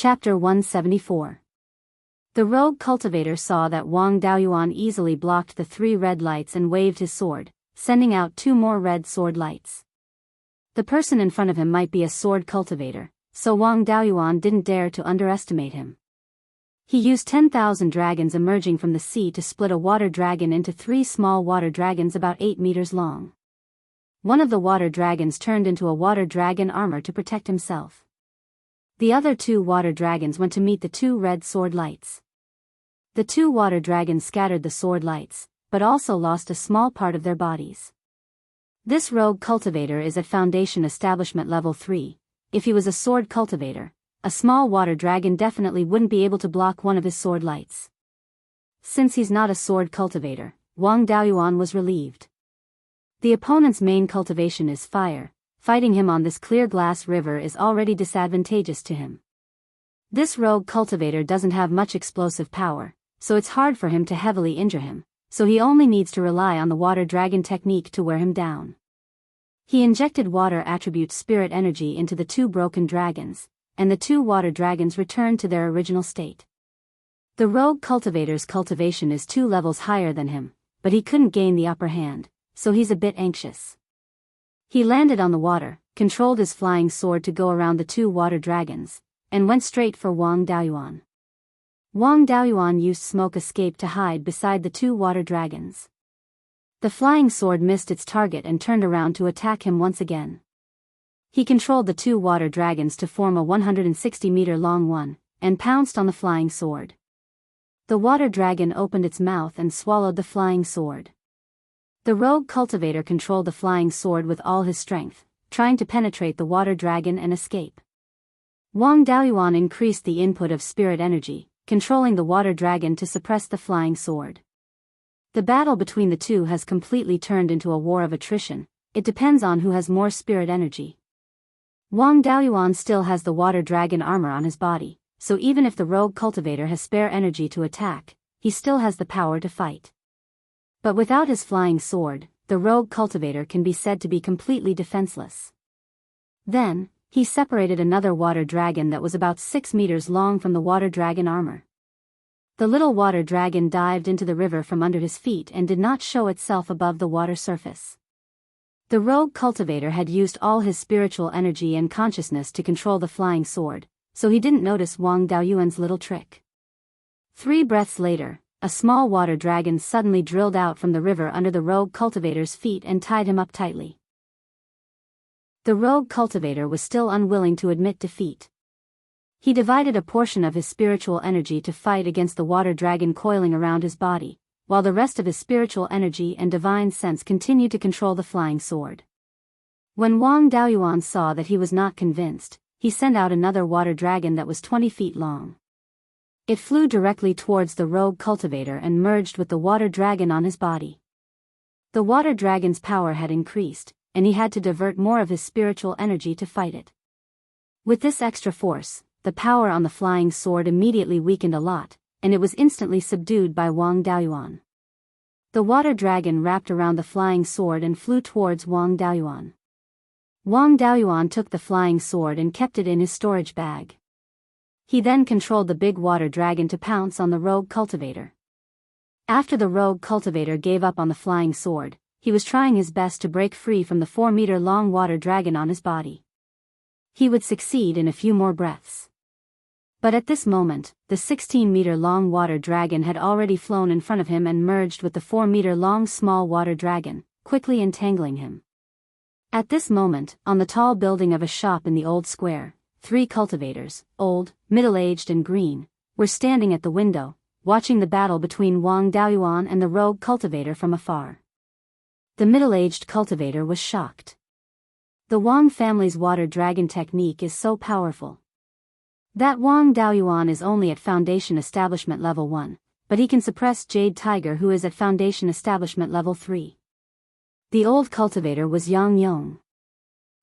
Chapter 174. The rogue cultivator saw that Wang Daoyuan easily blocked the 3 red lights and waved his sword, sending out 2 more red sword lights. The person in front of him might be a sword cultivator, so Wang Daoyuan didn't dare to underestimate him. He used 10,000 dragons emerging from the sea to split a water dragon into 3 small water dragons about 8 meters long. One of the water dragons turned into a water dragon armor to protect himself. The other 2 water dragons went to meet the 2 red sword lights. The 2 water dragons scattered the sword lights, but also lost a small part of their bodies. This rogue cultivator is at Foundation Establishment Level 3. If he was a sword cultivator, a small water dragon definitely wouldn't be able to block one of his sword lights. Since he's not a sword cultivator, Wang Daoyuan was relieved. The opponent's main cultivation is fire. Fighting him on this clear glass river is already disadvantageous to him. This rogue cultivator doesn't have much explosive power, so it's hard for him to heavily injure him, so he only needs to rely on the water dragon technique to wear him down. He injected water attribute spirit energy into the 2 broken dragons, and the 2 water dragons returned to their original state. The rogue cultivator's cultivation is 2 levels higher than him, but he couldn't gain the upper hand, so he's a bit anxious. He landed on the water, controlled his flying sword to go around the 2 water dragons, and went straight for Wang Daoyuan. Wang Daoyuan used smoke escape to hide beside the 2 water dragons. The flying sword missed its target and turned around to attack him once again. He controlled the 2 water dragons to form a 160-meter-long one, and pounced on the flying sword. The water dragon opened its mouth and swallowed the flying sword. The rogue cultivator controlled the flying sword with all his strength, trying to penetrate the water dragon and escape. Wang Daoyuan increased the input of spirit energy, controlling the water dragon to suppress the flying sword. The battle between the 2 has completely turned into a war of attrition. It depends on who has more spirit energy. Wang Daoyuan still has the water dragon armor on his body, so even if the rogue cultivator has spare energy to attack, he still has the power to fight. But without his flying sword, the rogue cultivator can be said to be completely defenseless. Then, he separated another water dragon that was about 6 meters long from the water dragon armor. The little water dragon dived into the river from under his feet and did not show itself above the water surface. The rogue cultivator had used all his spiritual energy and consciousness to control the flying sword, so he didn't notice Wang Daoyuan's little trick. 3 breaths later, a small water dragon suddenly drilled out from the river under the rogue cultivator's feet and tied him up tightly. The rogue cultivator was still unwilling to admit defeat. He divided a portion of his spiritual energy to fight against the water dragon coiling around his body, while the rest of his spiritual energy and divine sense continued to control the flying sword. When Wang Daoyuan saw that he was not convinced, he sent out another water dragon that was 20 feet long. It flew directly towards the rogue cultivator and merged with the water dragon on his body. The water dragon's power had increased, and he had to divert more of his spiritual energy to fight it. With this extra force, the power on the flying sword immediately weakened a lot, and it was instantly subdued by Wang Daoyuan. The water dragon wrapped around the flying sword and flew towards Wang Daoyuan. Wang Daoyuan took the flying sword and kept it in his storage bag. He then controlled the big water dragon to pounce on the rogue cultivator. After the rogue cultivator gave up on the flying sword, he was trying his best to break free from the 4-meter-long water dragon on his body. He would succeed in a few more breaths. But at this moment, the 16-meter-long water dragon had already flown in front of him and merged with the 4-meter-long small water dragon, quickly entangling him. At this moment, on the tall building of a shop in the old square, 3 cultivators, old, middle-aged and green, were standing at the window, watching the battle between Wang Daoyuan and the rogue cultivator from afar. The middle-aged cultivator was shocked. The Wang family's water dragon technique is so powerful. That Wang Daoyuan is only at Foundation Establishment Level 1, but he can suppress Jade Tiger who is at Foundation Establishment Level 3. The old cultivator was Yang Yong.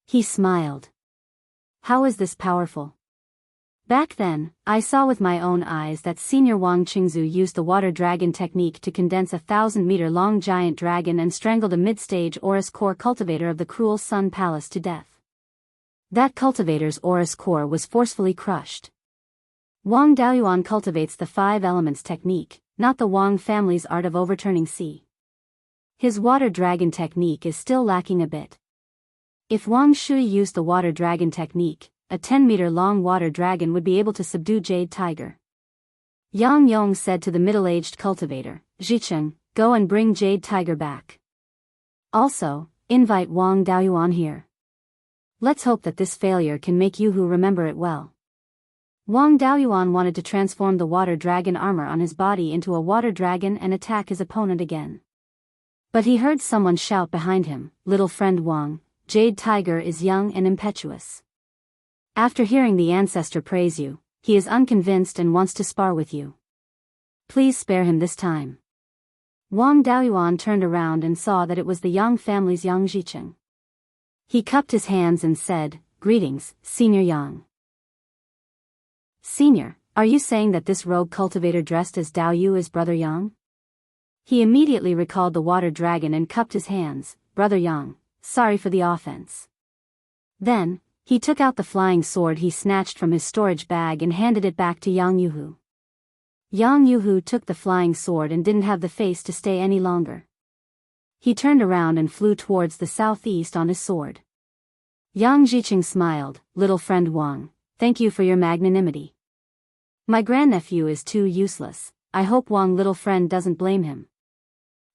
He smiled. How is this powerful? Back then, I saw with my own eyes that Senior Wang Qingzu used the water dragon technique to condense a 1,000-meter-long giant dragon and strangled a mid-stage Aurus core cultivator of the Cruel Sun Palace to death. That cultivator's Aurus core was forcefully crushed. Wang Daoyuan cultivates the 5 elements technique, not the Wang family's art of overturning sea. His water dragon technique is still lacking a bit. If Wang Shui used the water dragon technique, a 10-meter-long water dragon would be able to subdue Jade Tiger. Yang Yong said to the middle-aged cultivator, Zhicheng, go and bring Jade Tiger back. Also, invite Wang Daoyuan here. Let's hope that this failure can make Yuhu remember it well. Wang Daoyuan wanted to transform the water dragon armor on his body into a water dragon and attack his opponent again. But he heard someone shout behind him, little friend Wang, Jade Tiger is young and impetuous. After hearing the ancestor praise you, he is unconvinced and wants to spar with you. Please spare him this time. Wang Daoyuan turned around and saw that it was the Yang family's Yang Zhicheng. He cupped his hands and said, Greetings, Senior Yang. Senior, are you saying that this rogue cultivator dressed as Dao Yu is Brother Yang? He immediately recalled the water dragon and cupped his hands, Brother Yang, sorry for the offense. Then, he took out the flying sword he snatched from his storage bag and handed it back to Yang Yuhu. Yang Yuhu took the flying sword and didn't have the face to stay any longer. He turned around and flew towards the southeast on his sword. Yang Zhicheng smiled, little friend Wang, thank you for your magnanimity. My grandnephew is too useless, I hope Wang little friend doesn't blame him.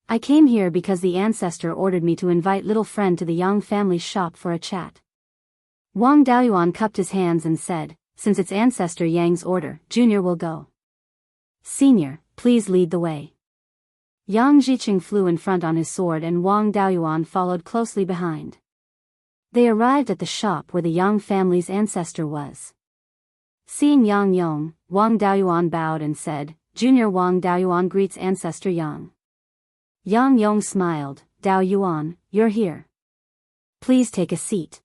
I came here because the ancestor ordered me to invite little friend to the Yang family's shop for a chat. Wang Daoyuan cupped his hands and said, since it's ancestor Yang's order, Junior will go. Senior, please lead the way. Yang Zhicheng flew in front on his sword and Wang Daoyuan followed closely behind. They arrived at the shop where the Yang family's ancestor was. Seeing Yang Yong, Wang Daoyuan bowed and said, Junior Wang Daoyuan greets ancestor Yang. Yang Yong smiled, Daoyuan, you're here. Please take a seat.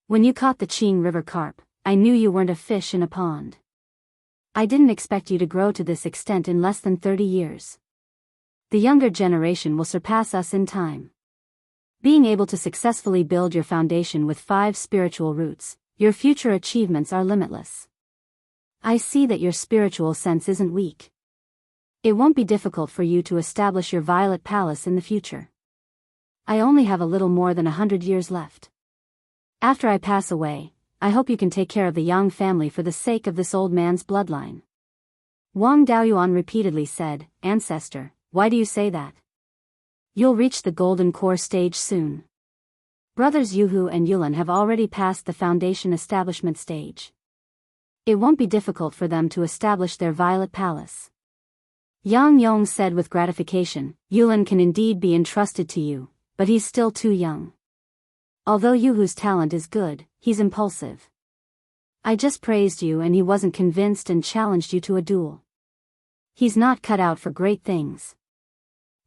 When you caught the Qing River carp, I knew you weren't a fish in a pond. I didn't expect you to grow to this extent in less than 30 years. The younger generation will surpass us in time. Being able to successfully build your foundation with 5 spiritual roots, your future achievements are limitless. I see that your spiritual sense isn't weak. It won't be difficult for you to establish your Violet Palace in the future. I only have a little more than 100 years left. After I pass away, I hope you can take care of the Yang family for the sake of this old man's bloodline. Wang Daoyuan repeatedly said, Ancestor, why do you say that? You'll reach the golden core stage soon. Brothers Yuhu and Yulin have already passed the foundation establishment stage. It won't be difficult for them to establish their Violet Palace. Yang Yong said with gratification, Yulin can indeed be entrusted to you, but he's still too young. Although Yuhu's talent is good, he's impulsive. I just praised you and he wasn't convinced and challenged you to a duel. He's not cut out for great things.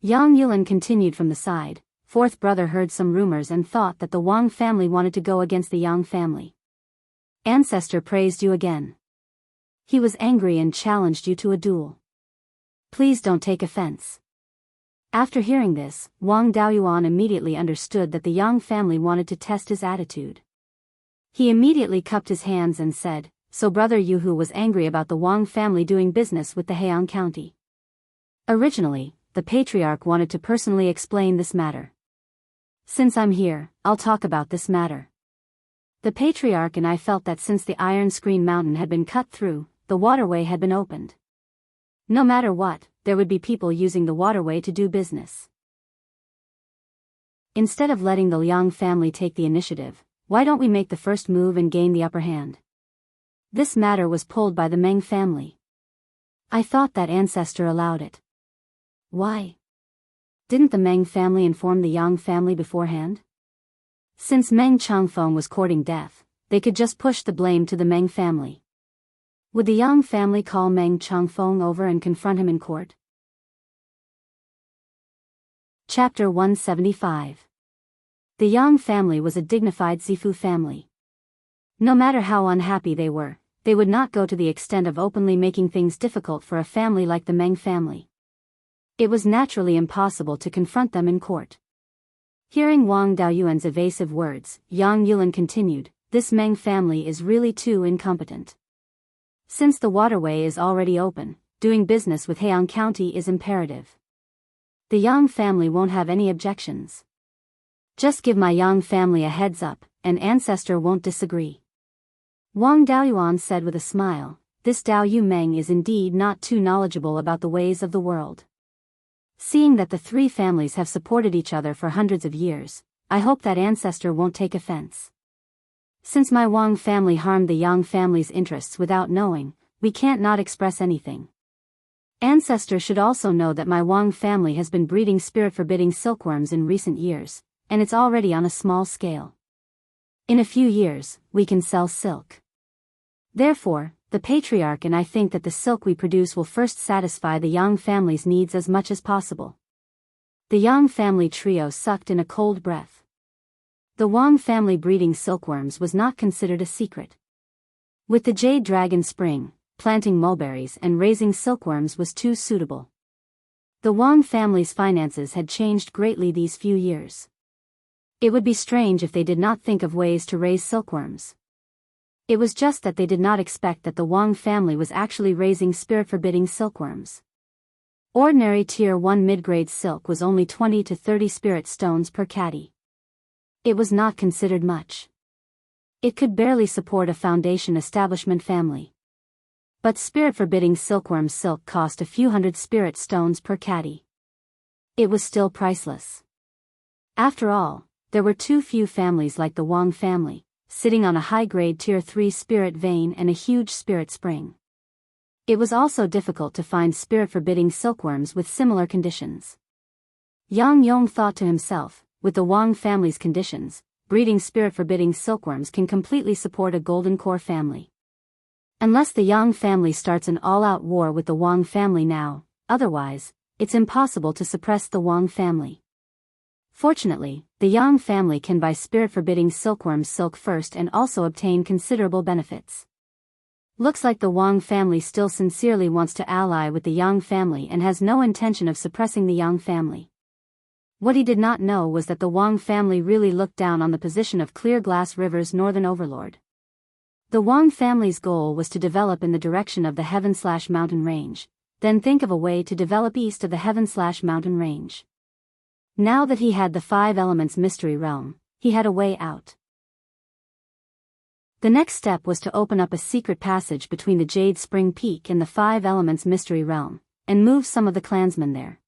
Yang Yulin continued from the side. Fourth brother heard some rumors and thought that the Wang family wanted to go against the Yang family. Ancestor praised you again. He was angry and challenged you to a duel. Please don't take offense. After hearing this, Wang Daoyuan immediately understood that the Yang family wanted to test his attitude. He immediately cupped his hands and said, so Brother Yuhu was angry about the Wang family doing business with the Heian County. Originally, the patriarch wanted to personally explain this matter. Since I'm here, I'll talk about this matter. The patriarch and I felt that since the Iron Screen Mountain had been cut through, the waterway had been opened. No matter what, there would be people using the waterway to do business. Instead of letting the Liang family take the initiative, why don't we make the first move and gain the upper hand? This matter was pulled by the Meng family. I thought that ancestor allowed it. Why? Didn't the Meng family inform the Yang family beforehand? Since Meng Changfeng was courting death, they could just push the blame to the Meng family. Would the Yang family call Meng Changfeng over and confront him in court? Chapter 175. The Yang family was a dignified Zifu family. No matter how unhappy they were, they would not go to the extent of openly making things difficult for a family like the Meng family. It was naturally impossible to confront them in court. Hearing Wang Daoyuan's evasive words, Yang Yulin continued, this Meng family is really too incompetent. Since the waterway is already open, doing business with Heian County is imperative. The Yang family won't have any objections. Just give my Yang family a heads up, and ancestor won't disagree. Wang Daoyuan said with a smile, this Dao Yu Meng is indeed not too knowledgeable about the ways of the world. Seeing that the three families have supported each other for hundreds of years, I hope that ancestor won't take offense. Since my Wang family harmed the Yang family's interests without knowing, we can't not express anything. Ancestor should also know that my Wang family has been breeding spirit-forbidding silkworms in recent years, and it's already on a small scale. In a few years, we can sell silk. Therefore, the patriarch and I think that the silk we produce will first satisfy the Yang family's needs as much as possible. The Yang family trio sucked in a cold breath. The Wang family breeding silkworms was not considered a secret. With the jade dragon spring, planting mulberries and raising silkworms was too suitable. The Wang family's finances had changed greatly these few years. It would be strange if they did not think of ways to raise silkworms. It was just that they did not expect that the Wang family was actually raising spirit-forbidding silkworms. Ordinary Tier 1 mid-grade silk was only 20 to 30 spirit stones per caddy. It was not considered much. It could barely support a foundation establishment family. But spirit-forbidding silkworm silk cost a few hundred spirit stones per caddy. It was still priceless. After all, there were too few families like the Wang family, sitting on a high-grade Tier 3 spirit vein and a huge spirit spring. It was also difficult to find spirit-forbidding silkworms with similar conditions. Yang Yong thought to himself, with the Wang family's conditions, breeding spirit-forbidding silkworms can completely support a golden core family. Unless the Yang family starts an all-out war with the Wang family now, otherwise, it's impossible to suppress the Wang family. Fortunately, the Yang family can buy spirit-forbidding silkworm silk first and also obtain considerable benefits. Looks like the Wang family still sincerely wants to ally with the Yang family and has no intention of suppressing the Yang family. What he did not know was that the Wang family really looked down on the position of Clear Glass River's northern overlord. The Wang family's goal was to develop in the direction of the Heaven/Mountain Range, then think of a way to develop east of the Heaven/Mountain Range. Now that he had the Five Elements Mystery Realm, he had a way out. The next step was to open up a secret passage between the Jade Spring Peak and the Five Elements Mystery Realm, and move some of the clansmen there.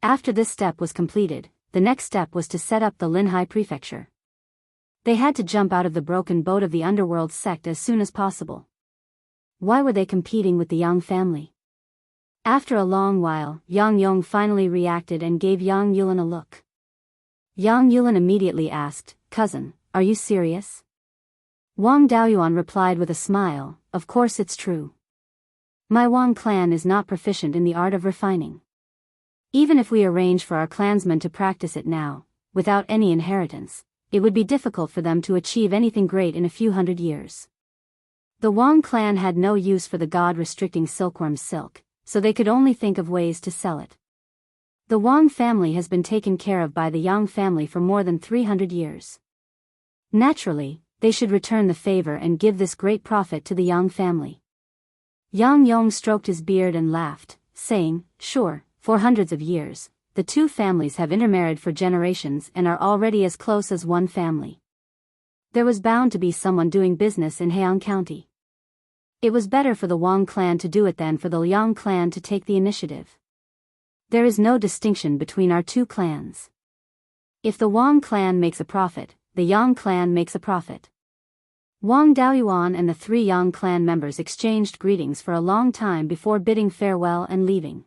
After this step was completed, the next step was to set up the Linhai Prefecture. They had to jump out of the broken boat of the underworld sect as soon as possible. Why were they competing with the Yang family? After a long while, Yang Yong finally reacted and gave Yang Yulan a look. Yang Yulan immediately asked, "Cousin, are you serious?" Wang Daoyuan replied with a smile, "Of course it's true. My Wang clan is not proficient in the art of refining. Even if we arrange for our clansmen to practice it now, without any inheritance, it would be difficult for them to achieve anything great in a few hundred years." The Wang clan had no use for the god-restricting silkworm silk, so they could only think of ways to sell it. The Wang family has been taken care of by the Yang family for more than 300 years. Naturally, they should return the favor and give this great profit to the Yang family. Yang Yong stroked his beard and laughed, saying, "Sure, for hundreds of years, the two families have intermarried for generations and are already as close as one family. There was bound to be someone doing business in Heian County. It was better for the Wang clan to do it than for the Yang clan to take the initiative. There is no distinction between our two clans. If the Wang clan makes a profit, the Yang clan makes a profit." Wang Daoyuan and the three Yang clan members exchanged greetings for a long time before bidding farewell and leaving.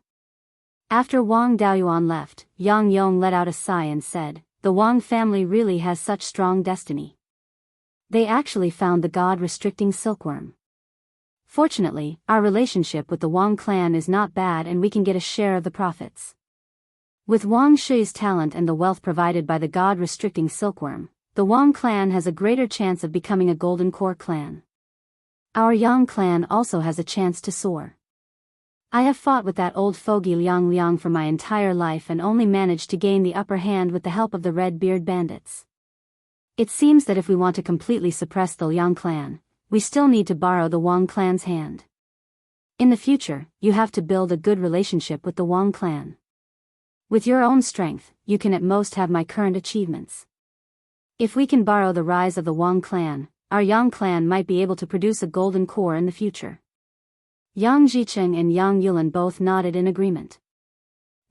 After Wang Daoyuan left, Yang Yong let out a sigh and said, "The Wang family really has such strong destiny. They actually found the god-restricting silkworm. Fortunately, our relationship with the Wang clan is not bad and we can get a share of the profits." With Wang Shi's talent and the wealth provided by the god-restricting silkworm, the Wang clan has a greater chance of becoming a golden core clan. Our Yang clan also has a chance to soar. I have fought with that old fogey Liang Liang for my entire life and only managed to gain the upper hand with the help of the Red Beard bandits. It seems that if we want to completely suppress the Liang clan, we still need to borrow the Wang clan's hand. In the future, you have to build a good relationship with the Wang clan. With your own strength, you can at most have my current achievements. If we can borrow the rise of the Wang clan, our Yang clan might be able to produce a golden core in the future. Yang Jicheng and Yang Yulan both nodded in agreement.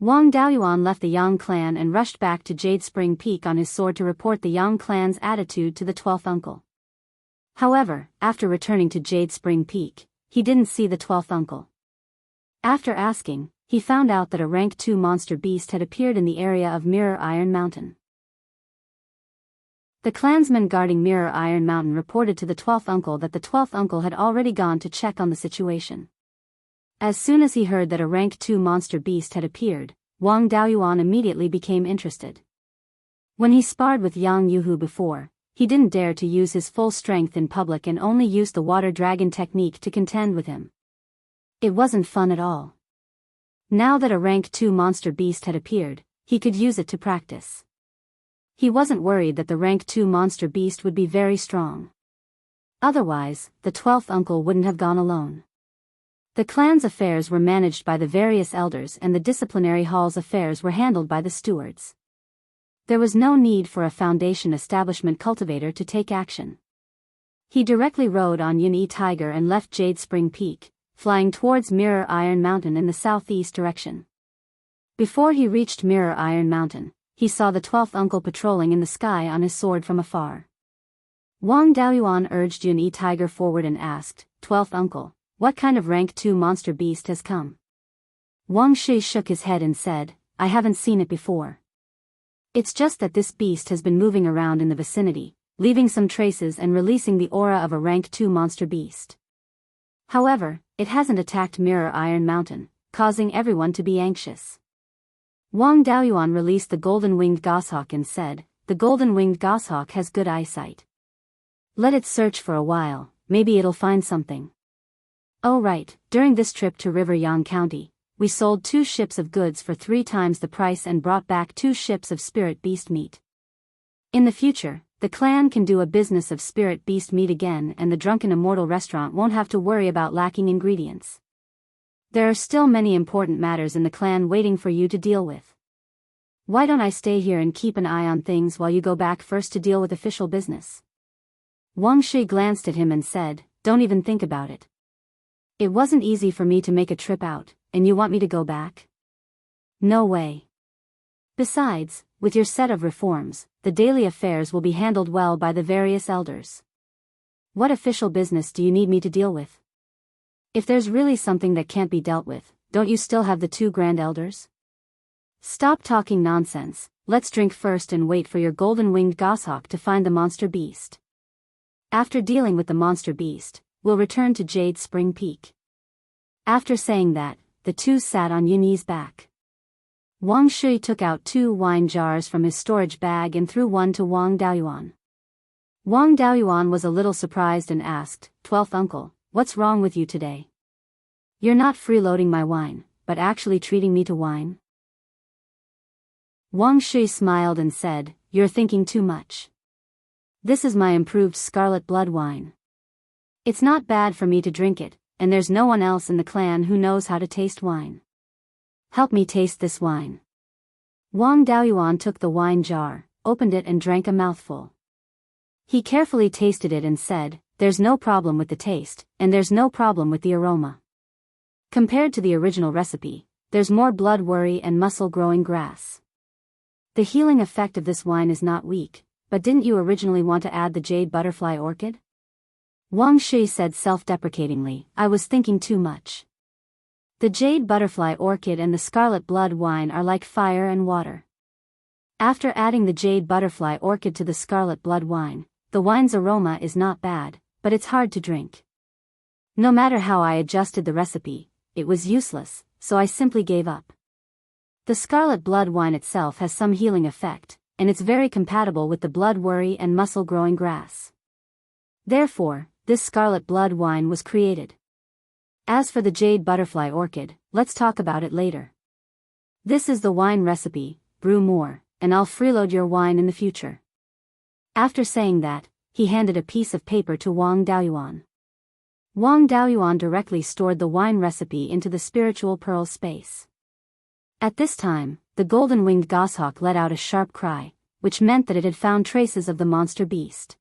Wang Daoyuan left the Yang clan and rushed back to Jade Spring Peak on his sword to report the Yang clan's attitude to the 12th uncle. However, after returning to Jade Spring Peak, he didn't see the 12th uncle. After asking, he found out that a rank 2 monster beast had appeared in the area of Mirror Iron Mountain. The clansmen guarding Mirror Iron Mountain reported to the 12th uncle that the 12th uncle had already gone to check on the situation. As soon as he heard that a rank 2 monster beast had appeared, Wang Daoyuan immediately became interested. When he sparred with Yang Yuhu before, he didn't dare to use his full strength in public and only used the water dragon technique to contend with him. It wasn't fun at all. Now that a rank 2 monster beast had appeared, he could use it to practice. He wasn't worried that the rank 2 monster beast would be very strong. Otherwise, the 12th uncle wouldn't have gone alone. The clan's affairs were managed by the various elders and the disciplinary hall's affairs were handled by the stewards. There was no need for a foundation establishment cultivator to take action. He directly rode on Yunyi Tiger and left Jade Spring Peak, flying towards Mirror Iron Mountain in the southeast direction. Before he reached Mirror Iron Mountain, he saw the 12th uncle patrolling in the sky on his sword from afar. Wang Daoyuan urged Yunyi Tiger forward and asked, "12th uncle, what kind of rank 2 monster beast has come?" Wang Shi shook his head and said, "I haven't seen it before. It's just that this beast has been moving around in the vicinity, leaving some traces and releasing the aura of a rank 2 monster beast. However, it hasn't attacked Mirror Iron Mountain, causing everyone to be anxious." Wang Daoyuan released the golden-winged goshawk and said, "The golden-winged goshawk has good eyesight. Let it search for a while, maybe it'll find something." Oh right, during this trip to River Yang County, we sold 2 ships of goods for 3 times the price and brought back 2 ships of spirit beast meat. In the future, the clan can do a business of spirit beast meat again and the Drunken Immortal restaurant won't have to worry about lacking ingredients. There are still many important matters in the clan waiting for you to deal with. Why don't I stay here and keep an eye on things while you go back first to deal with official business? Wang Shi glanced at him and said, "Don't even think about it. It wasn't easy for me to make a trip out, and you want me to go back? No way. Besides, with your set of reforms, the daily affairs will be handled well by the various elders. What official business do you need me to deal with? If there's really something that can't be dealt with, don't you still have the 2 grand elders? Stop talking nonsense, let's drink first and wait for your golden-winged goshawk to find the monster beast. After dealing with the monster beast, we'll return to Jade Spring Peak." After saying that, the 2 sat on Yunyi's back. Wang Shui took out 2 wine jars from his storage bag and threw one to Wang Daoyuan. Wang Daoyuan was a little surprised and asked, "12th uncle, what's wrong with you today? You're not freeloading my wine, but actually treating me to wine?" Wang Shui smiled and said, "You're thinking too much. This is my improved scarlet blood wine. It's not bad for me to drink it, and there's no one else in the clan who knows how to taste wine. Help me taste this wine." Wang Daoyuan took the wine jar, opened it and drank a mouthful. He carefully tasted it and said, "There's no problem with the taste, and there's no problem with the aroma. Compared to the original recipe, there's more blood worry and muscle-growing grass. The healing effect of this wine is not weak, but didn't you originally want to add the jade butterfly orchid?" Wang Shi said self-deprecatingly, "I was thinking too much. The jade butterfly orchid and the scarlet blood wine are like fire and water. After adding the jade butterfly orchid to the scarlet blood wine, the wine's aroma is not bad, but it's hard to drink. No matter how I adjusted the recipe, it was useless, so I simply gave up. The scarlet blood wine itself has some healing effect, and it's very compatible with the blood worry and muscle-growing grass. Therefore, this scarlet blood wine was created. As for the jade butterfly orchid, let's talk about it later. This is the wine recipe, brew more, and I'll freeload your wine in the future." After saying that, he handed a piece of paper to Wang Daoyuan. Wang Daoyuan directly stored the wine recipe into the spiritual pearl space. At this time, the golden-winged goshawk let out a sharp cry, which meant that it had found traces of the monster beast.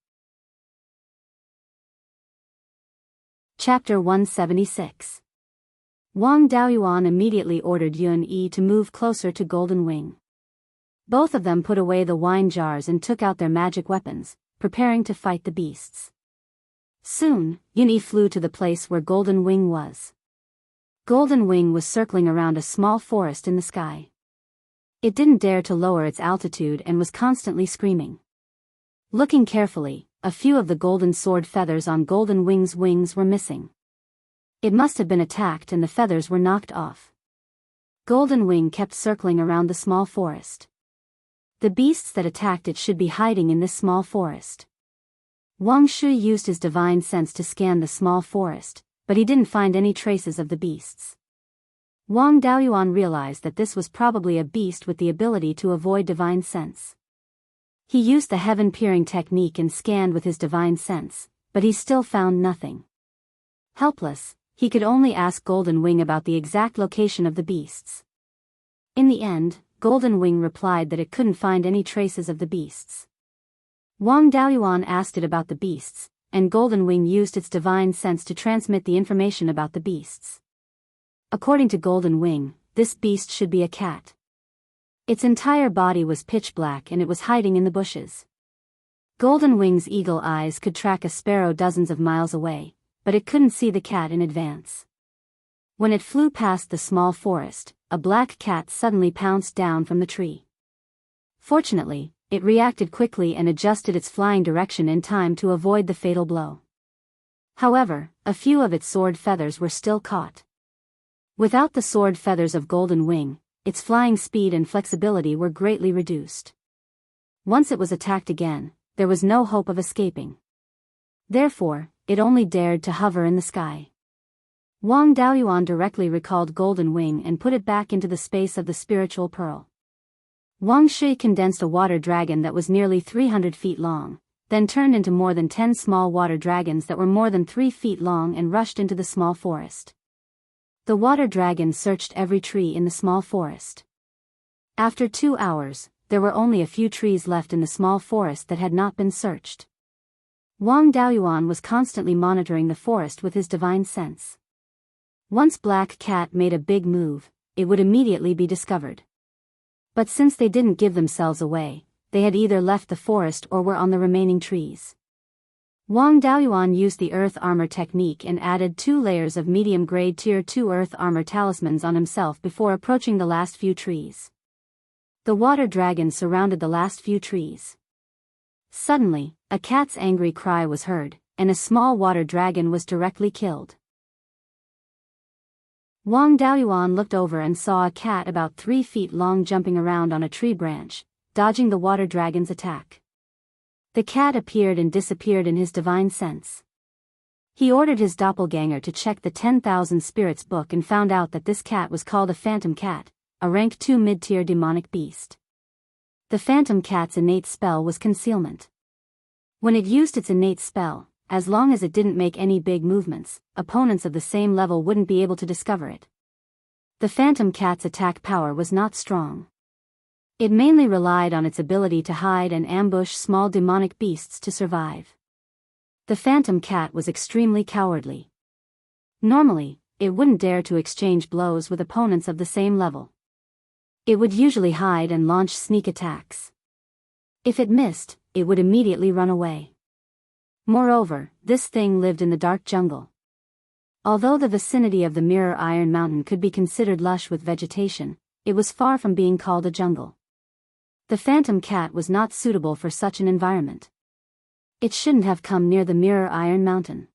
Chapter 176. Wang Daoyuan immediately ordered Yun Yi to move closer to Golden Wing. Both of them put away the wine jars and took out their magic weapons, preparing to fight the beasts. Soon, Yun Yi flew to the place where Golden Wing was. Golden Wing was circling around a small forest in the sky. It didn't dare to lower its altitude and was constantly screaming. Looking carefully, a few of the golden sword feathers on Golden Wing's wings were missing. It must have been attacked and the feathers were knocked off. Golden Wing kept circling around the small forest. The beasts that attacked it should be hiding in this small forest. Wang Shui used his divine sense to scan the small forest, but he didn't find any traces of the beasts. Wang Daoyuan realized that this was probably a beast with the ability to avoid divine sense. He used the heaven-peering technique and scanned with his divine sense, but he still found nothing. Helpless, he could only ask Golden Wing about the exact location of the beasts. In the end, Golden Wing replied that it couldn't find any traces of the beasts. Wang Daoyuan asked it about the beasts, and Golden Wing used its divine sense to transmit the information about the beasts. According to Golden Wing, this beast should be a cat. Its entire body was pitch black and it was hiding in the bushes. Golden Wing's eagle eyes could track a sparrow dozens of miles away, but it couldn't see the cat in advance. When it flew past the small forest, a black cat suddenly pounced down from the tree. Fortunately, it reacted quickly and adjusted its flying direction in time to avoid the fatal blow. However, a few of its sword feathers were still caught. Without the sword feathers of Golden Wing, its flying speed and flexibility were greatly reduced. Once it was attacked again, there was no hope of escaping. Therefore, it only dared to hover in the sky. Wang Daoyuan directly recalled Golden Wing and put it back into the space of the spiritual pearl. Wang Shui condensed a water dragon that was nearly 300 feet long, then turned into more than 10 small water dragons that were more than 3 feet long and rushed into the small forest. The water dragon searched every tree in the small forest. After 2 hours, there were only a few trees left in the small forest that had not been searched. Wang Daoyuan was constantly monitoring the forest with his divine sense. Once Black Cat made a big move, it would immediately be discovered. But since they didn't give themselves away, they had either left the forest or were on the remaining trees. Wang Daoyuan used the earth armor technique and added 2 layers of medium-grade tier 2 earth armor talismans on himself before approaching the last few trees. The water dragon surrounded the last few trees. Suddenly, a cat's angry cry was heard, and a small water dragon was directly killed. Wang Daoyuan looked over and saw a cat about 3 feet long jumping around on a tree branch, dodging the water dragon's attack. The cat appeared and disappeared in his divine sense. He ordered his doppelganger to check the 10,000 Spirits book and found out that this cat was called a phantom cat, a rank 2 mid-tier demonic beast. The phantom cat's innate spell was concealment. When it used its innate spell, as long as it didn't make any big movements, opponents of the same level wouldn't be able to discover it. The phantom cat's attack power was not strong. It mainly relied on its ability to hide and ambush small demonic beasts to survive. The phantom cat was extremely cowardly. Normally, it wouldn't dare to exchange blows with opponents of the same level. It would usually hide and launch sneak attacks. If it missed, it would immediately run away. Moreover, this thing lived in the dark jungle. Although the vicinity of the Mirror Iron Mountain could be considered lush with vegetation, it was far from being called a jungle. The phantom cat was not suitable for such an environment. It shouldn't have come near the Mirror Iron Mountain.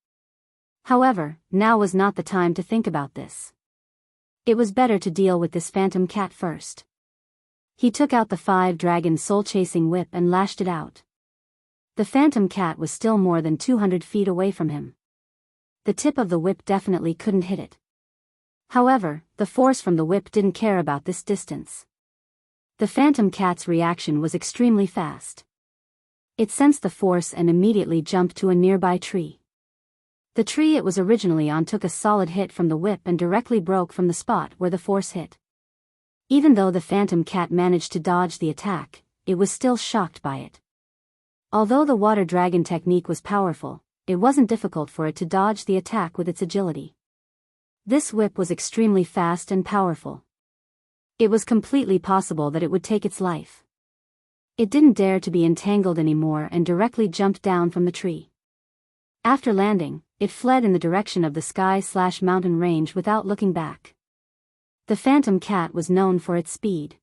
However, now was not the time to think about this. It was better to deal with this phantom cat first. He took out the 5-dragon soul-chasing whip and lashed it out. The phantom cat was still more than 200 feet away from him. The tip of the whip definitely couldn't hit it. However, the force from the whip didn't care about this distance. The phantom cat's reaction was extremely fast. It sensed the force and immediately jumped to a nearby tree. The tree it was originally on took a solid hit from the whip and directly broke from the spot where the force hit. Even though the phantom cat managed to dodge the attack, it was still shocked by it. Although the water dragon technique was powerful, it wasn't difficult for it to dodge the attack with its agility. This whip was extremely fast and powerful. It was completely possible that it would take its life. It didn't dare to be entangled anymore and directly jumped down from the tree. After landing, it fled in the direction of the sky/mountain range without looking back. The phantom cat was known for its speed.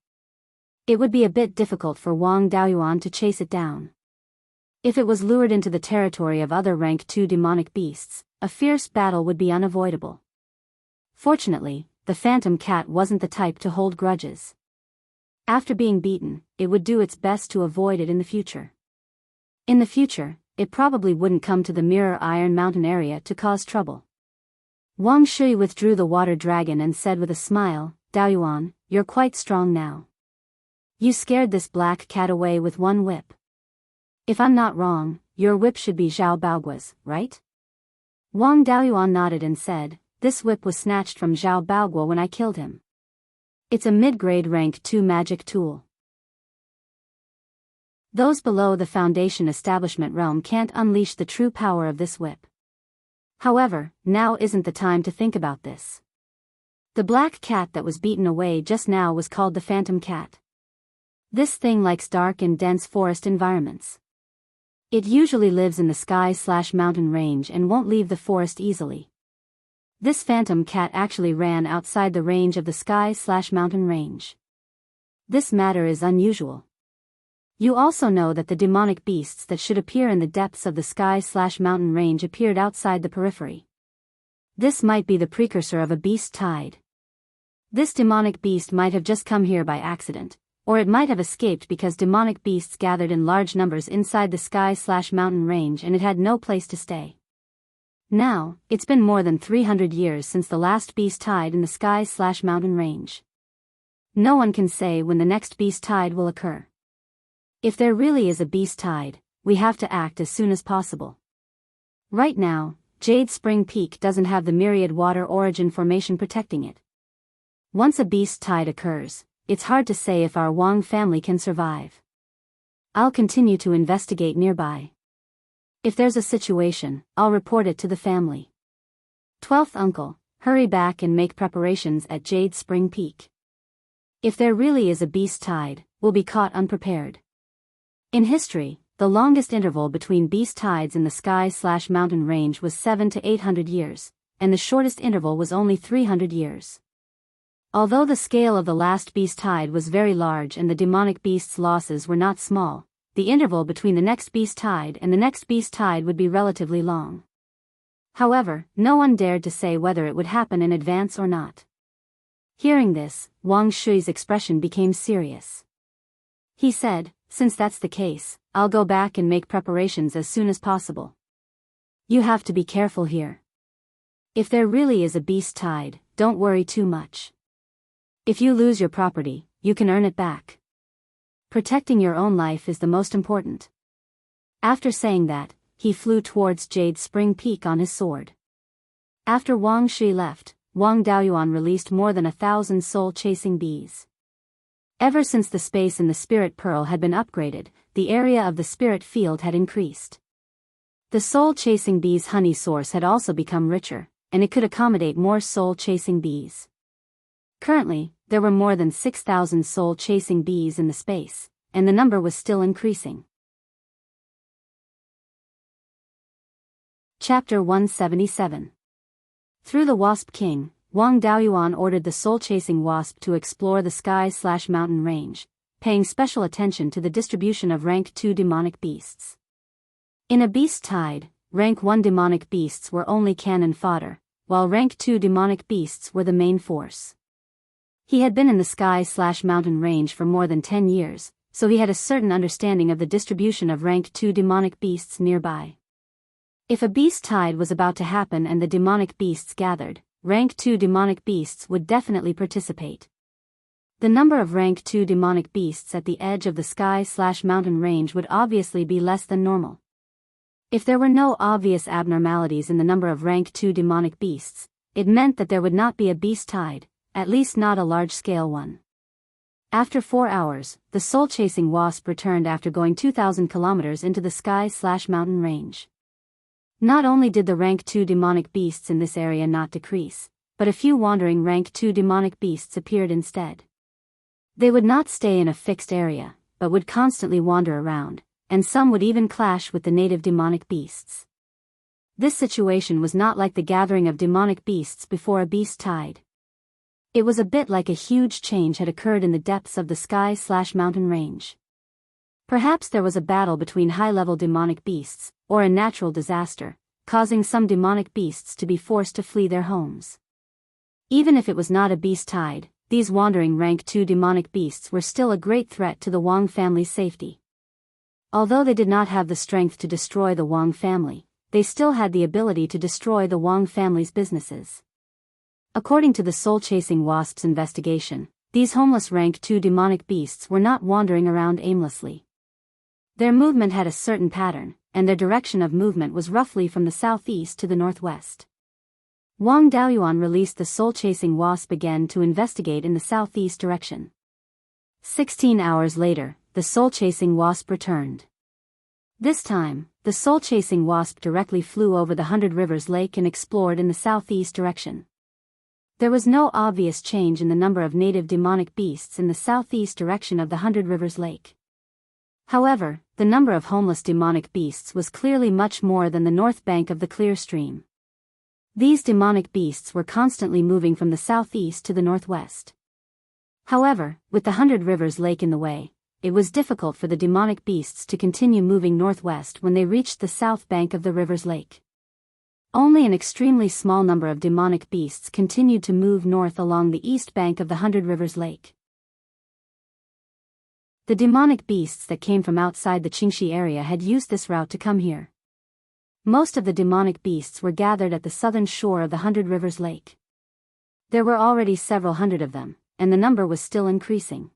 It would be a bit difficult for Wang Daoyuan to chase it down. If it was lured into the territory of other rank 2 demonic beasts, a fierce battle would be unavoidable. Fortunately, the phantom cat wasn't the type to hold grudges. After being beaten, it would do its best to avoid it in the future. In the future, it probably wouldn't come to the Mirror Iron Mountain area to cause trouble. Wang Shui withdrew the water dragon and said with a smile, "Daoyuan, you're quite strong now. You scared this black cat away with one whip. If I'm not wrong, your whip should be Zhao Baogua's, right?" Wang Daoyuan nodded and said, "This whip was snatched from Zhao Baogua when I killed him. It's a mid-grade rank 2 magic tool. Those below the Foundation Establishment realm can't unleash the true power of this whip. However, now isn't the time to think about this. The black cat that was beaten away just now was called the Phantom Cat. This thing likes dark and dense forest environments. It usually lives in the sky/mountain range and won't leave the forest easily. This phantom cat actually ran outside the range of the sky/mountain range. This matter is unusual. You also know that the demonic beasts that should appear in the depths of the sky/mountain range appeared outside the periphery. This might be the precursor of a beast tide. This demonic beast might have just come here by accident, or it might have escaped because demonic beasts gathered in large numbers inside the sky/mountain range and it had no place to stay. Now, it's been more than 300 years since the last beast tide in the sky/mountain range. No one can say when the next beast tide will occur. If there really is a beast tide, we have to act as soon as possible. Right now, Jade Spring Peak doesn't have the myriad water origin formation protecting it. Once a beast tide occurs, it's hard to say if our Wang family can survive. I'll continue to investigate nearby. If there's a situation, I'll report it to the family. 12th uncle, hurry back and make preparations at Jade Spring Peak. If there really is a beast tide, we'll be caught unprepared. In history, the longest interval between beast tides in the sky/mountain range was 700 to 800 years, and the shortest interval was only 300 years. Although the scale of the last beast tide was very large and the demonic beast's losses were not small, the interval between the next beast tide and the next beast tide would be relatively long. However, no one dared to say whether it would happen in advance or not. Hearing this, Wang Shui's expression became serious. He said, "Since that's the case, I'll go back and make preparations as soon as possible. You have to be careful here. If there really is a beast tide, don't worry too much. If you lose your property, you can earn it back. Protecting your own life is the most important." After saying that, he flew towards Jade Spring Peak on his sword. After Wang Shui left, Wang Daoyuan released more than 1,000 soul-chasing bees. Ever since the space in the Spirit Pearl had been upgraded, the area of the Spirit Field had increased. The soul-chasing bees' honey source had also become richer, and it could accommodate more soul-chasing bees. Currently, there were more than 6,000 soul-chasing bees in the space, and the number was still increasing. Chapter 177. Through the Wasp King, Wang Daoyuan ordered the soul-chasing wasp to explore the sky/mountain range, paying special attention to the distribution of rank 2 demonic beasts. In a beast tide, rank 1 demonic beasts were only cannon fodder, while rank 2 demonic beasts were the main force. He had been in the sky/mountain range for more than 10 years, so he had a certain understanding of the distribution of rank 2 demonic beasts nearby. If a beast tide was about to happen and the demonic beasts gathered, rank 2 demonic beasts would definitely participate. The number of rank 2 demonic beasts at the edge of the sky/mountain range would obviously be less than normal. If there were no obvious abnormalities in the number of rank 2 demonic beasts, it meant that there would not be a beast tide, at least not a large-scale one. After 4 hours, the soul-chasing wasp returned after going 2,000 kilometers into the sky/mountain range. Not only did the rank 2 demonic beasts in this area not decrease, but a few wandering rank 2 demonic beasts appeared instead. They would not stay in a fixed area, but would constantly wander around, and some would even clash with the native demonic beasts. This situation was not like the gathering of demonic beasts before a beast tide. It was a bit like a huge change had occurred in the depths of the sky/mountain range. Perhaps there was a battle between high-level demonic beasts, or a natural disaster, causing some demonic beasts to be forced to flee their homes. Even if it was not a beast tide, these wandering rank 2 demonic beasts were still a great threat to the Wang family's safety. Although they did not have the strength to destroy the Wang family, they still had the ability to destroy the Wang family's businesses. According to the soul-chasing wasp's investigation, these homeless rank 2 demonic beasts were not wandering around aimlessly. Their movement had a certain pattern, and their direction of movement was roughly from the southeast to the northwest. Wang Daoyuan released the soul-chasing wasp again to investigate in the southeast direction. 16 hours later, the soul-chasing wasp returned. This time, the soul-chasing wasp directly flew over the 100 Rivers Lake and explored in the southeast direction. There was no obvious change in the number of native demonic beasts in the southeast direction of the 100 Rivers Lake. However, the number of homeless demonic beasts was clearly much more than the north bank of the clear stream. These demonic beasts were constantly moving from the southeast to the northwest. However, with the 100 Rivers Lake in the way, it was difficult for the demonic beasts to continue moving northwest when they reached the south bank of the Rivers Lake. Only an extremely small number of demonic beasts continued to move north along the east bank of the 100 Rivers Lake. The demonic beasts that came from outside the Qingxi area had used this route to come here. Most of the demonic beasts were gathered at the southern shore of the 100 Rivers Lake. There were already several hundred of them, and the number was still increasing.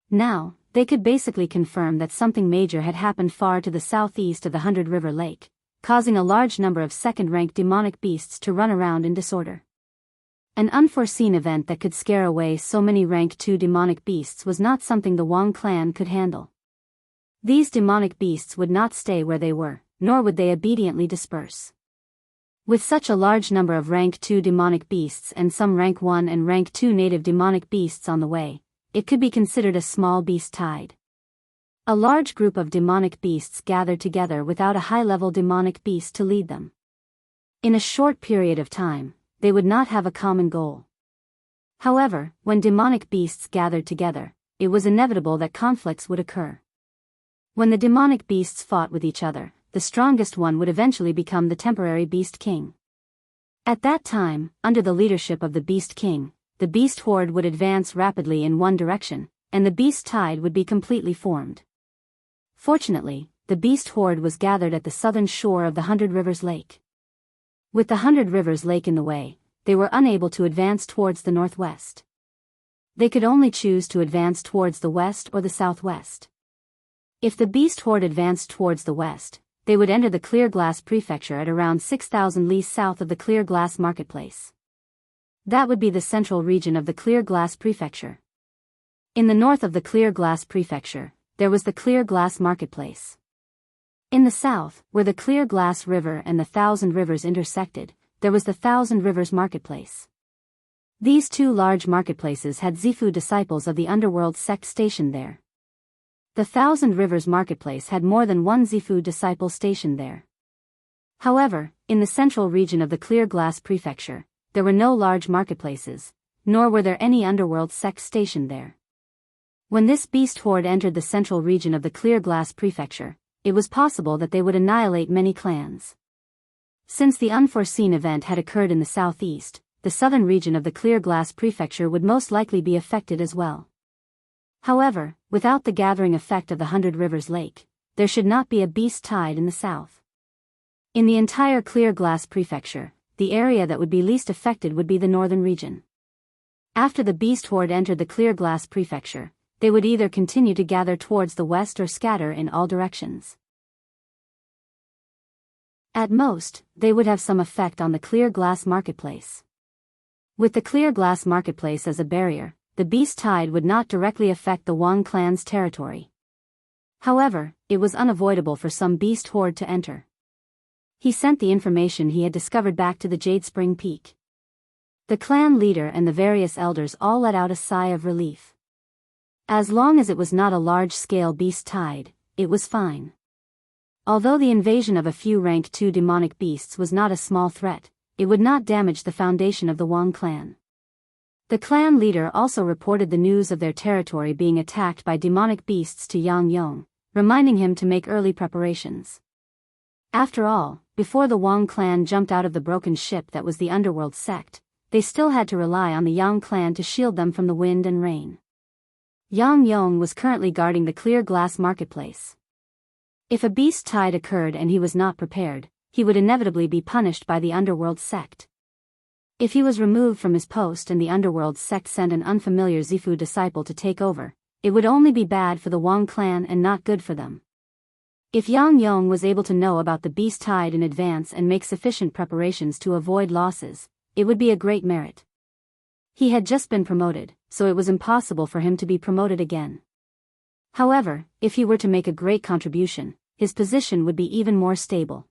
Now, they could basically confirm that something major had happened far to the southeast of the 100 River Lake, causing a large number of second-rank demonic beasts to run around in disorder. An unforeseen event that could scare away so many rank 2 demonic beasts was not something the Wang clan could handle. These demonic beasts would not stay where they were, nor would they obediently disperse. With such a large number of rank 2 demonic beasts and some rank 1 and rank 2 native demonic beasts on the way, it could be considered a small beast tide. A large group of demonic beasts gathered together without a high-level demonic beast to lead them. In a short period of time, they would not have a common goal. However, when demonic beasts gathered together, it was inevitable that conflicts would occur. When the demonic beasts fought with each other, the strongest one would eventually become the temporary Beast King. At that time, under the leadership of the Beast King, the beast horde would advance rapidly in one direction, and the beast tide would be completely formed. Fortunately, the beast horde was gathered at the southern shore of the 100 Rivers Lake. With the 100 Rivers Lake in the way, they were unable to advance towards the northwest. They could only choose to advance towards the west or the southwest. If the beast horde advanced towards the west, they would enter the Clear Glass Prefecture at around 6,000 li south of the Clear Glass Marketplace. That would be the central region of the Clear Glass Prefecture. In the north of the Clear Glass Prefecture, there was the Clear Glass Marketplace. In the south, where the Clear Glass River and the Thousand Rivers intersected, there was the Thousand Rivers Marketplace. These two large marketplaces had Zifu disciples of the underworld sect stationed there. The Thousand Rivers Marketplace had more than one Zifu disciple stationed there. However, in the central region of the Clear Glass Prefecture, there were no large marketplaces, nor were there any underworld sects stationed there. When this beast horde entered the central region of the Clear Glass Prefecture, it was possible that they would annihilate many clans. Since the unforeseen event had occurred in the southeast, the southern region of the Clear Glass Prefecture would most likely be affected as well. However, without the gathering effect of the 100 Rivers Lake, there should not be a beast tide in the south. In the entire Clear Glass Prefecture, the area that would be least affected would be the northern region. After the beast horde entered the Clear Glass Prefecture, they would either continue to gather towards the west or scatter in all directions. At most, they would have some effect on the clear glass marketplace. With the clear glass marketplace as a barrier, the beast tide would not directly affect the Wang clan's territory. However, it was unavoidable for some beast horde to enter. He sent the information he had discovered back to the Jade Spring Peak. The clan leader and the various elders all let out a sigh of relief. As long as it was not a large-scale beast tide, it was fine. Although the invasion of a few rank 2 demonic beasts was not a small threat, it would not damage the foundation of the Wang clan. The clan leader also reported the news of their territory being attacked by demonic beasts to Yang Yong, reminding him to make early preparations. After all, before the Wang clan jumped out of the broken ship that was the underworld sect, they still had to rely on the Yang clan to shield them from the wind and rain. Yang Yong was currently guarding the clear glass marketplace. If a beast tide occurred and he was not prepared, he would inevitably be punished by the underworld sect. If he was removed from his post and the underworld sect sent an unfamiliar Zifu disciple to take over, it would only be bad for the Wang clan and not good for them. If Yang Yong was able to know about the beast tide in advance and make sufficient preparations to avoid losses, it would be a great merit. He had just been promoted, so it was impossible for him to be promoted again. However, if he were to make a great contribution, his position would be even more stable.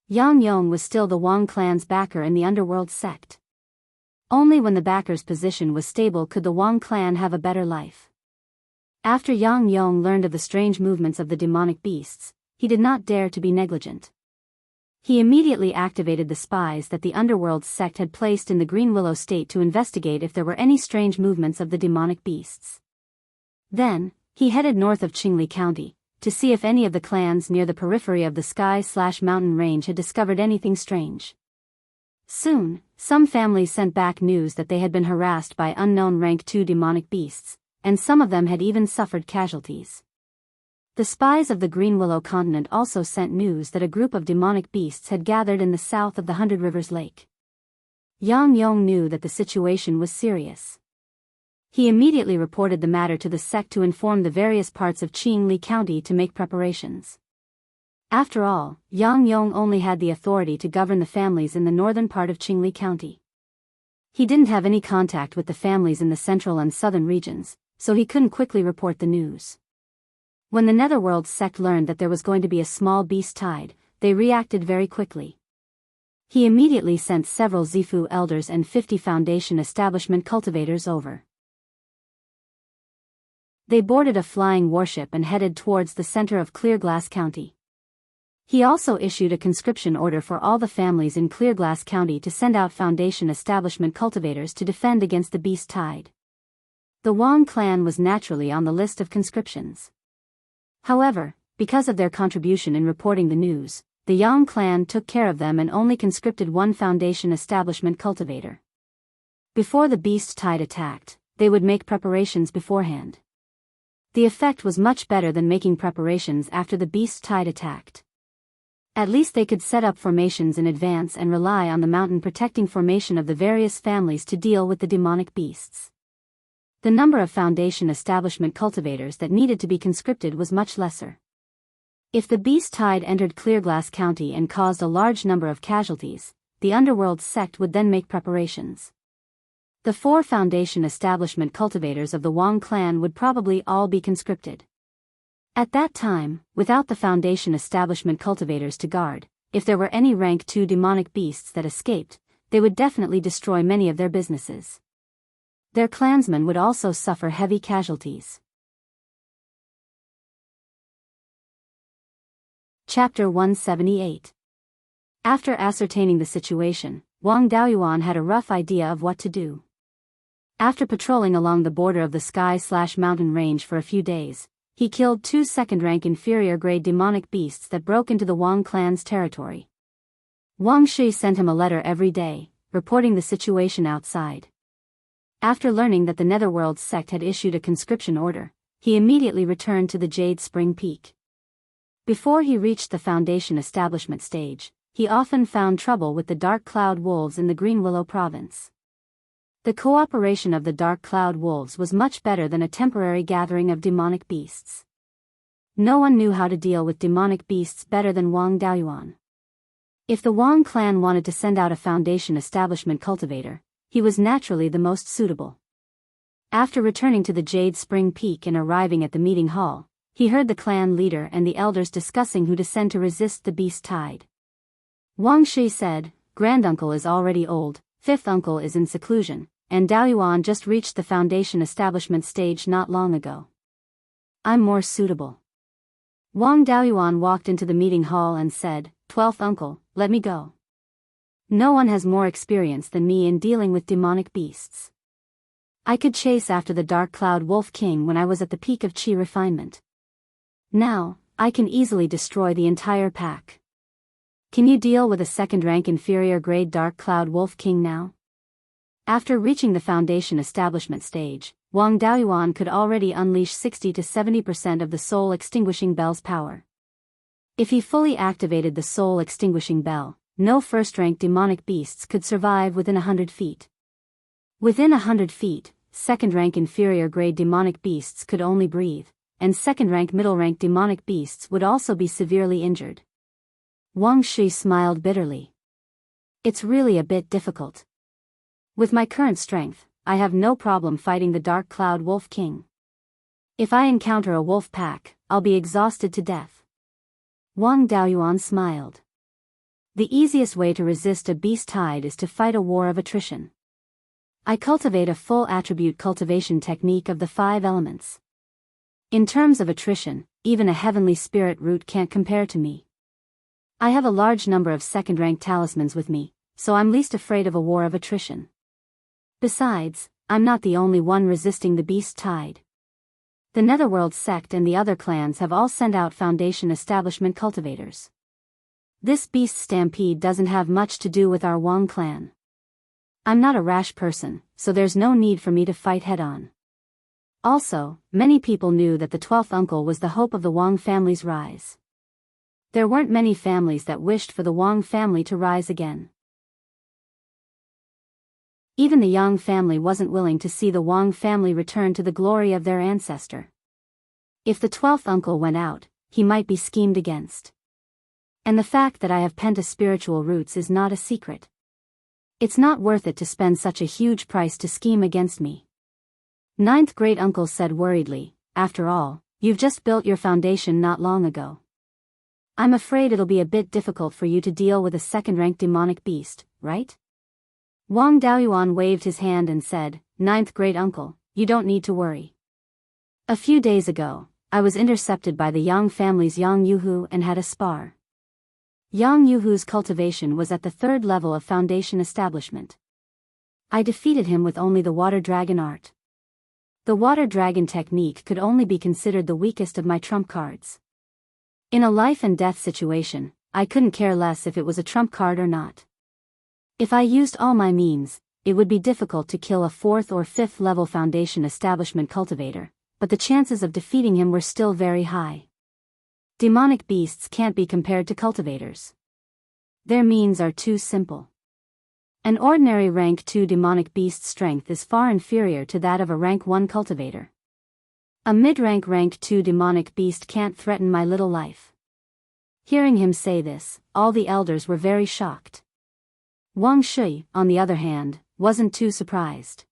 Yang Yong was still the Wang clan's backer in the underworld sect. Only when the backer's position was stable could the Wang clan have a better life. After Yang Yong learned of the strange movements of the demonic beasts, he did not dare to be negligent. He immediately activated the spies that the underworld sect had placed in the Green Willow State to investigate if there were any strange movements of the demonic beasts. Then, he headed north of Qingli County, to see if any of the clans near the periphery of the sky/mountain range had discovered anything strange. Soon, some families sent back news that they had been harassed by unknown rank 2 demonic beasts, and some of them had even suffered casualties. The spies of the Green Willow continent also sent news that a group of demonic beasts had gathered in the south of the Hundred Rivers Lake. Yang Yong knew that the situation was serious. He immediately reported the matter to the sect to inform the various parts of Qingli County to make preparations. After all, Yang Yong only had the authority to govern the families in the northern part of Qingli County. He didn't have any contact with the families in the central and southern regions, so he couldn't quickly report the news. When the Netherworld sect learned that there was going to be a small beast tide, they reacted very quickly. He immediately sent several Zifu elders and 50 Foundation establishment cultivators over. They boarded a flying warship and headed towards the center of Clearglass County. He also issued a conscription order for all the families in Clearglass County to send out Foundation establishment cultivators to defend against the beast tide. The Wang clan was naturally on the list of conscriptions. However, because of their contribution in reporting the news, the Yang clan took care of them and only conscripted one Foundation establishment cultivator. Before the beast tide attacked, they would make preparations beforehand. The effect was much better than making preparations after the beast tide attacked. At least they could set up formations in advance and rely on the mountain protecting formation of the various families to deal with the demonic beasts. The number of Foundation establishment cultivators that needed to be conscripted was much lesser. If the beast tide entered Clearglass County and caused a large number of casualties, the underworld sect would then make preparations. The 4 Foundation establishment cultivators of the Wang clan would probably all be conscripted. At that time, without the Foundation establishment cultivators to guard, if there were any rank 2 demonic beasts that escaped, they would definitely destroy many of their businesses. Their clansmen would also suffer heavy casualties. Chapter 178. After ascertaining the situation, Wang Daoyuan had a rough idea of what to do. After patrolling along the border of the sky/mountain range for a few days, he killed 2 second-rank inferior-grade demonic beasts that broke into the Wang clan's territory. Wang Shi sent him a letter every day, reporting the situation outside. After learning that the Netherworld sect had issued a conscription order, he immediately returned to the Jade Spring Peak. Before he reached the Foundation establishment stage, he often found trouble with the Dark Cloud Wolves in the Green Willow province. The cooperation of the Dark Cloud Wolves was much better than a temporary gathering of demonic beasts. No one knew how to deal with demonic beasts better than Wang Daoyuan. If the Wang clan wanted to send out a foundation establishment cultivator, he was naturally the most suitable. After returning to the Jade Spring Peak and arriving at the meeting hall, he heard the clan leader and the elders discussing who to send to resist the beast tide. Wang Shi said, "Granduncle is already old, fifth uncle is in seclusion, and Daoyuan just reached the foundation establishment stage not long ago. I'm more suitable." Wang Daoyuan walked into the meeting hall and said, "12th uncle, let me go. No one has more experience than me in dealing with demonic beasts. I could chase after the Dark Cloud Wolf King when I was at the peak of chi refinement. Now, I can easily destroy the entire pack. Can you deal with a second-rank inferior grade Dark Cloud Wolf King now?" After reaching the foundation establishment stage, Wang Daoyuan could already unleash 60 to 70% of the Soul Extinguishing Bell's power. If he fully activated the Soul Extinguishing Bell, no first-rank demonic beasts could survive within 100 feet. Within 100 feet, second-rank inferior grade demonic beasts could only breathe, and second-rank middle-rank demonic beasts would also be severely injured. Wang Shi smiled bitterly. "It's really a bit difficult. With my current strength, I have no problem fighting the Dark Cloud Wolf King. If I encounter a wolf pack, I'll be exhausted to death." Wang Daoyuan smiled. "The easiest way to resist a beast tide is to fight a war of attrition. I cultivate a full attribute cultivation technique of the 5 elements. In terms of attrition, even a heavenly spirit root can't compare to me. I have a large number of second-rank talismans with me, so I'm least afraid of a war of attrition. Besides, I'm not the only one resisting the beast tide. The Netherworld sect and the other clans have all sent out foundation establishment cultivators. This beast stampede doesn't have much to do with our Wang clan. I'm not a rash person, so there's no need for me to fight head-on." Also, many people knew that the 12th uncle was the hope of the Wang family's rise. There weren't many families that wished for the Wang family to rise again. Even the Yang family wasn't willing to see the Wang family return to the glory of their ancestor. If the 12th uncle went out, he might be schemed against. And the fact that I have penta-spiritual roots is not a secret. It's not worth it to spend such a huge price to scheme against me. 9th great uncle said worriedly, "After all, you've just built your foundation not long ago. I'm afraid it'll be a bit difficult for you to deal with a second-rank demonic beast, right?" Wang Daoyuan waved his hand and said, "9th great uncle, you don't need to worry. A few days ago, I was intercepted by the Yang family's Yang Yuhu and had a spar. Yang Yuhu's cultivation was at the 3rd level of foundation establishment. I defeated him with only the water dragon art. The water dragon technique could only be considered the weakest of my trump cards. In a life and death situation, I couldn't care less if it was a trump card or not. If I used all my means, it would be difficult to kill a 4th or 5th level foundation establishment cultivator, but the chances of defeating him were still very high. Demonic beasts can't be compared to cultivators. Their means are too simple. An ordinary rank 2 demonic beast strength is far inferior to that of a rank 1 cultivator. A mid-rank rank 2 demonic beast can't threaten my little life." Hearing him say this, all the elders were very shocked. Wang Shi, on the other hand, wasn't too surprised.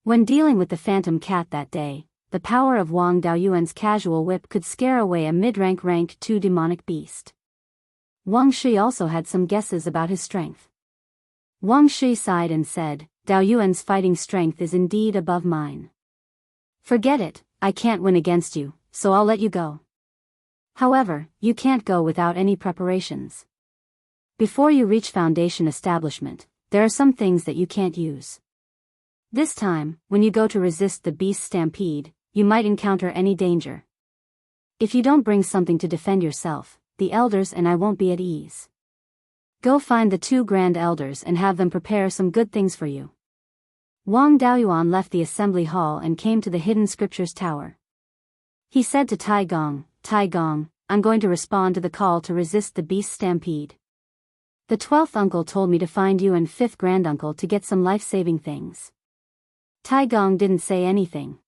When dealing with the Phantom Cat that day, the power of Wang Daoyuan's casual whip could scare away a mid-rank rank 2 demonic beast. Wang Shi also had some guesses about his strength. Wang Shi sighed and said, "Daoyuan's fighting strength is indeed above mine. Forget it, I can't win against you, so I'll let you go. However, you can't go without any preparations. Before you reach foundation establishment, there are some things that you can't use. This time, when you go to resist the beast stampede, you might encounter any danger. If you don't bring something to defend yourself, the elders and I won't be at ease. Go find the 2 grand elders and have them prepare some good things for you." Wang Daoyuan left the assembly hall and came to the Hidden Scriptures Tower. He said to Tai Gong, "I'm going to respond to the call to resist the beast stampede. The 12th uncle told me to find you and 5th granduncle to get some life-saving things." Tai Gong didn't say anything.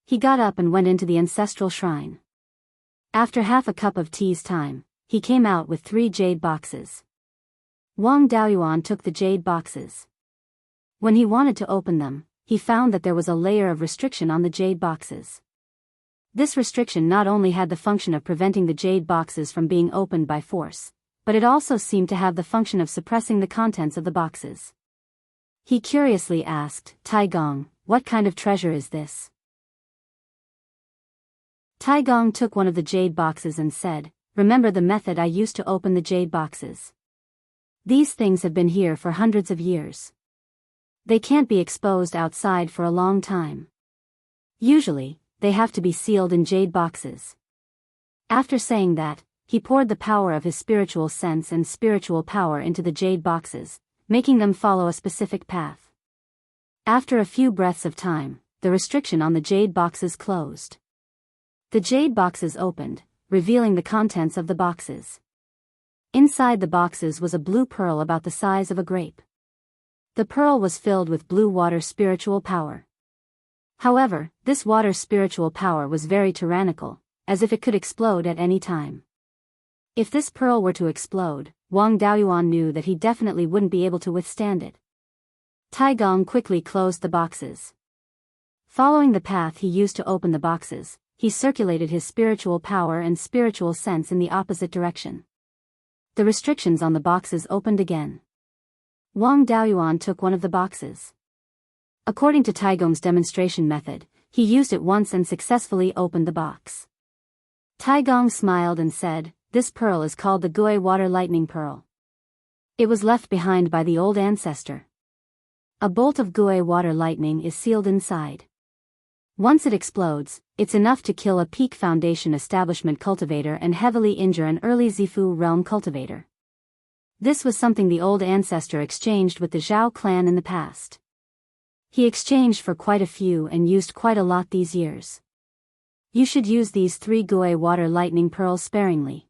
He got up and went into the ancestral shrine. After half a cup of tea's time, he came out with 3 jade boxes. Wang Daoyuan took the jade boxes. When he wanted to open them, he found that there was a layer of restriction on the jade boxes. This restriction not only had the function of preventing the jade boxes from being opened by force, but it also seemed to have the function of suppressing the contents of the boxes. He curiously asked, "Taigong, what kind of treasure is this?" Taigong took one of the jade boxes and said, "Remember the method I used to open the jade boxes? These things have been here for hundreds of years. They can't be exposed outside for a long time. Usually, they have to be sealed in jade boxes." After saying that, he poured the power of his spiritual sense and spiritual power into the jade boxes, making them follow a specific path. After a few breaths of time, the restriction on the jade boxes closed. The jade boxes opened, revealing the contents of the boxes. Inside the boxes was a blue pearl about the size of a grape. The pearl was filled with blue water spiritual power. However, this water spiritual power was very tyrannical, as if it could explode at any time. If this pearl were to explode, Wang Daoyuan knew that he definitely wouldn't be able to withstand it. Taigong quickly closed the boxes. Following the path he used to open the boxes, he circulated his spiritual power and spiritual sense in the opposite direction. The restrictions on the boxes opened again. Wang Daoyuan took one of the boxes. According to Taigong's demonstration method, he used it once and successfully opened the box. Taigong smiled and said, "This pearl is called the Gui Water Lightning Pearl. It was left behind by the old ancestor. A bolt of Gui Water Lightning is sealed inside. Once it explodes, it's enough to kill a peak foundation establishment cultivator and heavily injure an early Zifu realm cultivator." This was something the old ancestor exchanged with the Zhao clan in the past. He exchanged for quite a few and used quite a lot these years. You should use these 3 Gui Water Lightning Pearls sparingly.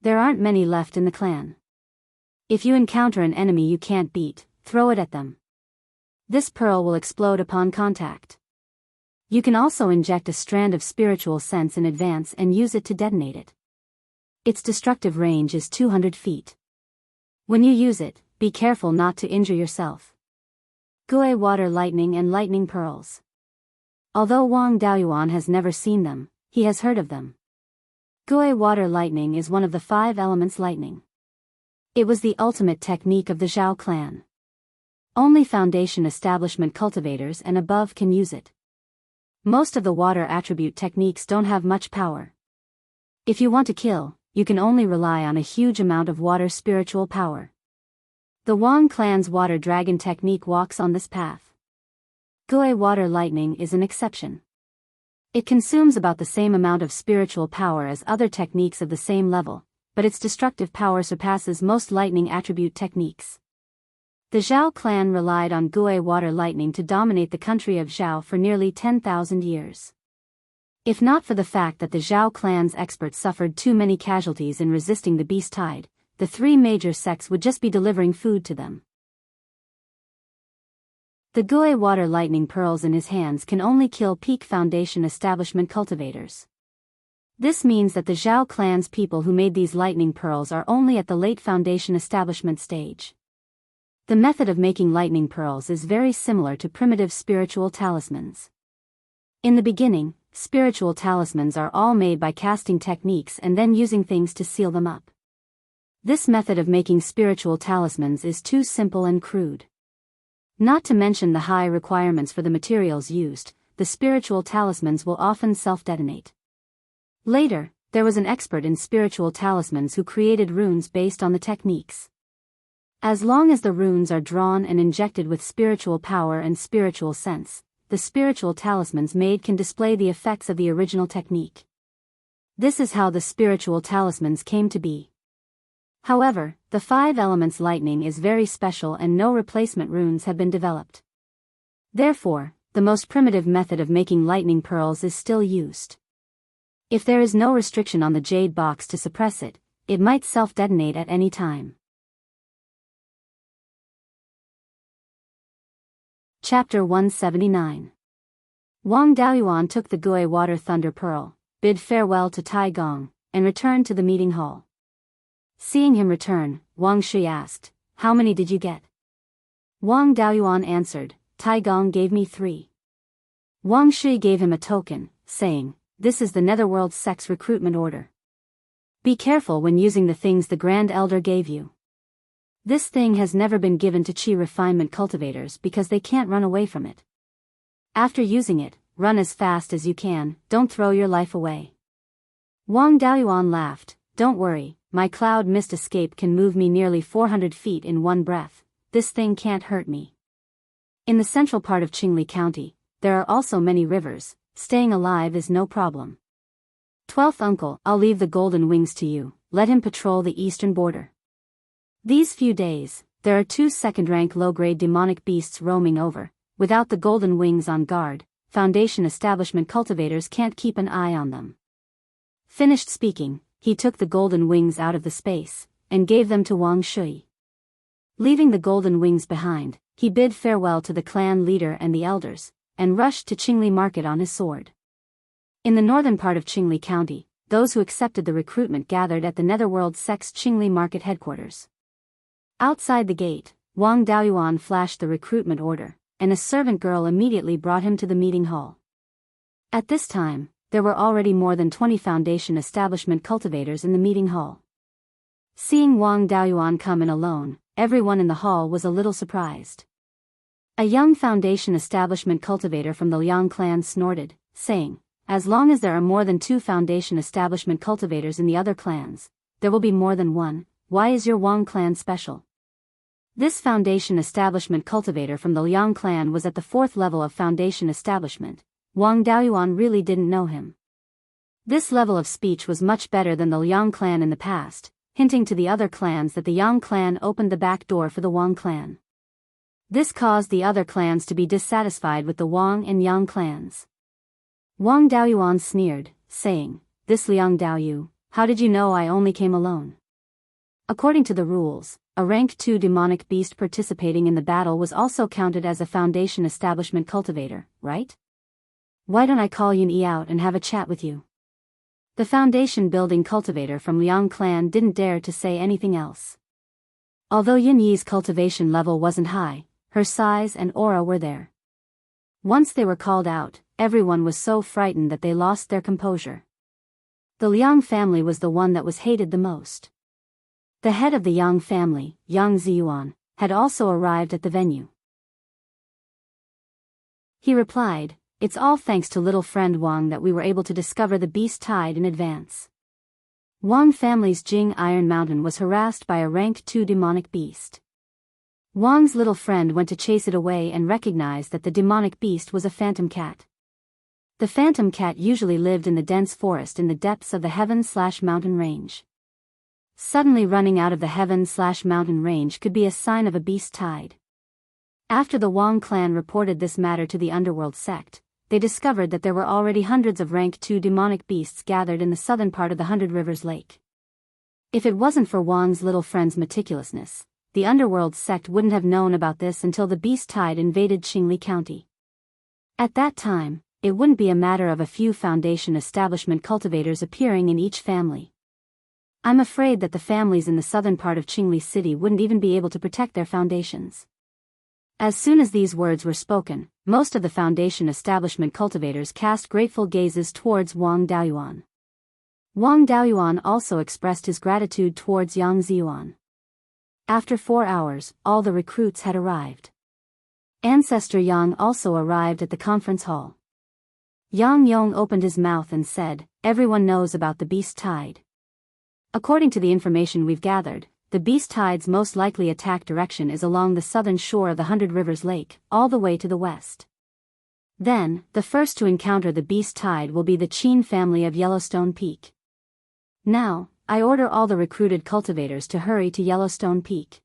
There aren't many left in the clan. If you encounter an enemy you can't beat, throw it at them. This pearl will explode upon contact. You can also inject a strand of spiritual sense in advance and use it to detonate it. Its destructive range is 200 feet. When you use it, be careful not to injure yourself. Gui Water Lightning and Lightning Pearls. Although Wang Daoyuan has never seen them, he has heard of them. Gui Water Lightning is one of the 5 elements lightning. It was the ultimate technique of the Zhao clan. Only foundation establishment cultivators and above can use it. Most of the water attribute techniques don't have much power. If you want to kill, you can only rely on a huge amount of water spiritual power. The Wang clan's water dragon technique walks on this path. Gui Water Lightning is an exception. It consumes about the same amount of spiritual power as other techniques of the same level, but its destructive power surpasses most lightning attribute techniques. The Zhao clan relied on Gui Water Lightning to dominate the country of Zhao for nearly 10,000 years. If not for the fact that the Zhao clan's experts suffered too many casualties in resisting the beast tide, the 3 major sects would just be delivering food to them. The Gui Water Lightning Pearls in his hands can only kill peak foundation establishment cultivators. This means that the Zhao clan's people who made these lightning pearls are only at the late foundation establishment stage. The method of making lightning pearls is very similar to primitive spiritual talismans. In the beginning, spiritual talismans are all made by casting techniques and then using things to seal them up. This method of making spiritual talismans is too simple and crude. Not to mention the high requirements for the materials used, the spiritual talismans will often self-detonate. Later, there was an expert in spiritual talismans who created runes based on the techniques. As long as the runes are drawn and injected with spiritual power and spiritual sense, the spiritual talismans made can display the effects of the original technique. This is how the spiritual talismans came to be. However, the 5 elements lightning is very special and no replacement runes have been developed. Therefore, the most primitive method of making lightning pearls is still used. If there is no restriction on the jade box to suppress it, it might self-detonate at any time. Chapter 179. Wang Daoyuan took the Gui Water Thunder Pearl, bid farewell to Tai Gong, and returned to the meeting hall. Seeing him return, Wang Shi asked, how many did you get? Wang Daoyuan answered, Tai Gong gave me 3. Wang Shui gave him a token, saying, this is the Netherworld sect's recruitment order. Be careful when using the things the Grand Elder gave you. This thing has never been given to Qi refinement cultivators because they can't run away from it. After using it, run as fast as you can, don't throw your life away. Wang Daoyuan laughed, don't worry, my cloud mist escape can move me nearly 400 feet in one breath, this thing can't hurt me. In the central part of Qingli County, there are also many rivers, staying alive is no problem. 12th uncle, I'll leave the golden wings to you, let him patrol the eastern border. These few days, there are 2 second-rank low-grade demonic beasts roaming over. Without the golden wings on guard, Foundation establishment cultivators can't keep an eye on them. Finished speaking, he took the golden wings out of the space, and gave them to Wang Shui. Leaving the golden wings behind, he bid farewell to the clan leader and the elders, and rushed to Qingli Market on his sword. In the northern part of Qingli County, those who accepted the recruitment gathered at the Netherworld sect's Qingli Market headquarters. Outside the gate, Wang Daoyuan flashed the recruitment order, and a servant girl immediately brought him to the meeting hall. At this time, there were already more than 20 Foundation establishment cultivators in the meeting hall. Seeing Wang Daoyuan come in alone, everyone in the hall was a little surprised. A young Foundation establishment cultivator from the Liang clan snorted, saying, as long as there are more than 2 Foundation establishment cultivators in the other clans, there will be more than 1, why is your Wang clan special? This Foundation establishment cultivator from the Liang clan was at the 4th level of Foundation establishment. Wang Daoyuan really didn't know him. This level of speech was much better than the Liang clan in the past, hinting to the other clans that the Yang clan opened the back door for the Wang clan. This caused the other clans to be dissatisfied with the Wang and Yang clans. Wang Daoyuan sneered, saying, this Liang Daoyu, how did you know I only came alone? According to the rules, a rank 2 demonic beast participating in the battle was also counted as a Foundation establishment cultivator, right? Why don't I call Yun Yi out and have a chat with you? The Foundation building cultivator from Liang clan didn't dare to say anything else. Although Yun Yi's cultivation level wasn't high, her size and aura were there. Once they were called out, everyone was so frightened that they lost their composure. The Liang family was the one that was hated the most. The head of the Yang family, Yang Ziyuan, had also arrived at the venue. He replied, it's all thanks to little friend Wang that we were able to discover the beast tide in advance. Wang family's Jing Iron Mountain was harassed by a rank 2 demonic beast. Wang's little friend went to chase it away and recognized that the demonic beast was a phantom cat. The phantom cat usually lived in the dense forest in the depths of the heaven/mountain range. Suddenly running out of the heaven/mountain range could be a sign of a beast tide. After the Wang clan reported this matter to the underworld sect, they discovered that there were already hundreds of rank 2 demonic beasts gathered in the southern part of the Hundred Rivers Lake. If it wasn't for Wang's little friend's meticulousness, the underworld sect wouldn't have known about this until the beast tide invaded Qingli County. At that time, it wouldn't be a matter of a few Foundation establishment cultivators appearing in each family. I'm afraid that the families in the southern part of Qingli City wouldn't even be able to protect their foundations. As soon as these words were spoken, most of the Foundation establishment cultivators cast grateful gazes towards Wang Daoyuan. Wang Daoyuan also expressed his gratitude towards Yang Ziyuan. After 4 hours, all the recruits had arrived. Ancestor Yang also arrived at the conference hall. Yang Yong opened his mouth and said, everyone knows about the beast tide. According to the information we've gathered, the beast tide's most likely attack direction is along the southern shore of the Hundred Rivers Lake, all the way to the west. Then, the first to encounter the beast tide will be the Qin family of Yellowstone Peak. Now, I order all the recruited cultivators to hurry to Yellowstone Peak.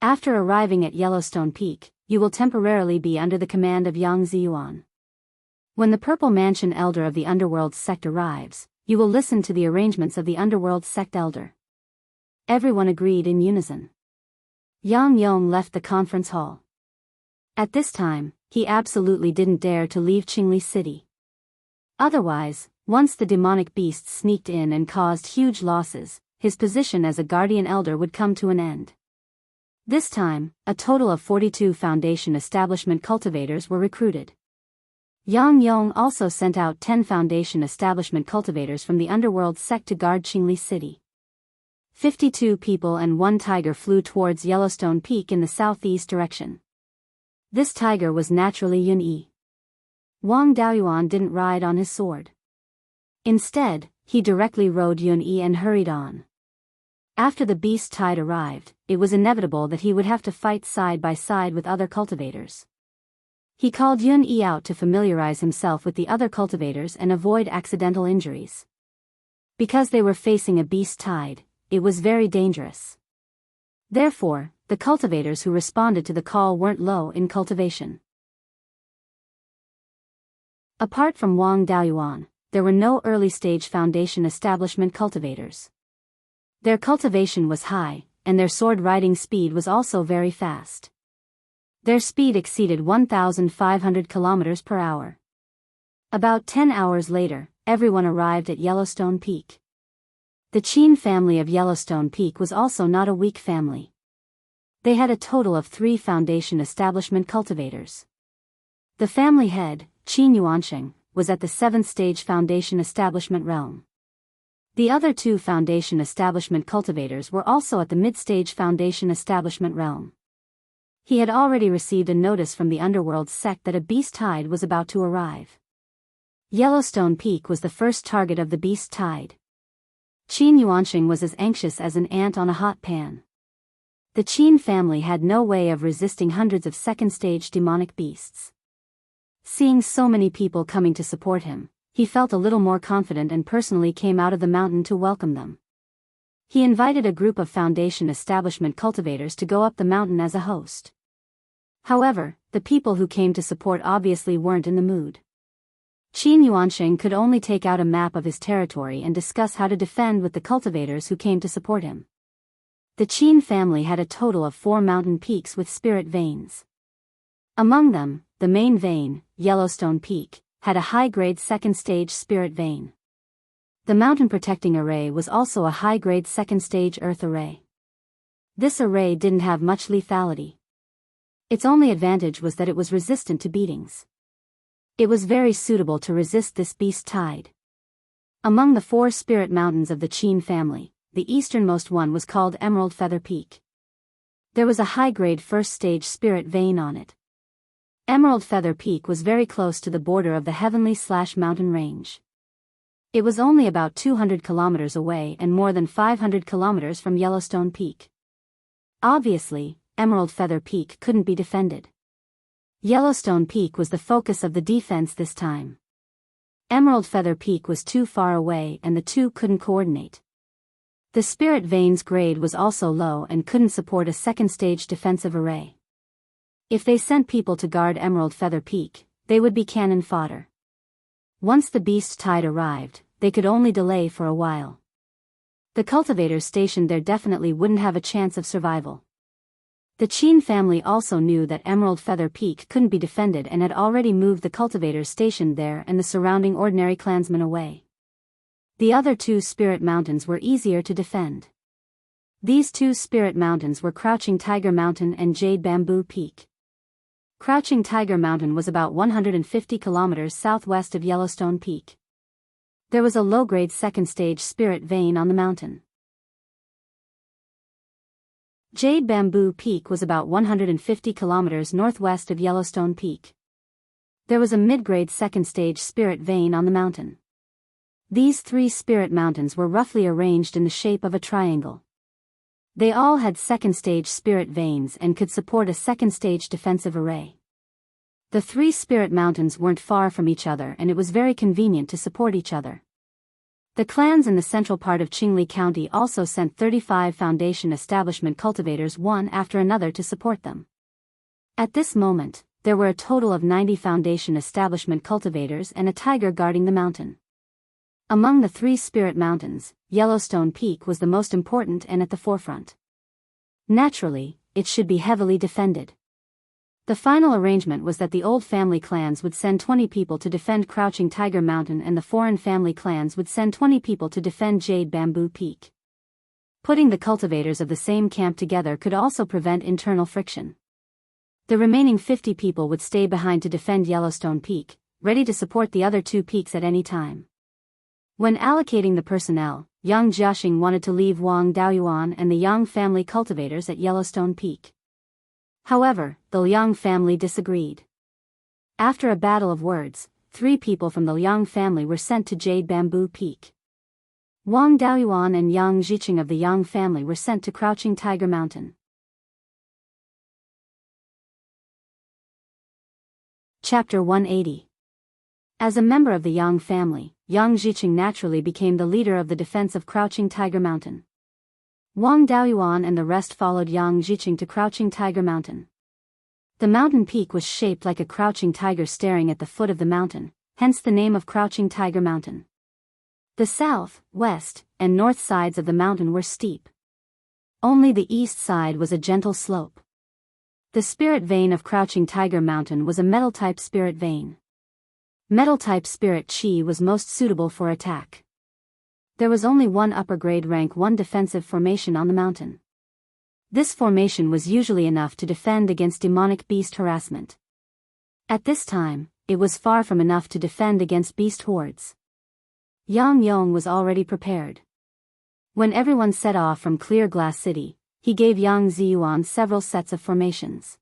After arriving at Yellowstone Peak, you will temporarily be under the command of Yang Ziyuan. When the Purple Mansion Elder of the Underworld sect arrives, you will listen to the arrangements of the Underworld sect Elder. Everyone agreed in unison. Yang Yong left the conference hall. At this time, he absolutely didn't dare to leave Qingli City. Otherwise, once the demonic beasts sneaked in and caused huge losses, his position as a guardian elder would come to an end. This time, a total of 42 foundation establishment cultivators were recruited. Yang Yong also sent out 10 foundation establishment cultivators from the underworld sect to guard Qingli City. 52 people and 1 tiger flew towards Yellowstone Peak in the southeast direction. This tiger was naturally Yun Yi. Wang Daoyuan didn't ride on his sword. Instead, he directly rode Yun Yi and hurried on. After the beast tide arrived, it was inevitable that he would have to fight side by side with other cultivators. He called Yun Yi out to familiarize himself with the other cultivators and avoid accidental injuries. Because they were facing a beast tide, it was very dangerous. Therefore, the cultivators who responded to the call weren't low in cultivation. Apart from Wang Daoyuan, there were no early-stage foundation establishment cultivators. Their cultivation was high, and their sword riding speed was also very fast. Their speed exceeded 1,500 kilometers per hour. About 10 hours later, everyone arrived at Yellowstone Peak. The Qin family of Yellowstone Peak was also not a weak family. They had a total of 3 foundation establishment cultivators. The family head, Qin Yuansheng, was at the 7th stage foundation establishment realm. The other 2 foundation establishment cultivators were also at the mid-stage foundation establishment realm. He had already received a notice from the underworld sect that a beast tide was about to arrive. Yellowstone Peak was the first target of the beast tide. Qin Yuansheng was as anxious as an ant on a hot pan. The Qin family had no way of resisting hundreds of second-stage demonic beasts. Seeing so many people coming to support him, he felt a little more confident and personally came out of the mountain to welcome them. He invited a group of foundation establishment cultivators to go up the mountain as a host. However, the people who came to support obviously weren't in the mood. Qin Yuansheng could only take out a map of his territory and discuss how to defend with the cultivators who came to support him. The Qin family had a total of 4 mountain peaks with spirit veins. Among them, the main vein, Yellowstone Peak, had a high-grade second-stage spirit vein. The mountain protecting array was also a high-grade second-stage earth array. This array didn't have much lethality. Its only advantage was that it was resistant to beatings. It was very suitable to resist this beast tide. Among the 4 spirit mountains of the Qin family, the easternmost one was called Emerald Feather Peak. There was a high-grade first-stage spirit vein on it. Emerald Feather Peak was very close to the border of the Heavenly/Mountain Range. It was only about 200 kilometers away and more than 500 kilometers from Yellowstone Peak. Obviously, Emerald Feather Peak couldn't be defended. Yellowstone Peak was the focus of the defense this time. Emerald Feather Peak was too far away and the two couldn't coordinate. The spirit vein's grade was also low and couldn't support a second-stage defensive array. If they sent people to guard Emerald Feather Peak, they would be cannon fodder. Once the beast tide arrived, they could only delay for a while. The cultivators stationed there definitely wouldn't have a chance of survival. The Qin family also knew that Emerald Feather Peak couldn't be defended and had already moved the cultivators stationed there and the surrounding ordinary clansmen away. The other 2 spirit mountains were easier to defend. These 2 spirit mountains were Crouching Tiger Mountain and Jade Bamboo Peak. Crouching Tiger Mountain was about 150 kilometers southwest of Yellowstone Peak. There was a low-grade second-stage spirit vein on the mountain. Jade Bamboo Peak was about 150 kilometers northwest of Yellowstone Peak. There was a mid-grade second-stage spirit vein on the mountain. These 3 spirit mountains were roughly arranged in the shape of a triangle. They all had second-stage spirit veins and could support a second-stage defensive array. The 3 spirit mountains weren't far from each other and it was very convenient to support each other. The clans in the central part of Qingli County also sent 35 foundation establishment cultivators one after another to support them. At this moment, there were a total of 90 foundation establishment cultivators and a tiger guarding the mountain. Among the 3 spirit mountains, Yellowstone Peak was the most important and at the forefront. Naturally, it should be heavily defended. The final arrangement was that the old family clans would send 20 people to defend Crouching Tiger Mountain and the foreign family clans would send 20 people to defend Jade Bamboo Peak. Putting the cultivators of the same camp together could also prevent internal friction. The remaining 50 people would stay behind to defend Yellowstone Peak, ready to support the other 2 peaks at any time. When allocating the personnel, Yang Jiaxing wanted to leave Wang Daoyuan and the Yang family cultivators at Yellowstone Peak. However, the Liang family disagreed. After a battle of words, 3 people from the Liang family were sent to Jade Bamboo Peak. Wang Daoyuan and Yang Jiqing of the Yang family were sent to Crouching Tiger Mountain. Chapter 180. As a member of the Yang family, Yang Jiqing naturally became the leader of the defense of Crouching Tiger Mountain. Wang Daoyuan and the rest followed Yang Jiqing to Crouching Tiger Mountain. The mountain peak was shaped like a crouching tiger staring at the foot of the mountain, hence the name of Crouching Tiger Mountain. The south, west, and north sides of the mountain were steep. Only the east side was a gentle slope. The spirit vein of Crouching Tiger Mountain was a metal-type spirit vein. Metal-type spirit chi was most suitable for attack. There was only one upper-grade rank 1 defensive formation on the mountain. This formation was usually enough to defend against demonic beast harassment. At this time, it was far from enough to defend against beast hordes. Yang Yong was already prepared. When everyone set off from Clear Glass City, he gave Yang Ziyuan several sets of formations.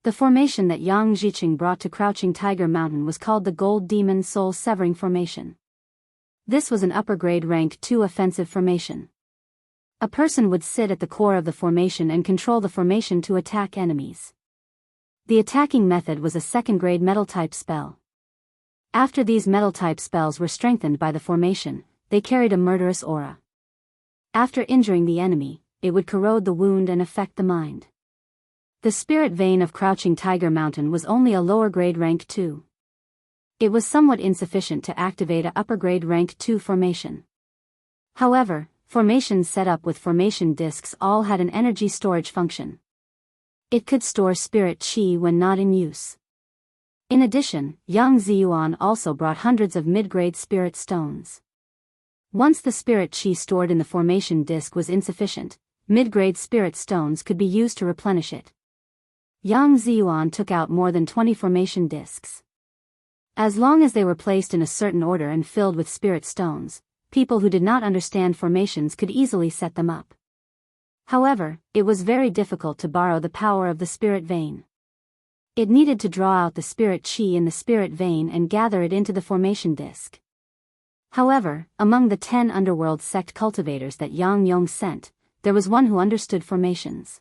The formation that Yang Jiqing brought to Crouching Tiger Mountain was called the Gold Demon Soul Severing Formation. This was an upper-grade rank 2 offensive formation. A person would sit at the core of the formation and control the formation to attack enemies. The attacking method was a second-grade metal-type spell. After these metal-type spells were strengthened by the formation, they carried a murderous aura. After injuring the enemy, it would corrode the wound and affect the mind. The spirit vein of Crouching Tiger Mountain was only a lower-grade rank 2. It was somewhat insufficient to activate a upper-grade rank 2 formation. However, formations set up with formation discs all had an energy storage function. It could store spirit chi when not in use. In addition, Yang Ziyuan also brought hundreds of mid-grade spirit stones. Once the spirit chi stored in the formation disc was insufficient, mid-grade spirit stones could be used to replenish it. Yang Ziyuan took out more than 20 formation discs. As long as they were placed in a certain order and filled with spirit stones, people who did not understand formations could easily set them up. However, it was very difficult to borrow the power of the spirit vein. It needed to draw out the spirit chi in the spirit vein and gather it into the formation disc. However, among the 10 underworld sect cultivators that Yang Yong sent, there was one who understood formations.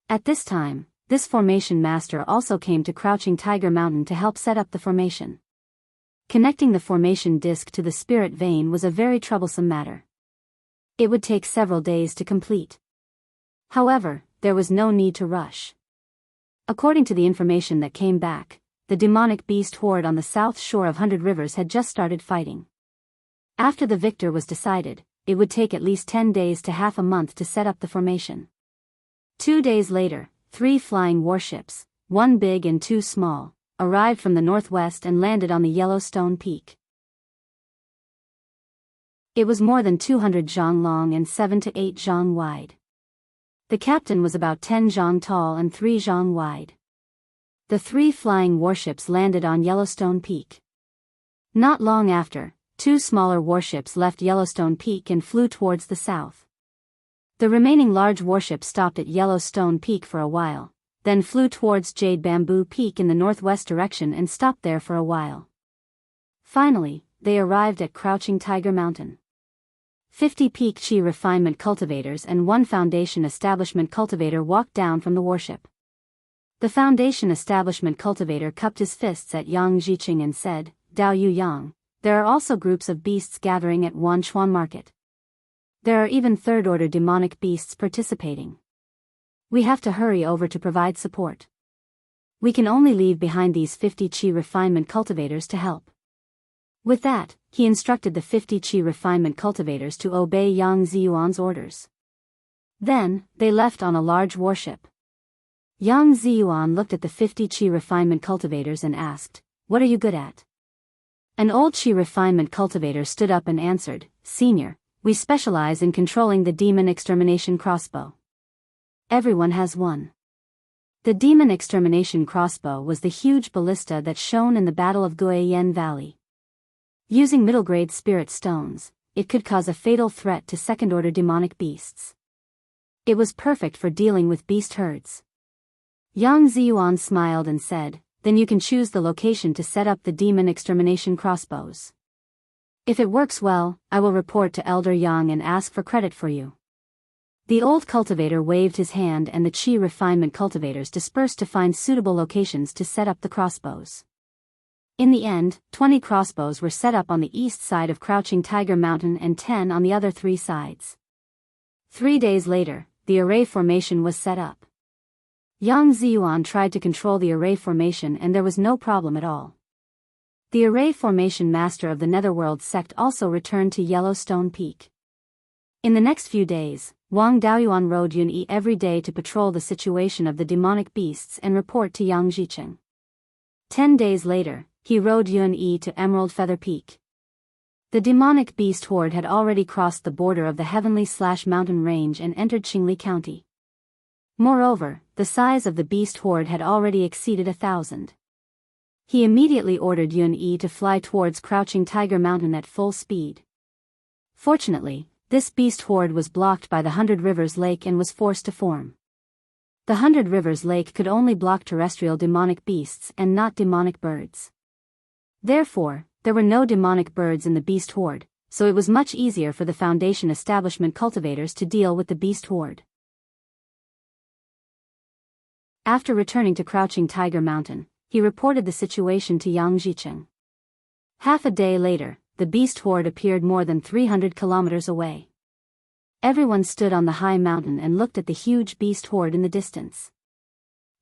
At this time, this formation master also came to Crouching Tiger Mountain to help set up the formation. Connecting the formation disc to the spirit vein was a very troublesome matter. It would take several days to complete. However, there was no need to rush. According to the information that came back, the demonic beast horde on the south shore of 100 Rivers had just started fighting. After the victor was decided, it would take at least 10 days to half a month to set up the formation. 2 days later, 3 flying warships, 1 big and 2 small, arrived from the northwest and landed on the Yellowstone Peak. It was more than 200 zhang long and 7 to 8 zhang wide. The captain was about 10 zhang tall and 3 zhang wide. The 3 flying warships landed on Yellowstone Peak. Not long after, 2 smaller warships left Yellowstone Peak and flew towards the south. The remaining large warship stopped at Yellowstone Peak for a while, then flew towards Jade Bamboo Peak in the northwest direction and stopped there for a while. Finally, they arrived at Crouching Tiger Mountain. 50 Peak Chi refinement cultivators and 1 Foundation establishment cultivator walked down from the warship. The Foundation establishment cultivator cupped his fists at Yang Jiqing and said, "Dao Yu Yang, there are also groups of beasts gathering at Wanchuan Market. There are even third-order demonic beasts participating. We have to hurry over to provide support. We can only leave behind these 50 Chi refinement cultivators to help." With that, he instructed the 50 Chi refinement cultivators to obey Yang Ziyuan's orders. Then, they left on a large warship. Yang Ziyuan looked at the 50 Chi refinement cultivators and asked, "What are you good at?" An old Chi refinement cultivator stood up and answered, "Senior, we specialize in controlling the demon extermination crossbow. Everyone has one. The demon extermination crossbow was the huge ballista that shone in the Battle of Guiyan Valley. Using middle-grade spirit stones, it could cause a fatal threat to second-order demonic beasts. It was perfect for dealing with beast herds. Yang Ziyuan smiled and said, "Then you can choose the location to set up the demon extermination crossbows. If it works well, I will report to Elder Yang and ask for credit for you." The old cultivator waved his hand and the Qi refinement cultivators dispersed to find suitable locations to set up the crossbows. In the end, 20 crossbows were set up on the east side of Crouching Tiger Mountain and 10 on the other 3 sides. 3 days later, the array formation was set up. Yang Ziyuan tried to control the array formation and there was no problem at all. The array formation master of the Netherworld sect also returned to Yellowstone Peak. In the next few days, Wang Daoyuan rode Yunyi every day to patrol the situation of the demonic beasts and report to Yang Zicheng. 10 days later, he rode Yunyi to Emerald Feather Peak. The demonic beast horde had already crossed the border of the Heavenly/Mountain Range and entered Qingli County. Moreover, the size of the beast horde had already exceeded 1,000. He immediately ordered Yunyi to fly towards Crouching Tiger Mountain at full speed. Fortunately, this beast horde was blocked by the 100 Rivers Lake and was forced to form. The 100 Rivers Lake could only block terrestrial demonic beasts and not demonic birds. Therefore, there were no demonic birds in the beast horde, so it was much easier for the Foundation establishment cultivators to deal with the beast horde. After returning to Crouching Tiger Mountain, he reported the situation to Yang Zicheng. Half a day later, the beast horde appeared more than 300 kilometers away. Everyone stood on the high mountain and looked at the huge beast horde in the distance.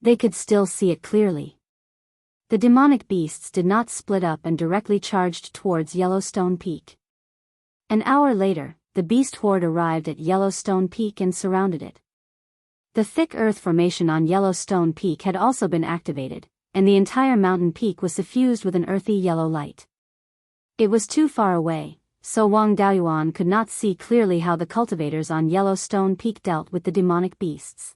They could still see it clearly. The demonic beasts did not split up and directly charged towards Yellowstone Peak. An hour later, the beast horde arrived at Yellowstone Peak and surrounded it. The thick earth formation on Yellowstone Peak had also been activated, and the entire mountain peak was suffused with an earthy yellow light. It was too far away, so Wang Daoyuan could not see clearly how the cultivators on Yellowstone Peak dealt with the demonic beasts.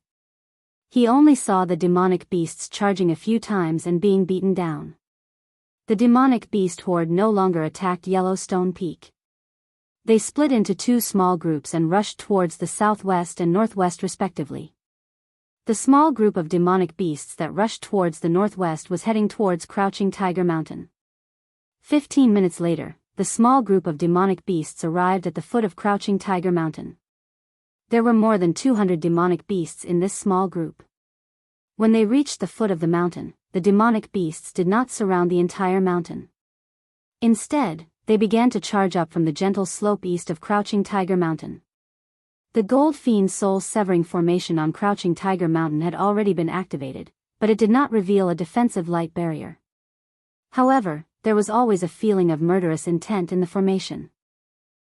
He only saw the demonic beasts charging a few times and being beaten down. The demonic beast horde no longer attacked Yellowstone Peak. They split into 2 small groups and rushed towards the southwest and northwest respectively. The small group of demonic beasts that rushed towards the northwest was heading towards Crouching Tiger Mountain. 15 minutes later, the small group of demonic beasts arrived at the foot of Crouching Tiger Mountain. There were more than 200 demonic beasts in this small group. When they reached the foot of the mountain, the demonic beasts did not surround the entire mountain. Instead, they began to charge up from the gentle slope east of Crouching Tiger Mountain. The Gold Fiend Soul Severing Formation on Crouching Tiger Mountain had already been activated, but it did not reveal a defensive light barrier. However, there was always a feeling of murderous intent in the formation.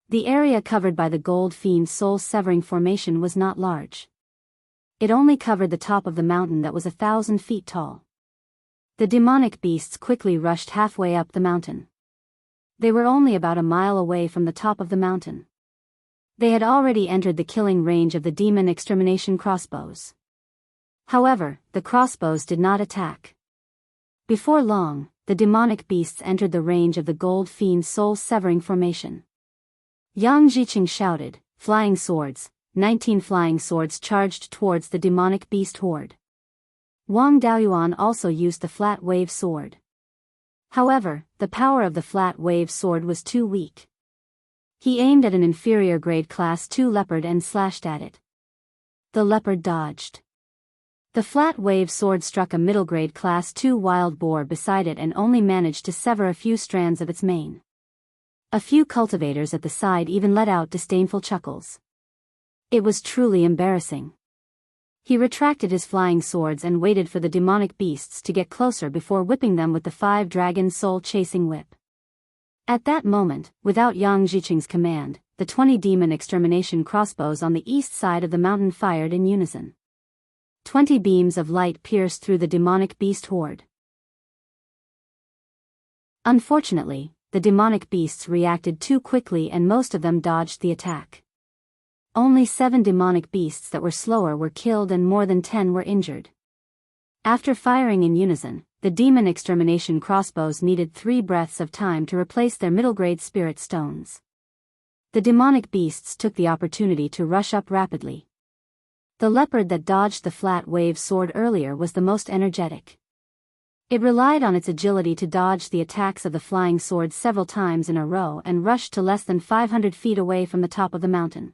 The area covered by the Gold Fiend Soul Severing Formation was not large. It only covered the top of the mountain that was 1,000 feet tall. The demonic beasts quickly rushed halfway up the mountain. They were only about a mile away from the top of the mountain. They had already entered the killing range of the demon extermination crossbows. However, the crossbows did not attack. Before long, the demonic beasts entered the range of the Gold Fiend Soul Severing Formation. Yang Zicheng shouted, "Flying swords!" 19 flying swords charged towards the demonic beast horde. Wang Daoyuan also used the flat wave sword. However, the power of the flat wave sword was too weak. He aimed at an inferior grade class 2 leopard and slashed at it. The leopard dodged. The flat wave sword struck a middle grade class 2 wild boar beside it and only managed to sever a few strands of its mane. A few cultivators at the side even let out disdainful chuckles. It was truly embarrassing. He retracted his flying swords and waited for the demonic beasts to get closer before whipping them with the 5 dragon soul chasing whip. At that moment, without Yang Zicheng's command, the 20 demon extermination crossbows on the east side of the mountain fired in unison. 20 beams of light pierced through the demonic beast horde. Unfortunately, the demonic beasts reacted too quickly and most of them dodged the attack. Only 7 demonic beasts that were slower were killed and more than 10 were injured. After firing in unison, the demon extermination crossbows needed 3 breaths of time to replace their middle-grade spirit stones. The demonic beasts took the opportunity to rush up rapidly. The leopard that dodged the flat wave sword earlier was the most energetic. It relied on its agility to dodge the attacks of the flying sword several times in a row and rushed to less than 500 feet away from the top of the mountain.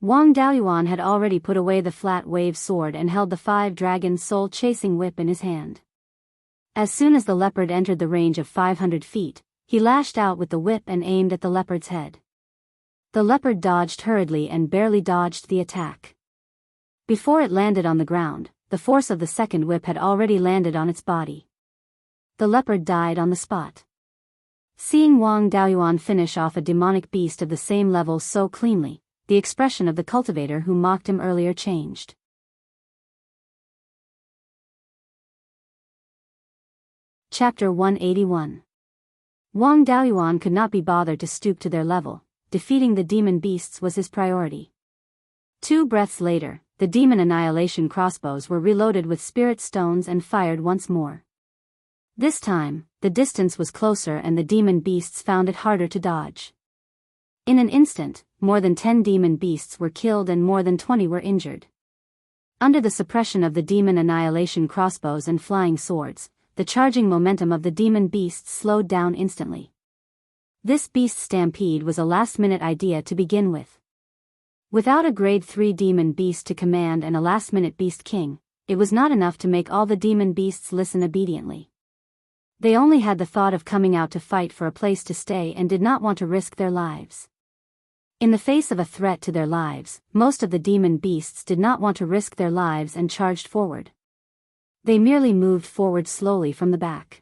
Wang Daoyuan had already put away the flat wave sword and held the 5-dragon soul-chasing whip in his hand. As soon as the leopard entered the range of 500 feet, he lashed out with the whip and aimed at the leopard's head. The leopard dodged hurriedly and barely dodged the attack. Before it landed on the ground, the force of the second whip had already landed on its body. The leopard died on the spot. Seeing Wang Daoyuan finish off a demonic beast of the same level so cleanly, the expression of the cultivator who mocked him earlier changed. Chapter 181. Wang Daoyuan could not be bothered to stoop to their level. Defeating the demon beasts was his priority. 2 breaths later, the demon annihilation crossbows were reloaded with spirit stones and fired once more. This time, the distance was closer and the demon beasts found it harder to dodge. In an instant, more than 10 demon beasts were killed and more than 20 were injured. Under the suppression of the demon annihilation crossbows and flying swords, the charging momentum of the demon beasts slowed down instantly. This beast stampede was a last-minute idea to begin with. Without a grade 3 demon beast to command and a last-minute beast king, it was not enough to make all the demon beasts listen obediently. They only had the thought of coming out to fight for a place to stay and did not want to risk their lives. In the face of a threat to their lives, most of the demon beasts did not want to risk their lives and charged forward. They merely moved forward slowly from the back.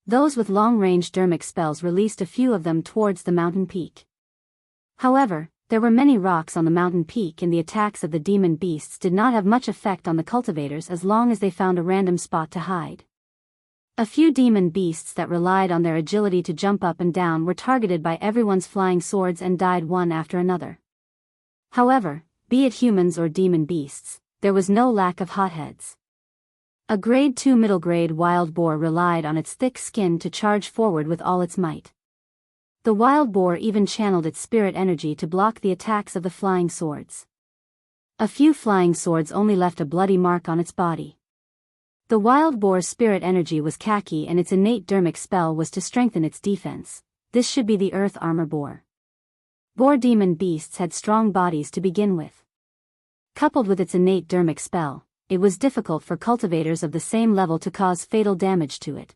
Those with long-range dermic spells released a few of them towards the mountain peak. However, there were many rocks on the mountain peak and the attacks of the demon beasts did not have much effect on the cultivators as long as they found a random spot to hide. A few demon beasts that relied on their agility to jump up and down were targeted by everyone's flying swords and died one after another. However, be it humans or demon beasts, there was no lack of hotheads. A grade 2 middle grade wild boar relied on its thick skin to charge forward with all its might. The wild boar even channeled its spirit energy to block the attacks of the flying swords. A few flying swords only left a bloody mark on its body. The wild boar's spirit energy was khaki and its innate dermic spell was to strengthen its defense. This should be the earth armor boar. Boar demon beasts had strong bodies to begin with. Coupled with its innate dermic spell, it was difficult for cultivators of the same level to cause fatal damage to it.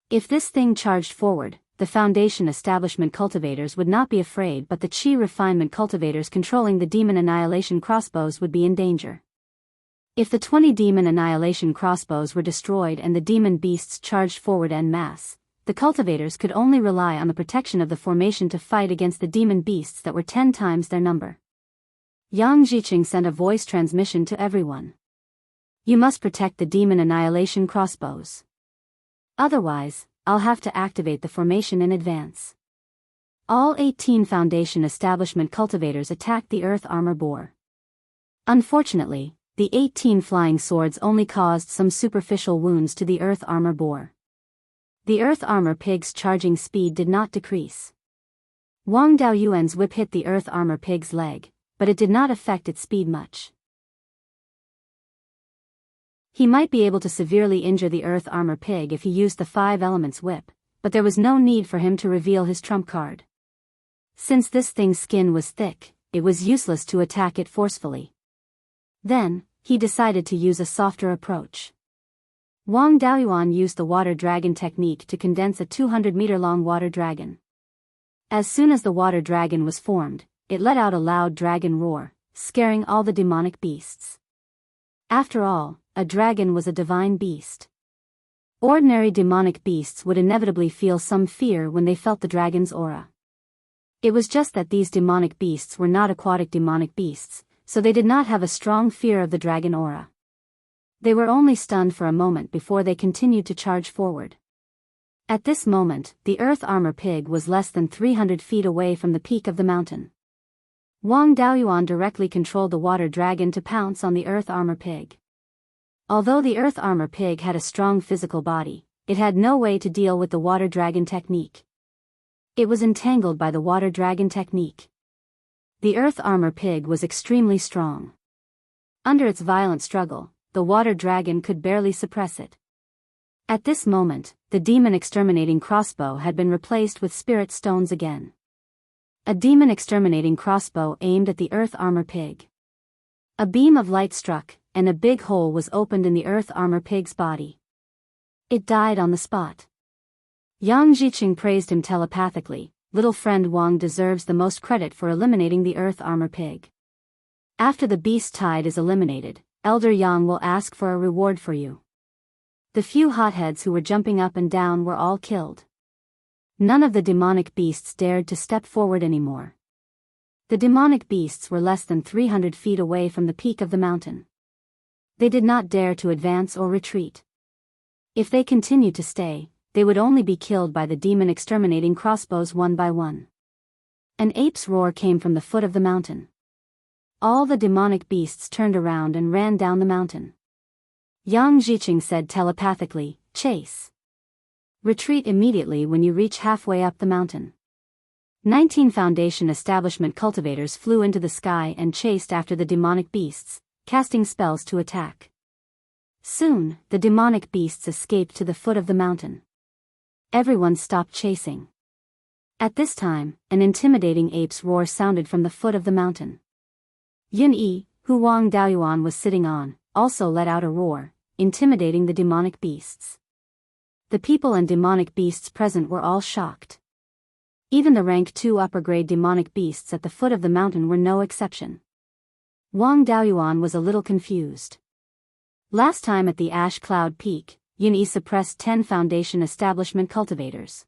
If this thing charged forward, the Foundation establishment cultivators would not be afraid, but the Qi refinement cultivators controlling the demon annihilation crossbows would be in danger. If the 20 demon annihilation crossbows were destroyed and the demon beasts charged forward en masse, the cultivators could only rely on the protection of the formation to fight against the demon beasts that were 10 times their number. Yang Jiqing sent a voice transmission to everyone. You must protect the demon annihilation crossbows. Otherwise, I'll have to activate the formation in advance. All 18 Foundation establishment cultivators attacked the earth armor boar. Unfortunately, the 18 flying swords only caused some superficial wounds to the earth armor boar. The earth armor pig's charging speed did not decrease. Wang Daoyuan's whip hit the earth armor pig's leg, but it did not affect its speed much. He might be able to severely injure the earth armor pig if he used the 5 elements whip, but there was no need for him to reveal his trump card. Since this thing's skin was thick, it was useless to attack it forcefully. Then, he decided to use a softer approach. Wang Daoyuan used the water dragon technique to condense a 200-meter-long water dragon. As soon as the water dragon was formed, it let out a loud dragon roar, scaring all the demonic beasts. After all, a dragon was a divine beast. Ordinary demonic beasts would inevitably feel some fear when they felt the dragon's aura. It was just that these demonic beasts were not aquatic demonic beasts, so they did not have a strong fear of the dragon aura. They were only stunned for a moment before they continued to charge forward. At this moment, the earth armor pig was less than 300 feet away from the peak of the mountain. Wang Daoyuan directly controlled the water dragon to pounce on the earth armor pig. Although the earth armor pig had a strong physical body, it had no way to deal with the water dragon technique. It was entangled by the water dragon technique. The earth armor pig was extremely strong. Under its violent struggle, the water dragon could barely suppress it. At this moment, the demon exterminating crossbow had been replaced with spirit stones again. A demon exterminating crossbow aimed at the earth armor pig. A beam of light struck, and a big hole was opened in the earth armor pig's body. It died on the spot. Yang Jiqing praised him telepathically. Little friend Wang deserves the most credit for eliminating the earth armor pig. After the beast tide is eliminated, Elder Yang will ask for a reward for you. The few hotheads who were jumping up and down were all killed. None of the demonic beasts dared to step forward anymore. The demonic beasts were less than 300 feet away from the peak of the mountain. They did not dare to advance or retreat. If they continued to stay, they would only be killed by the demon exterminating crossbows one by one. An ape's roar came from the foot of the mountain. All the demonic beasts turned around and ran down the mountain. Yang Jiqing said telepathically, "Chase. Retreat immediately when you reach halfway up the mountain." 19 Foundation establishment cultivators flew into the sky and chased after the demonic beasts, casting spells to attack. Soon, the demonic beasts escaped to the foot of the mountain. Everyone stopped chasing. At this time, an intimidating ape's roar sounded from the foot of the mountain. Yin Yi, who Wang Daoyuan was sitting on, also let out a roar, intimidating the demonic beasts. The people and demonic beasts present were all shocked. Even the rank 2 upper-grade demonic beasts at the foot of the mountain were no exception. Wang Daoyuan was a little confused. Last time at the Ash Cloud Peak, Yin Yi suppressed 10 Foundation establishment cultivators.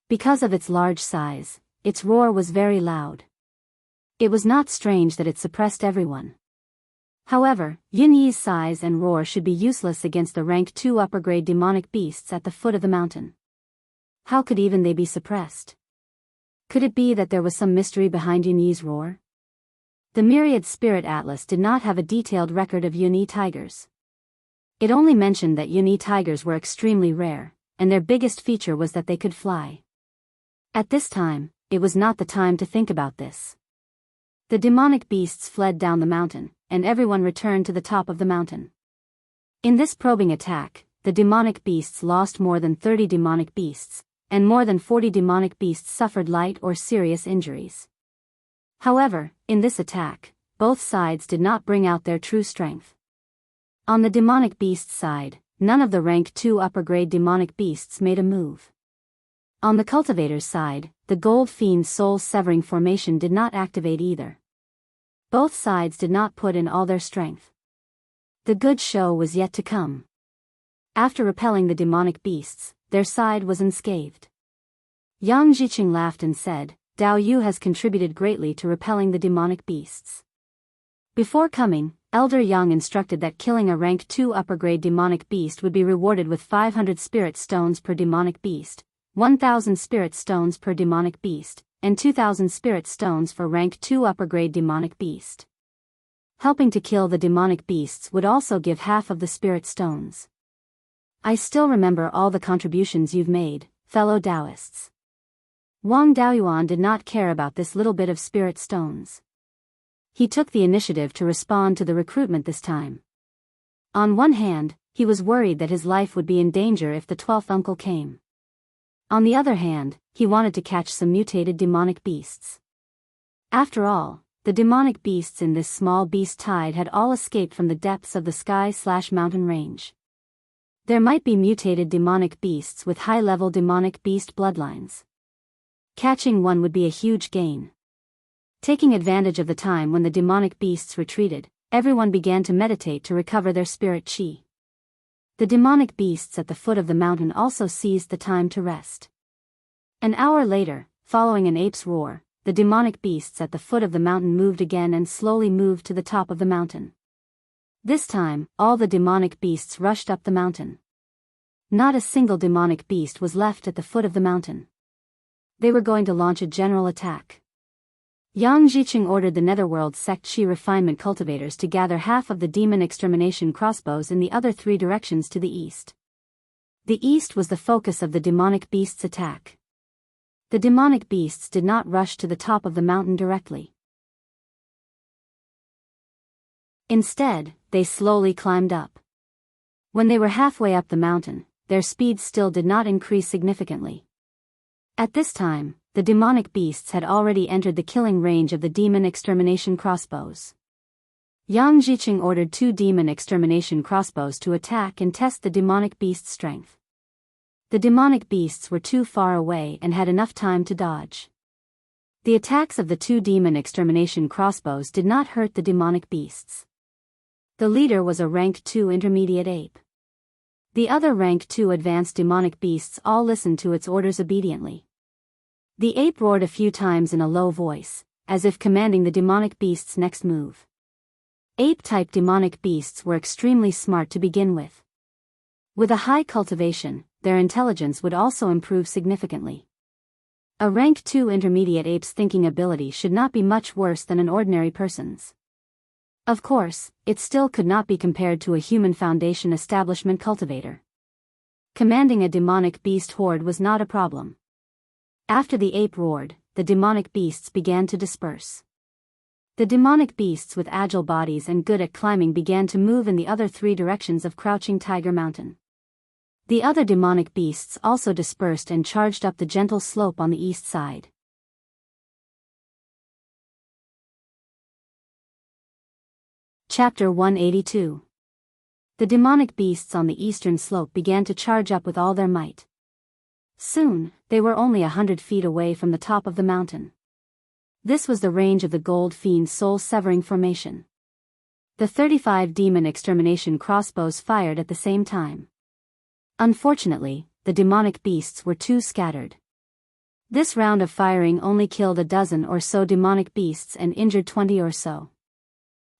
Because of its large size, its roar was very loud. It was not strange that it suppressed everyone. However, Yin Yi's size and roar should be useless against the rank 2 upper-grade demonic beasts at the foot of the mountain. How could even they be suppressed? Could it be that there was some mystery behind Yin Yi's roar? The Myriad Spirit Atlas did not have a detailed record of Yin Yi tigers. It only mentioned that Yin Yi tigers were extremely rare, and their biggest feature was that they could fly. At this time, it was not the time to think about this. The demonic beasts fled down the mountain, and everyone returned to the top of the mountain. In this probing attack, the demonic beasts lost more than 30 demonic beasts, and more than 40 demonic beasts suffered light or serious injuries. However, in this attack, both sides did not bring out their true strength. On the demonic beast side, none of the rank 2 upper-grade demonic beasts made a move. On the cultivator's side, the Gold Fiend's soul-severing formation did not activate either. Both sides did not put in all their strength. The good show was yet to come. After repelling the demonic beasts, their side was unscathed. Yang Jiqing laughed and said, "Dao Yu has contributed greatly to repelling the demonic beasts." Before coming, Elder Yang instructed that killing a rank 2 upper-grade demonic beast would be rewarded with 500 spirit stones per demonic beast, 1,000 spirit stones per demonic beast, and 2,000 spirit stones for rank 2 upper-grade demonic beast. Helping to kill the demonic beasts would also give half of the spirit stones. I still remember all the contributions you've made, fellow Taoists. Wang Daoyuan did not care about this little bit of spirit stones. He took the initiative to respond to the recruitment this time. On one hand, he was worried that his life would be in danger if the 12th uncle came. On the other hand, he wanted to catch some mutated demonic beasts. After all, the demonic beasts in this small beast tide had all escaped from the depths of the sky/mountain range. There might be mutated demonic beasts with high-level demonic beast bloodlines. Catching one would be a huge gain. Taking advantage of the time when the demonic beasts retreated, everyone began to meditate to recover their spirit chi. The demonic beasts at the foot of the mountain also seized the time to rest. An hour later, following an ape's roar, the demonic beasts at the foot of the mountain moved again and slowly moved to the top of the mountain. This time, all the demonic beasts rushed up the mountain. Not a single demonic beast was left at the foot of the mountain. They were going to launch a general attack. Yang Jiqing ordered the Netherworld sect Qi refinement cultivators to gather half of the demon extermination crossbows in the other 3 directions to the east. The east was the focus of the demonic beasts' attack. The demonic beasts did not rush to the top of the mountain directly. Instead, they slowly climbed up. When they were halfway up the mountain, their speed still did not increase significantly. At this time, the demonic beasts had already entered the killing range of the demon extermination crossbows. Yang Jiqing ordered 2 demon extermination crossbows to attack and test the demonic beast's strength. The demonic beasts were too far away and had enough time to dodge. The attacks of the 2 demon extermination crossbows did not hurt the demonic beasts. The leader was a rank 2 intermediate ape. The other rank 2 advanced demonic beasts all listened to its orders obediently. The ape roared a few times in a low voice, as if commanding the demonic beast's next move. Ape-type demonic beasts were extremely smart to begin with. With a high cultivation, their intelligence would also improve significantly. A rank 2 intermediate ape's thinking ability should not be much worse than an ordinary person's. Of course, it still could not be compared to a human Foundation establishment cultivator. Commanding a demonic beast horde was not a problem. After the ape roared, the demonic beasts began to disperse. The demonic beasts with agile bodies and good at climbing began to move in the other 3 directions of Crouching Tiger Mountain. The other demonic beasts also dispersed and charged up the gentle slope on the east side. Chapter 182. The demonic beasts on the eastern slope began to charge up with all their might. Soon, they were only 100 feet away from the top of the mountain. This was the range of the Gold Fiend's soul-severing formation. The 35 demon extermination crossbows fired at the same time. Unfortunately, the demonic beasts were too scattered. This round of firing only killed a dozen or so demonic beasts and injured 20 or so.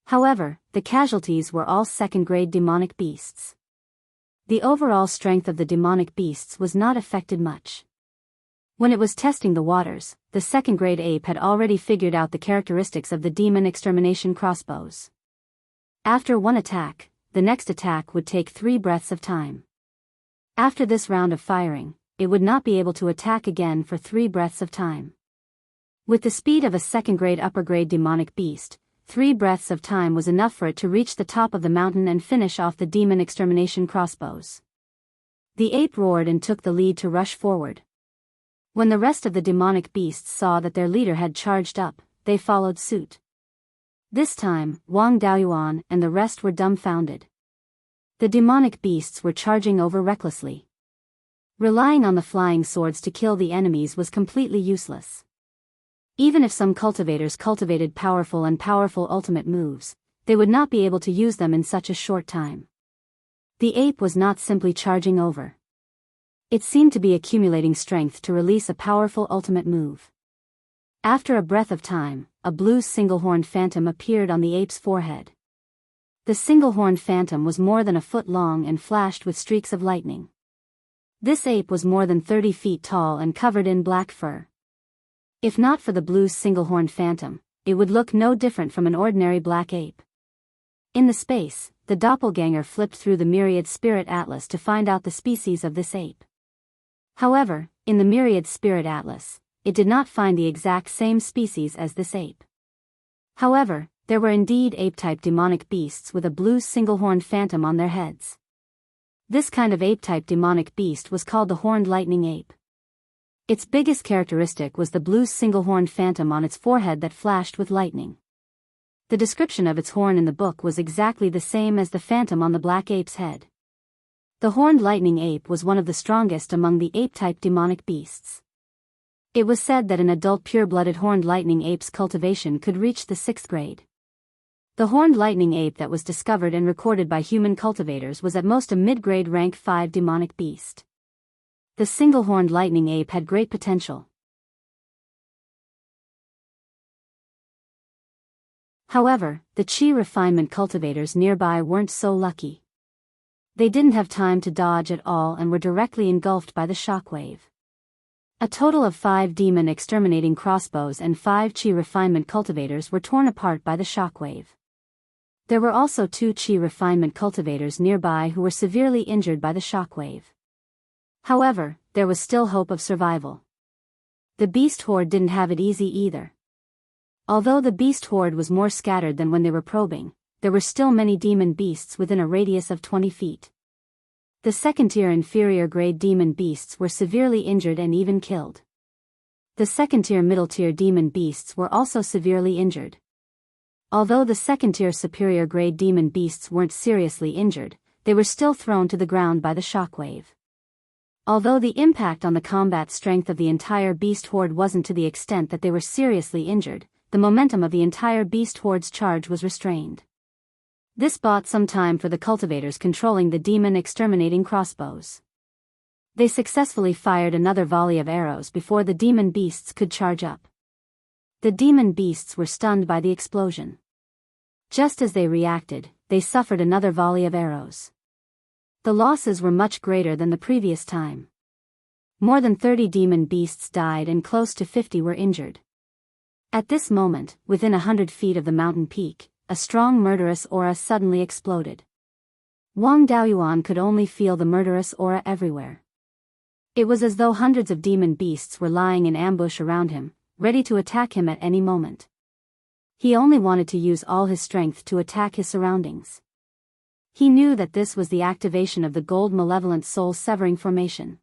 However, the casualties were all second-grade demonic beasts. The overall strength of the demonic beasts was not affected much. When it was testing the waters, the second-grade ape had already figured out the characteristics of the demon extermination crossbows. After one attack, the next attack would take 3 breaths of time. After this round of firing, it would not be able to attack again for 3 breaths of time. With the speed of a second-grade upper-grade demonic beast, 3 breaths of time was enough for it to reach the top of the mountain and finish off the demon extermination crossbows. The ape roared and took the lead to rush forward. When the rest of the demonic beasts saw that their leader had charged up, they followed suit. This time, Wang Daoyuan and the rest were dumbfounded. The demonic beasts were charging over recklessly. Relying on the flying swords to kill the enemies was completely useless. Even if some cultivators cultivated powerful ultimate moves, they would not be able to use them in such a short time. The ape was not simply charging over. It seemed to be accumulating strength to release a powerful ultimate move. After a breath of time, a blue single-horned phantom appeared on the ape's forehead. The single-horned phantom was more than a foot long and flashed with streaks of lightning. This ape was more than 30 feet tall and covered in black fur. If not for the blue single-horned phantom, it would look no different from an ordinary black ape. In the space, the doppelganger flipped through the Myriad Spirit Atlas to find out the species of this ape. However, in the Myriad Spirit Atlas, it did not find the exact same species as this ape. However, there were indeed ape-type demonic beasts with a blue single-horned phantom on their heads. This kind of ape-type demonic beast was called the horned lightning ape. Its biggest characteristic was the blue single-horned phantom on its forehead that flashed with lightning. The description of its horn in the book was exactly the same as the phantom on the black ape's head. The horned lightning ape was one of the strongest among the ape-type demonic beasts. It was said that an adult pure-blooded horned lightning ape's cultivation could reach the 6th grade. The horned lightning ape that was discovered and recorded by human cultivators was at most a mid-grade rank 5 demonic beast. The single-horned lightning ape had great potential. However, the Qi refinement cultivators nearby weren't so lucky. They didn't have time to dodge at all and were directly engulfed by the shockwave. A total of 5 demon exterminating crossbows and 5 chi refinement cultivators were torn apart by the shockwave. There were also 2 chi refinement cultivators nearby who were severely injured by the shockwave. However, there was still hope of survival. The beast horde didn't have it easy either. Although the beast horde was more scattered than when they were probing, there were still many demon beasts within a radius of 20 feet. The second-tier inferior-grade demon beasts were severely injured and even killed. The second-tier middle-tier demon beasts were also severely injured. Although the second-tier superior-grade demon beasts weren't seriously injured, they were still thrown to the ground by the shockwave. Although the impact on the combat strength of the entire beast horde wasn't to the extent that they were seriously injured, the momentum of the entire beast horde's charge was restrained. This bought some time for the cultivators controlling the demon exterminating crossbows. They successfully fired another volley of arrows before the demon beasts could charge up. The demon beasts were stunned by the explosion. Just as they reacted, they suffered another volley of arrows. The losses were much greater than the previous time. More than 30 demon beasts died and close to 50 were injured. At this moment, within 100 feet of the mountain peak, a strong murderous aura suddenly exploded. Wang Daoyuan could only feel the murderous aura everywhere. It was as though hundreds of demon beasts were lying in ambush around him, ready to attack him at any moment. He only wanted to use all his strength to attack his surroundings. He knew that this was the activation of the gold malevolent soul severing formation.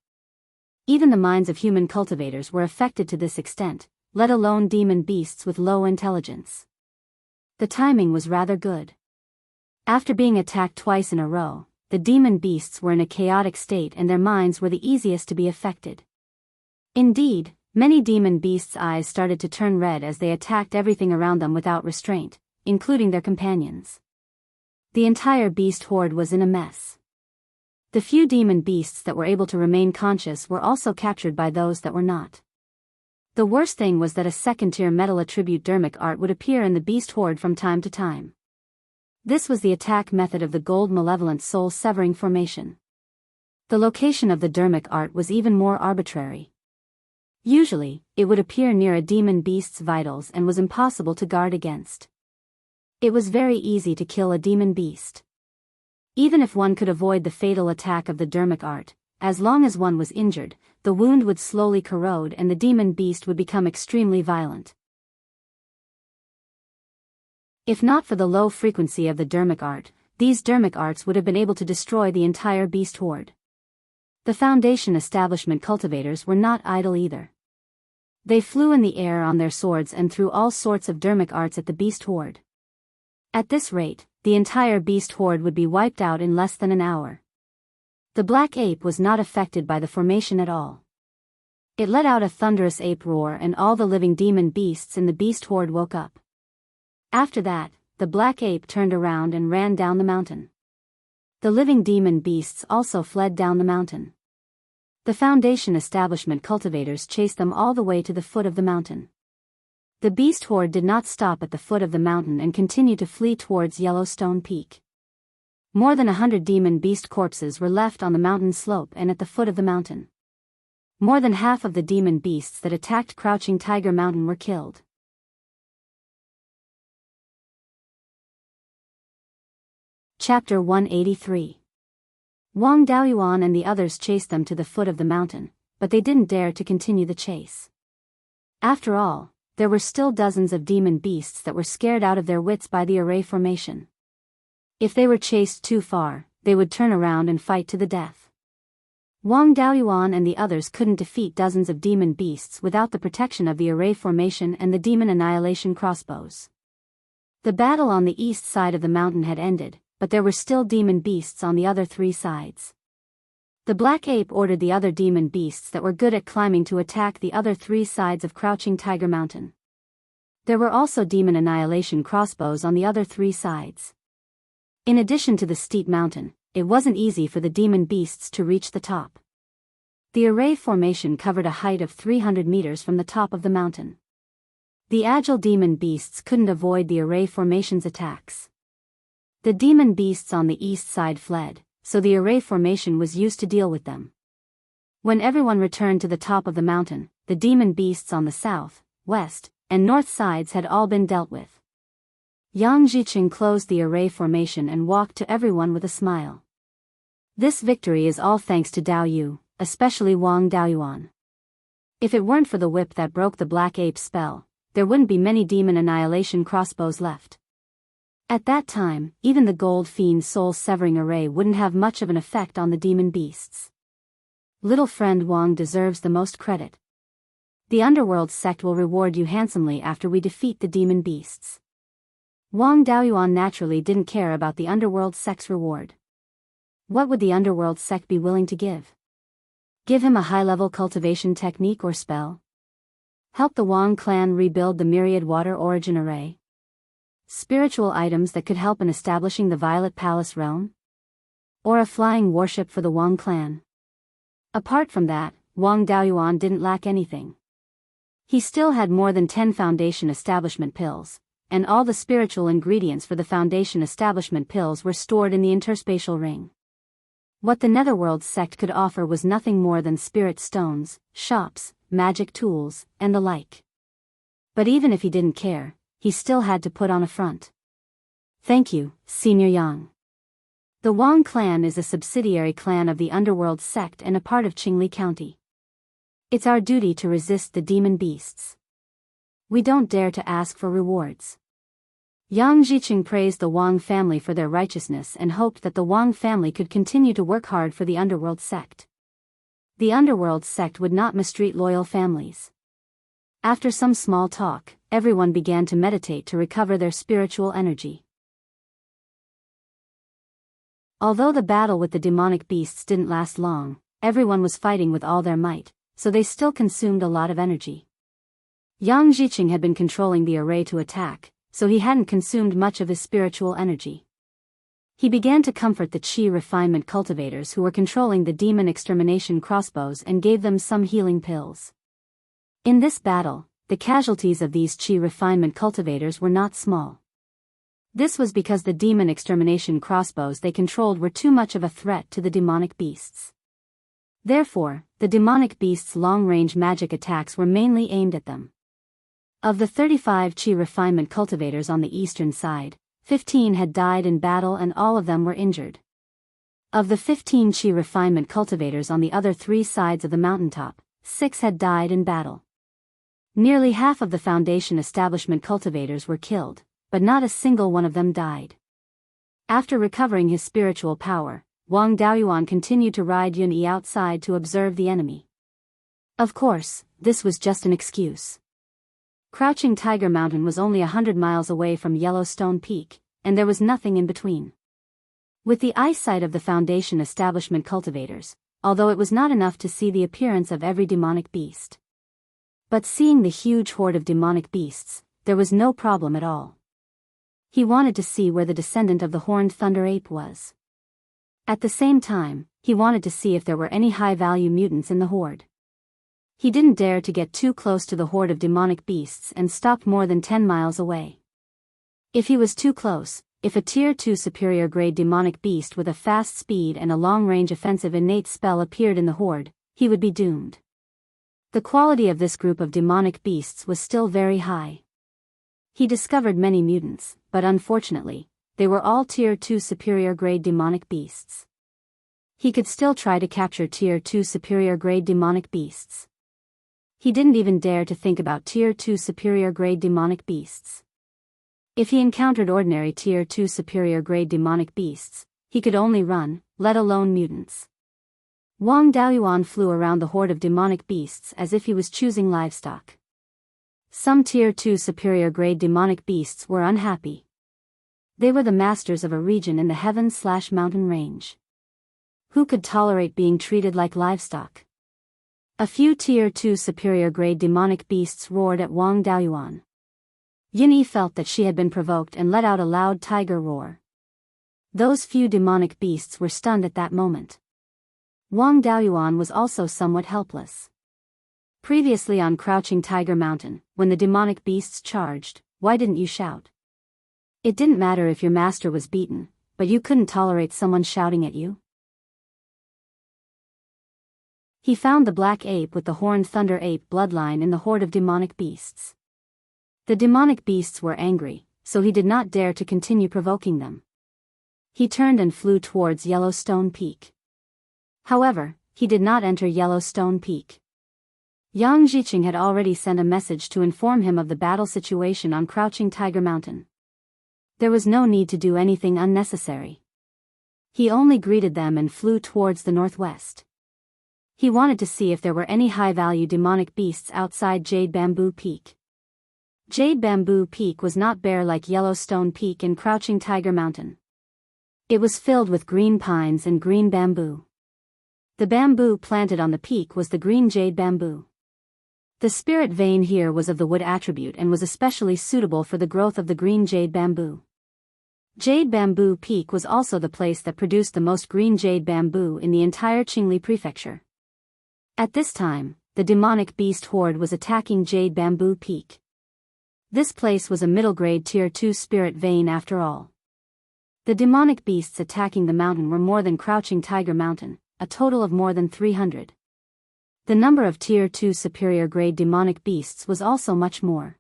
Even the minds of human cultivators were affected to this extent, let alone demon beasts with low intelligence. The timing was rather good. After being attacked twice in a row, the demon beasts were in a chaotic state and their minds were the easiest to be affected. Indeed, many demon beasts' eyes started to turn red as they attacked everything around them without restraint, including their companions. The entire beast horde was in a mess. The few demon beasts that were able to remain conscious were also captured by those that were not. The worst thing was that a second-tier metal attribute dermic art would appear in the beast horde from time to time. This was the attack method of the gold malevolent soul severing formation. The location of the dermic art was even more arbitrary. Usually, it would appear near a demon beast's vitals and was impossible to guard against. It was very easy to kill a demon beast. Even if one could avoid the fatal attack of the dermic art, as long as one was injured, the wound would slowly corrode and the demon beast would become extremely violent. If not for the low frequency of the dermic art, these dermic arts would have been able to destroy the entire beast horde. The Foundation establishment cultivators were not idle either. They flew in the air on their swords and threw all sorts of dermic arts at the beast horde. At this rate, the entire beast horde would be wiped out in less than an hour. The black ape was not affected by the formation at all. It let out a thunderous ape roar and all the living demon beasts in the beast horde woke up. After that, the black ape turned around and ran down the mountain. The living demon beasts also fled down the mountain. The Foundation establishment cultivators chased them all the way to the foot of the mountain. The beast horde did not stop at the foot of the mountain and continued to flee towards Yellowstone Peak. More than 100 demon beast corpses were left on the mountain slope and at the foot of the mountain. More than half of the demon beasts that attacked Crouching Tiger Mountain were killed. Chapter 183. Wang Daoyuan and the others chased them to the foot of the mountain, but they didn't dare to continue the chase. After all, there were still dozens of demon beasts that were scared out of their wits by the array formation. If they were chased too far, they would turn around and fight to the death. Wang Daoyuan and the others couldn't defeat dozens of demon beasts without the protection of the array formation and the demon annihilation crossbows. The battle on the east side of the mountain had ended, but there were still demon beasts on the other 3 sides. The black ape ordered the other demon beasts that were good at climbing to attack the other 3 sides of Crouching Tiger Mountain. There were also demon annihilation crossbows on the other 3 sides. In addition to the steep mountain, it wasn't easy for the demon beasts to reach the top. The array formation covered a height of 300 meters from the top of the mountain. The agile demon beasts couldn't avoid the array formation's attacks. The demon beasts on the east side fled, so the array formation was used to deal with them. When everyone returned to the top of the mountain, the demon beasts on the south, west, and north sides had all been dealt with. Yang Jiqing closed the array formation and walked to everyone with a smile. This victory is all thanks to Dao Yu, especially Wang Daoyuan. If it weren't for the whip that broke the black ape's spell, there wouldn't be many demon annihilation crossbows left. At that time, even the gold fiend soul-severing array wouldn't have much of an effect on the demon beasts. Little friend Wang deserves the most credit. The underworld sect will reward you handsomely after we defeat the demon beasts. Wang Daoyuan naturally didn't care about the underworld sect's reward. What would the underworld sect be willing to give? Give him a high-level cultivation technique or spell? Help the Wang clan rebuild the myriad water origin array? Spiritual items that could help in establishing the Violet Palace realm? Or a flying warship for the Wang clan? Apart from that, Wang Daoyuan didn't lack anything. He still had more than 10 foundation establishment pills, and all the spiritual ingredients for the foundation establishment pills were stored in the interspatial ring. What the Netherworld sect could offer was nothing more than spirit stones, shops, magic tools, and the like. But even if he didn't care, he still had to put on a front. Thank you, Senior Yang. The Wang clan is a subsidiary clan of the Underworld sect and a part of Qingli County. It's our duty to resist the demon beasts. We don't dare to ask for rewards. Yang Jiqing praised the Wang family for their righteousness and hoped that the Wang family could continue to work hard for the Underworld sect. The Underworld sect would not mistreat loyal families. After some small talk, everyone began to meditate to recover their spiritual energy. Although the battle with the demonic beasts didn't last long, everyone was fighting with all their might, so they still consumed a lot of energy. Yang Jiqing had been controlling the array to attack, so he hadn't consumed much of his spiritual energy. He began to comfort the Qi refinement cultivators who were controlling the demon extermination crossbows and gave them some healing pills. In this battle, the casualties of these Qi refinement cultivators were not small. This was because the demon extermination crossbows they controlled were too much of a threat to the demonic beasts. Therefore, the demonic beasts' long-range magic attacks were mainly aimed at them. Of the 35 Qi refinement cultivators on the eastern side, 15 had died in battle and all of them were injured. Of the 15 Qi refinement cultivators on the other 3 sides of the mountaintop, 6 had died in battle. Nearly half of the foundation establishment cultivators were killed, but not a single one of them died. After recovering his spiritual power, Wang Daoyuan continued to ride Yun-Yi outside to observe the enemy. Of course, this was just an excuse. Crouching Tiger Mountain was only 100 miles away from Yellowstone Peak, and there was nothing in between. With the eyesight of the foundation establishment cultivators, although it was not enough to see the appearance of every demonic beast. But seeing the huge horde of demonic beasts, there was no problem at all. He wanted to see where the descendant of the horned thunder ape was. At the same time, he wanted to see if there were any high-value mutants in the horde. He didn't dare to get too close to the horde of demonic beasts and stopped more than 10 miles away. If he was too close, if a Tier 2 superior grade demonic beast with a fast speed and a long-range offensive innate spell appeared in the horde, he would be doomed. The quality of this group of demonic beasts was still very high. He discovered many mutants, but unfortunately, they were all Tier 2 superior grade demonic beasts. He could still try to capture Tier 2 superior grade demonic beasts. He didn't even dare to think about Tier 2 superior grade demonic beasts. If he encountered ordinary Tier 2 superior grade demonic beasts, he could only run, let alone mutants. Wang Daoyuan flew around the horde of demonic beasts as if he was choosing livestock. Some Tier 2 superior grade demonic beasts were unhappy. They were the masters of a region in the heaven/mountain range. Who could tolerate being treated like livestock? A few Tier 2 superior grade demonic beasts roared at Wang Daoyuan. Yun-Yi felt that she had been provoked and let out a loud tiger roar. Those few demonic beasts were stunned at that moment. Wang Daoyuan was also somewhat helpless. Previously on Crouching Tiger Mountain, when the demonic beasts charged, why didn't you shout? It didn't matter if your master was beaten, but you couldn't tolerate someone shouting at you? He found the black ape with the horned thunder ape bloodline in the horde of demonic beasts. The demonic beasts were angry, so he did not dare to continue provoking them. He turned and flew towards Yellowstone Peak. However, he did not enter Yellowstone Peak. Yang Jiqing had already sent a message to inform him of the battle situation on Crouching Tiger Mountain. There was no need to do anything unnecessary. He only greeted them and flew towards the northwest. He wanted to see if there were any high-value demonic beasts outside Jade Bamboo Peak. Jade Bamboo Peak was not bare like Yellowstone Peak and Crouching Tiger Mountain. It was filled with green pines and green bamboo. The bamboo planted on the peak was the green jade bamboo. The spirit vein here was of the wood attribute and was especially suitable for the growth of the green jade bamboo. Jade Bamboo Peak was also the place that produced the most green jade bamboo in the entire Qingli Prefecture. At this time, the demonic beast horde was attacking Jade Bamboo Peak. This place was a middle-grade Tier 2 spirit vein after all. The demonic beasts attacking the mountain were more than Crouching Tiger Mountain, a total of more than 300. The number of Tier 2 superior grade demonic beasts was also much more.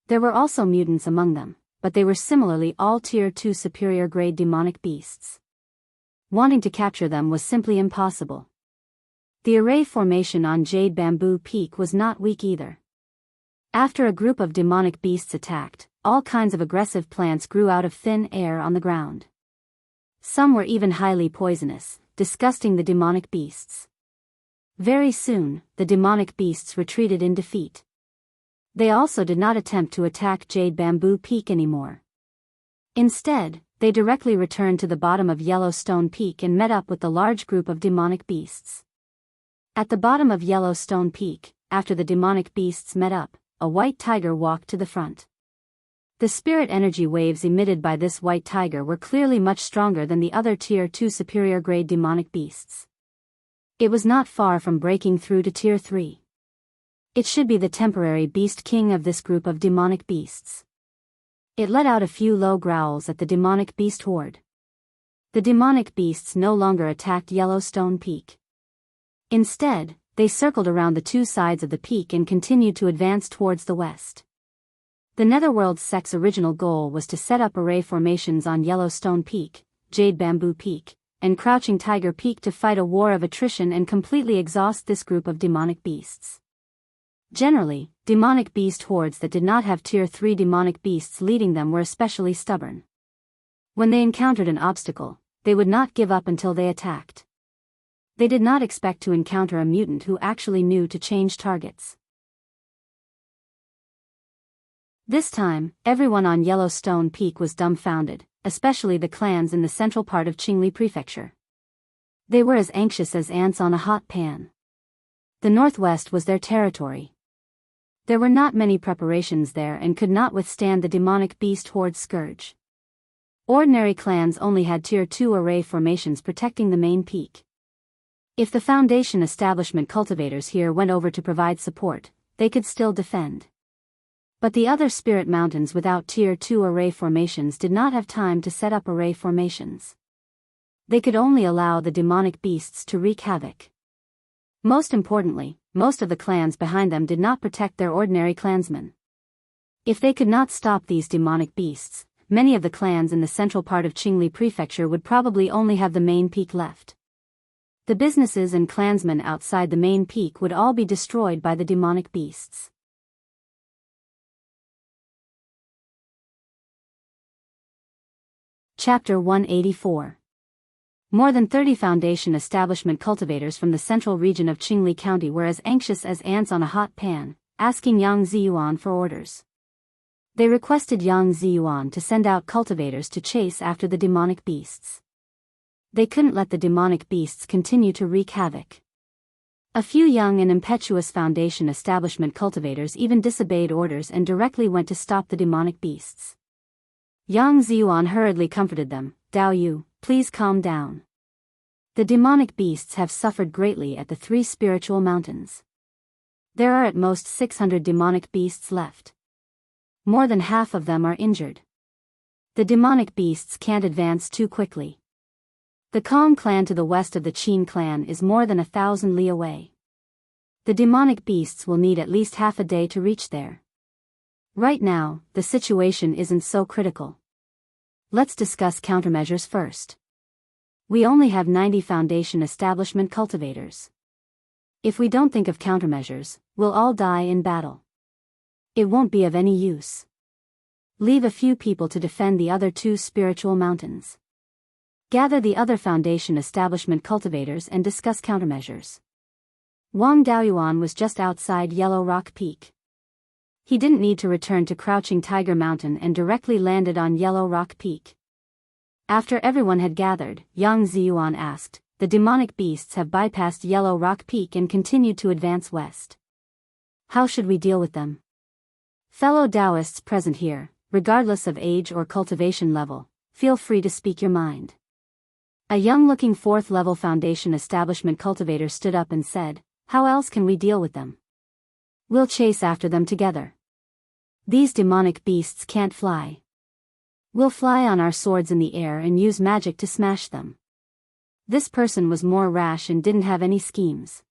There were also mutants among them, but they were similarly all Tier 2 superior grade demonic beasts. Wanting to capture them was simply impossible. The array formation on Jade Bamboo Peak was not weak either. After a group of demonic beasts attacked, all kinds of aggressive plants grew out of thin air on the ground. Some were even highly poisonous, disgusting the demonic beasts. Very soon, the demonic beasts retreated in defeat. They also did not attempt to attack Jade Bamboo Peak anymore. Instead, they directly returned to the bottom of Yellowstone Peak and met up with the large group of demonic beasts. At the bottom of Yellowstone Peak, after the demonic beasts met up, a white tiger walked to the front. The spirit energy waves emitted by this white tiger were clearly much stronger than the other Tier 2 superior grade demonic beasts. It was not far from breaking through to Tier 3. It should be the temporary beast king of this group of demonic beasts. It let out a few low growls at the demonic beast horde. The demonic beasts no longer attacked Yellowstone Peak. Instead, they circled around the two sides of the peak and continued to advance towards the west. The Netherworld sect's original goal was to set up array formations on Yellowstone Peak, Jade Bamboo Peak, and Crouching Tiger Peak to fight a war of attrition and completely exhaust this group of demonic beasts. Generally, demonic beast hordes that did not have Tier 3 demonic beasts leading them were especially stubborn. When they encountered an obstacle, they would not give up until they attacked. They did not expect to encounter a mutant who actually knew to change targets. This time, everyone on Yellowstone Peak was dumbfounded, especially the clans in the central part of Qingli Prefecture. They were as anxious as ants on a hot pan. The northwest was their territory. There were not many preparations there and could not withstand the demonic beast horde scourge. Ordinary clans only had Tier 2 array formations protecting the main peak. If the Foundation establishment cultivators here went over to provide support, they could still defend. But the other spirit mountains without Tier 2 array formations did not have time to set up array formations. They could only allow the demonic beasts to wreak havoc. Most importantly, most of the clans behind them did not protect their ordinary clansmen. If they could not stop these demonic beasts, many of the clans in the central part of Qingli Prefecture would probably only have the main peak left. The businesses and clansmen outside the main peak would all be destroyed by the demonic beasts. Chapter 184. More than 30 Foundation establishment cultivators from the central region of Qingli County were as anxious as ants on a hot pan, asking Yang Ziyuan for orders. They requested Yang Ziyuan to send out cultivators to chase after the demonic beasts. They couldn't let the demonic beasts continue to wreak havoc. A few young and impetuous Foundation establishment cultivators even disobeyed orders and directly went to stop the demonic beasts. Yang Ziyuan hurriedly comforted them. "Dao Yu, please calm down. The demonic beasts have suffered greatly at the 3 spiritual mountains. There are at most 600 demonic beasts left. More than half of them are injured. The demonic beasts can't advance too quickly. The Kong clan to the west of the Qin clan is more than 1,000 li away. The demonic beasts will need at least half a day to reach there. Right now, the situation isn't so critical. Let's discuss countermeasures first. We only have 90 foundation establishment cultivators. If we don't think of countermeasures, we'll all die in battle. It won't be of any use. Leave a few people to defend the other 2 spiritual mountains. Gather the other foundation establishment cultivators and discuss countermeasures. Wang Daoyuan was just outside Yellow Rock Peak. He didn't need to return to Crouching Tiger Mountain and directly landed on Yellow Rock Peak. After everyone had gathered, Yang Ziyuan asked, "The demonic beasts have bypassed Yellow Rock Peak and continued to advance west. How should we deal with them?" Fellow Taoists present here, regardless of age or cultivation level, feel free to speak your mind. A young-looking 4th-level foundation establishment cultivator stood up and said, "How else can we deal with them? We'll chase after them together. These demonic beasts can't fly. We'll fly on our swords in the air and use magic to smash them." This person was more rash and didn't have any schemes.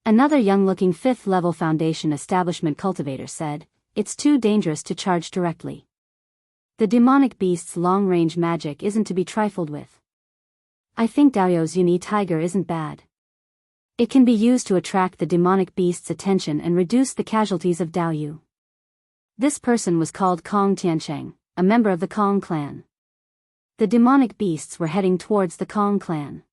Another young-looking 5th-level foundation establishment cultivator said, "It's too dangerous to charge directly. The demonic beast's long-range magic isn't to be trifled with. I think Daoyu's Uni Tiger isn't bad. It can be used to attract the demonic beast's attention and reduce the casualties of Daoyu." This person was called Kong Tiancheng, a member of the Kong clan. The demonic beasts were heading towards the Kong clan.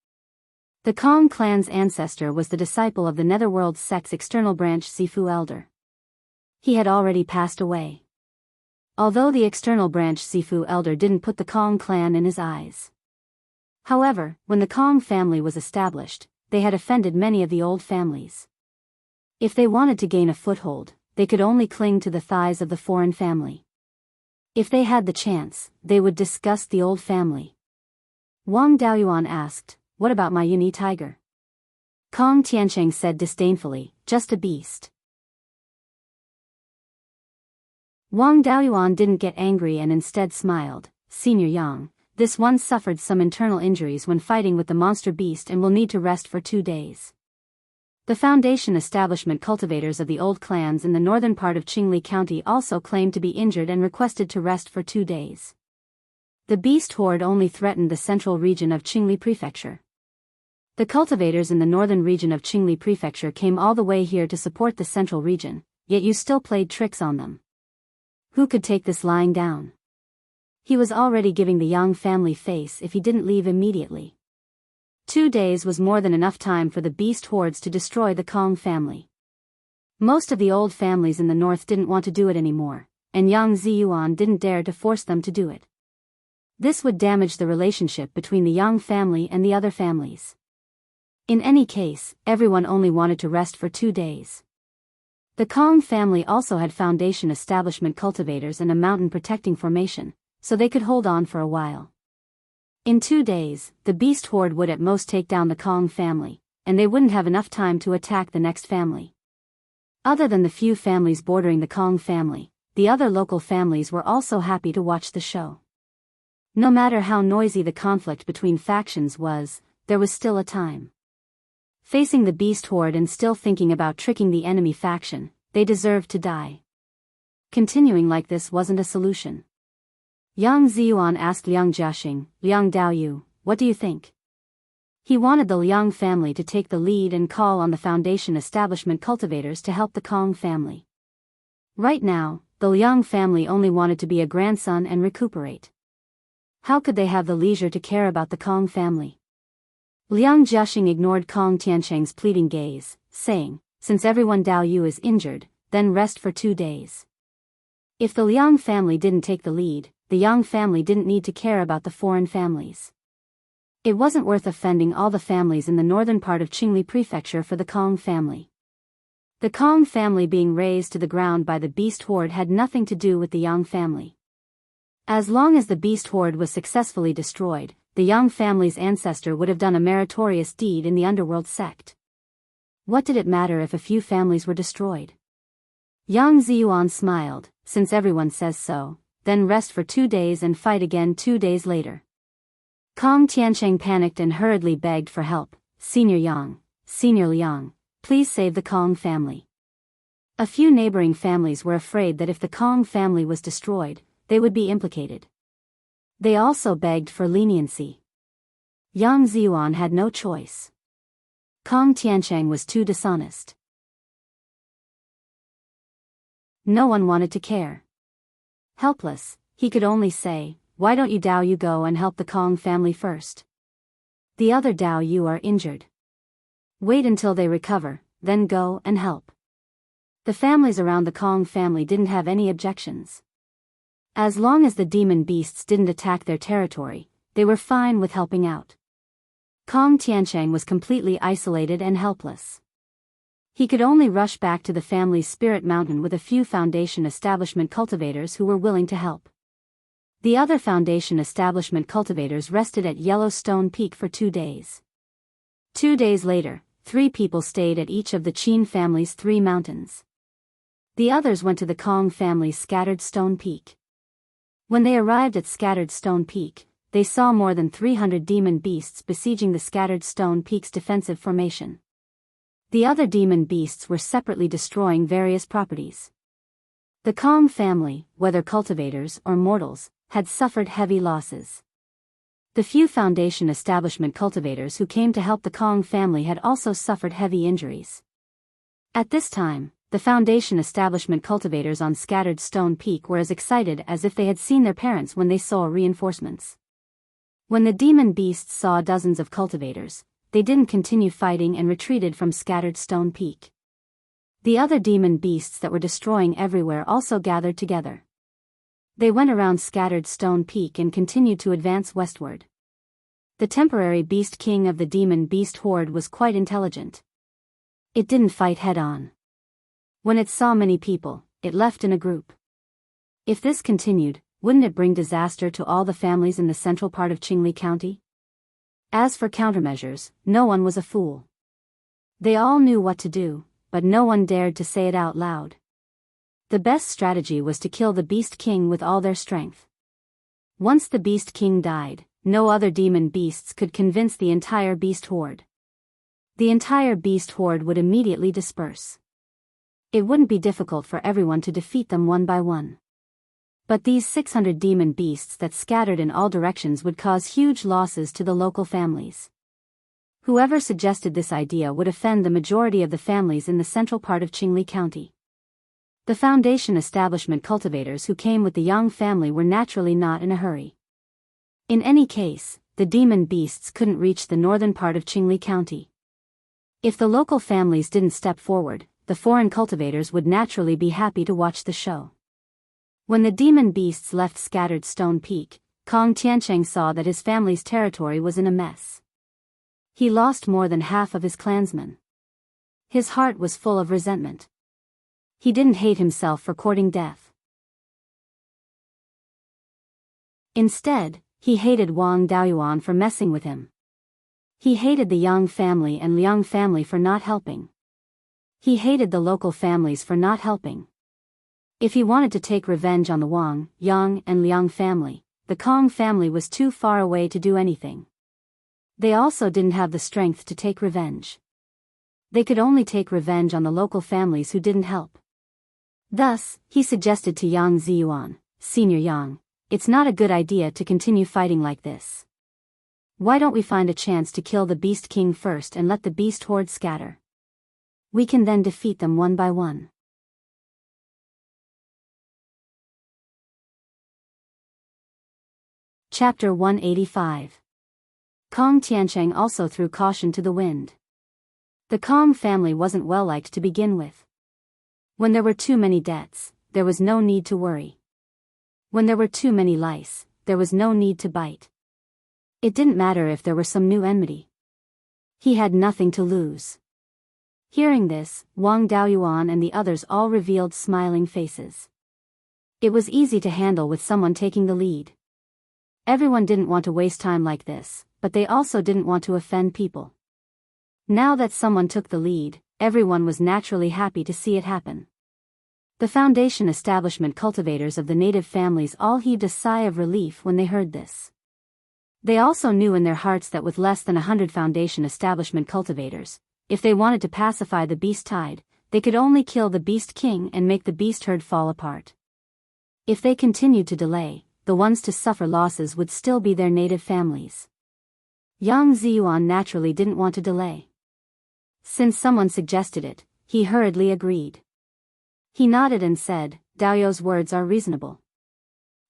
The Kong clan's ancestor was the disciple of the Netherworld sect's external branch Sifu Elder. He had already passed away. Although the external branch Sifu Elder didn't put the Kong clan in his eyes. However, when the Kong family was established, they had offended many of the old families. If they wanted to gain a foothold, they could only cling to the thighs of the foreign family. If they had the chance, they would disgust the old family. Wang Daoyuan asked, "What about my Uni Tiger?" Kong Tiancheng said disdainfully, "Just a beast." Wang Daoyuan didn't get angry and instead smiled, "Senior Yang, this one suffered some internal injuries when fighting with the monster beast and will need to rest for 2 days." The foundation establishment cultivators of the old clans in the northern part of Qingli County also claimed to be injured and requested to rest for 2 days. The beast horde only threatened the central region of Qingli Prefecture. The cultivators in the northern region of Qingli Prefecture came all the way here to support the central region, yet you still played tricks on them. Who could take this lying down? He was already giving the Yang family face if he didn't leave immediately. 2 days was more than enough time for the beast hordes to destroy the Kong family. Most of the old families in the north didn't want to do it anymore, and Yang Ziyuan didn't dare to force them to do it. This would damage the relationship between the Yang family and the other families. In any case, everyone only wanted to rest for 2 days. The Kong family also had foundation establishment cultivators and a mountain protecting formation, so they could hold on for a while. In 2 days, the beast horde would at most take down the Kong family, and they wouldn't have enough time to attack the next family. Other than the few families bordering the Kong family, the other local families were also happy to watch the show. No matter how noisy the conflict between factions was, there was still a time. Facing the beast horde and still thinking about tricking the enemy faction, they deserved to die. Continuing like this wasn't a solution. Yang Ziyuan asked Liang Jiaxing, "Liang Daoyu, what do you think?" He wanted the Liang family to take the lead and call on the foundation establishment cultivators to help the Kong family. Right now, the Liang family only wanted to be a grandson and recuperate. How could they have the leisure to care about the Kong family? Liang Jiaxing ignored Kong Tiancheng's pleading gaze, saying, "Since everyone Daoyu is injured, then rest for 2 days." If the Liang family didn't take the lead, the Yang family didn't need to care about the foreign families. It wasn't worth offending all the families in the northern part of Qingli Prefecture for the Kong family. The Kong family being razed to the ground by the beast horde had nothing to do with the Yang family. As long as the beast horde was successfully destroyed, the Yang family's ancestor would have done a meritorious deed in the underworld sect. What did it matter if a few families were destroyed? Yang Ziyuan smiled, "Since everyone says so, then rest for 2 days and fight again 2 days later." Kong Tiancheng panicked and hurriedly begged for help. Senior Yang, Senior Liang, please save the Kong family. A few neighboring families were afraid that if the Kong family was destroyed, they would be implicated. They also begged for leniency. Yang Ziyuan had no choice. Kong Tiancheng was too dishonest. No one wanted to care. Helpless, he could only say, "Why don't you Dao Yu go and help the Kong family first? The other Dao Yu are injured. Wait until they recover, then go and help." The families around the Kong family didn't have any objections. As long as the demon beasts didn't attack their territory, they were fine with helping out. Kong Tiancheng was completely isolated and helpless. He could only rush back to the family's spirit mountain with a few foundation establishment cultivators who were willing to help. The other foundation establishment cultivators rested at Yellowstone Peak for 2 days. 2 days later, 3 people stayed at each of the Qin family's 3 mountains. The others went to the Kong family's Scattered Stone Peak. When they arrived at Scattered Stone Peak, they saw more than 300 demon beasts besieging the Scattered Stone Peak's defensive formation. The other demon beasts were separately destroying various properties. The Kong family, whether cultivators or mortals, had suffered heavy losses. The few foundation establishment cultivators who came to help the Kong family had also suffered heavy injuries. At this time, the foundation establishment cultivators on Scattered Stone Peak were as excited as if they had seen their parents when they saw reinforcements. When the demon beasts saw dozens of cultivators, they didn't continue fighting and retreated from Scattered Stone Peak. The other demon beasts that were destroying everywhere also gathered together. They went around Scattered Stone Peak and continued to advance westward. The temporary beast king of the demon beast horde was quite intelligent. It didn't fight head-on. When it saw many people, it left in a group. If this continued, wouldn't it bring disaster to all the families in the central part of Qingli County? As for countermeasures, no one was a fool. They all knew what to do, but no one dared to say it out loud. The best strategy was to kill the Beast King with all their strength. Once the Beast King died, no other demon beasts could convince the entire beast horde. The entire beast horde would immediately disperse. It wouldn't be difficult for everyone to defeat them one by one. But these 600 demon beasts that scattered in all directions would cause huge losses to the local families. Whoever suggested this idea would offend the majority of the families in the central part of Qingli County. The foundation establishment cultivators who came with the Yang family were naturally not in a hurry. In any case, the demon beasts couldn't reach the northern part of Qingli County. If the local families didn't step forward, the foreign cultivators would naturally be happy to watch the show. When the demon beasts left Scattered Stone Peak, Kong Tiancheng saw that his family's territory was in a mess. He lost more than half of his clansmen. His heart was full of resentment. He didn't hate himself for courting death. Instead, he hated Wang Daoyuan for messing with him. He hated the Yang family and Liang family for not helping. He hated the local families for not helping. If he wanted to take revenge on the Wang, Yang, and Liang family, the Kong family was too far away to do anything. They also didn't have the strength to take revenge. They could only take revenge on the local families who didn't help. Thus, he suggested to Yang Ziyuan, Senior Yang, it's not a good idea to continue fighting like this. Why don't we find a chance to kill the Beast King first and let the beast horde scatter? We can then defeat them one by one. Chapter 185. Kong Tiancheng also threw caution to the wind. The Kong family wasn't well liked to begin with. When there were too many debts, there was no need to worry. When there were too many lice, there was no need to bite. It didn't matter if there were some new enmity. He had nothing to lose. Hearing this, Wang Daoyuan and the others all revealed smiling faces. It was easy to handle with someone taking the lead. Everyone didn't want to waste time like this, but they also didn't want to offend people. Now that someone took the lead, everyone was naturally happy to see it happen. The foundation establishment cultivators of the native families all heaved a sigh of relief when they heard this. They also knew in their hearts that with less than 100 foundation establishment cultivators, if they wanted to pacify the beast tide, they could only kill the beast king and make the beast herd fall apart. If they continued to delay, the ones to suffer losses would still be their native families. Yang Ziyuan naturally didn't want to delay. Since someone suggested it, he hurriedly agreed. He nodded and said, Dao Yu's words are reasonable.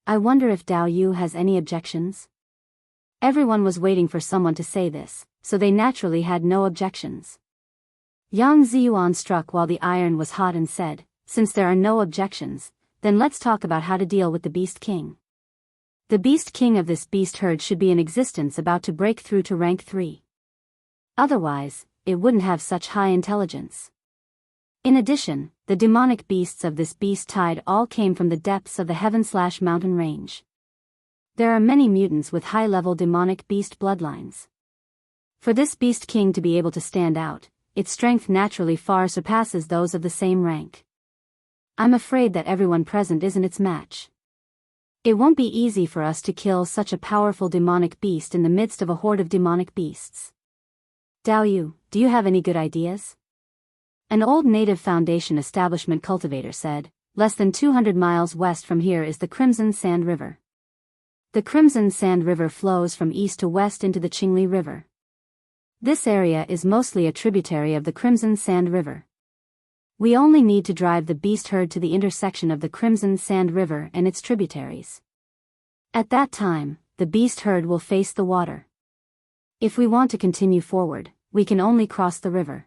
I wonder if Dao Yu has any objections? Everyone was waiting for someone to say this, so they naturally had no objections. Yang Ziyuan struck while the iron was hot and said, since there are no objections, then let's talk about how to deal with the Beast King. The Beast King of this beast herd should be in existence about to break through to rank 3. Otherwise, it wouldn't have such high intelligence. In addition, the demonic beasts of this beast tide all came from the depths of the heaven/mountain range. There are many mutants with high-level demonic beast bloodlines. For this beast king to be able to stand out, its strength naturally far surpasses those of the same rank. I'm afraid that everyone present isn't its match. It won't be easy for us to kill such a powerful demonic beast in the midst of a horde of demonic beasts. Dao Yu, do you have any good ideas? An old native foundation establishment cultivator said, less than 200 miles west from here is the Crimson Sand River. The Crimson Sand River flows from east to west into the Qingli River. This area is mostly a tributary of the Crimson Sand River. We only need to drive the beast herd to the intersection of the Crimson Sand River and its tributaries. At that time, the beast herd will face the water. If we want to continue forward, we can only cross the river.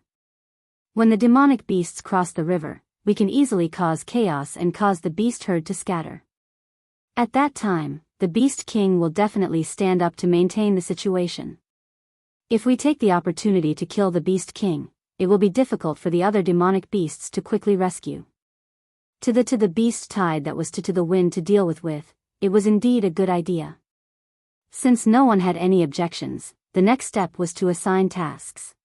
When the demonic beasts cross the river, we can easily cause chaos and cause the beast herd to scatter. At that time, the Beast King will definitely stand up to maintain the situation. If we take the opportunity to kill the Beast King, it will be difficult for the other demonic beasts to quickly rescue. To the beast tide that was to the wind to deal with, it was indeed a good idea. Since no one had any objections, the next step was to assign tasks.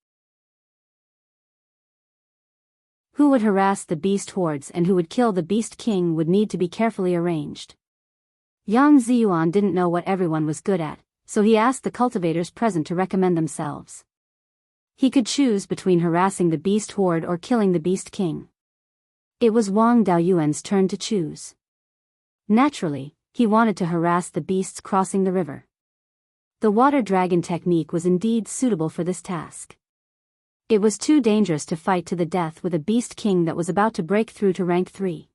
Who would harass the beast hordes and who would kill the Beast King would need to be carefully arranged. Yang Ziyuan didn't know what everyone was good at, so he asked the cultivators present to recommend themselves. He could choose between harassing the beast horde or killing the Beast King. It was Wang Daoyuan's turn to choose. Naturally, he wanted to harass the beasts crossing the river. The water dragon technique was indeed suitable for this task. It was too dangerous to fight to the death with a Beast King that was about to break through to rank 3.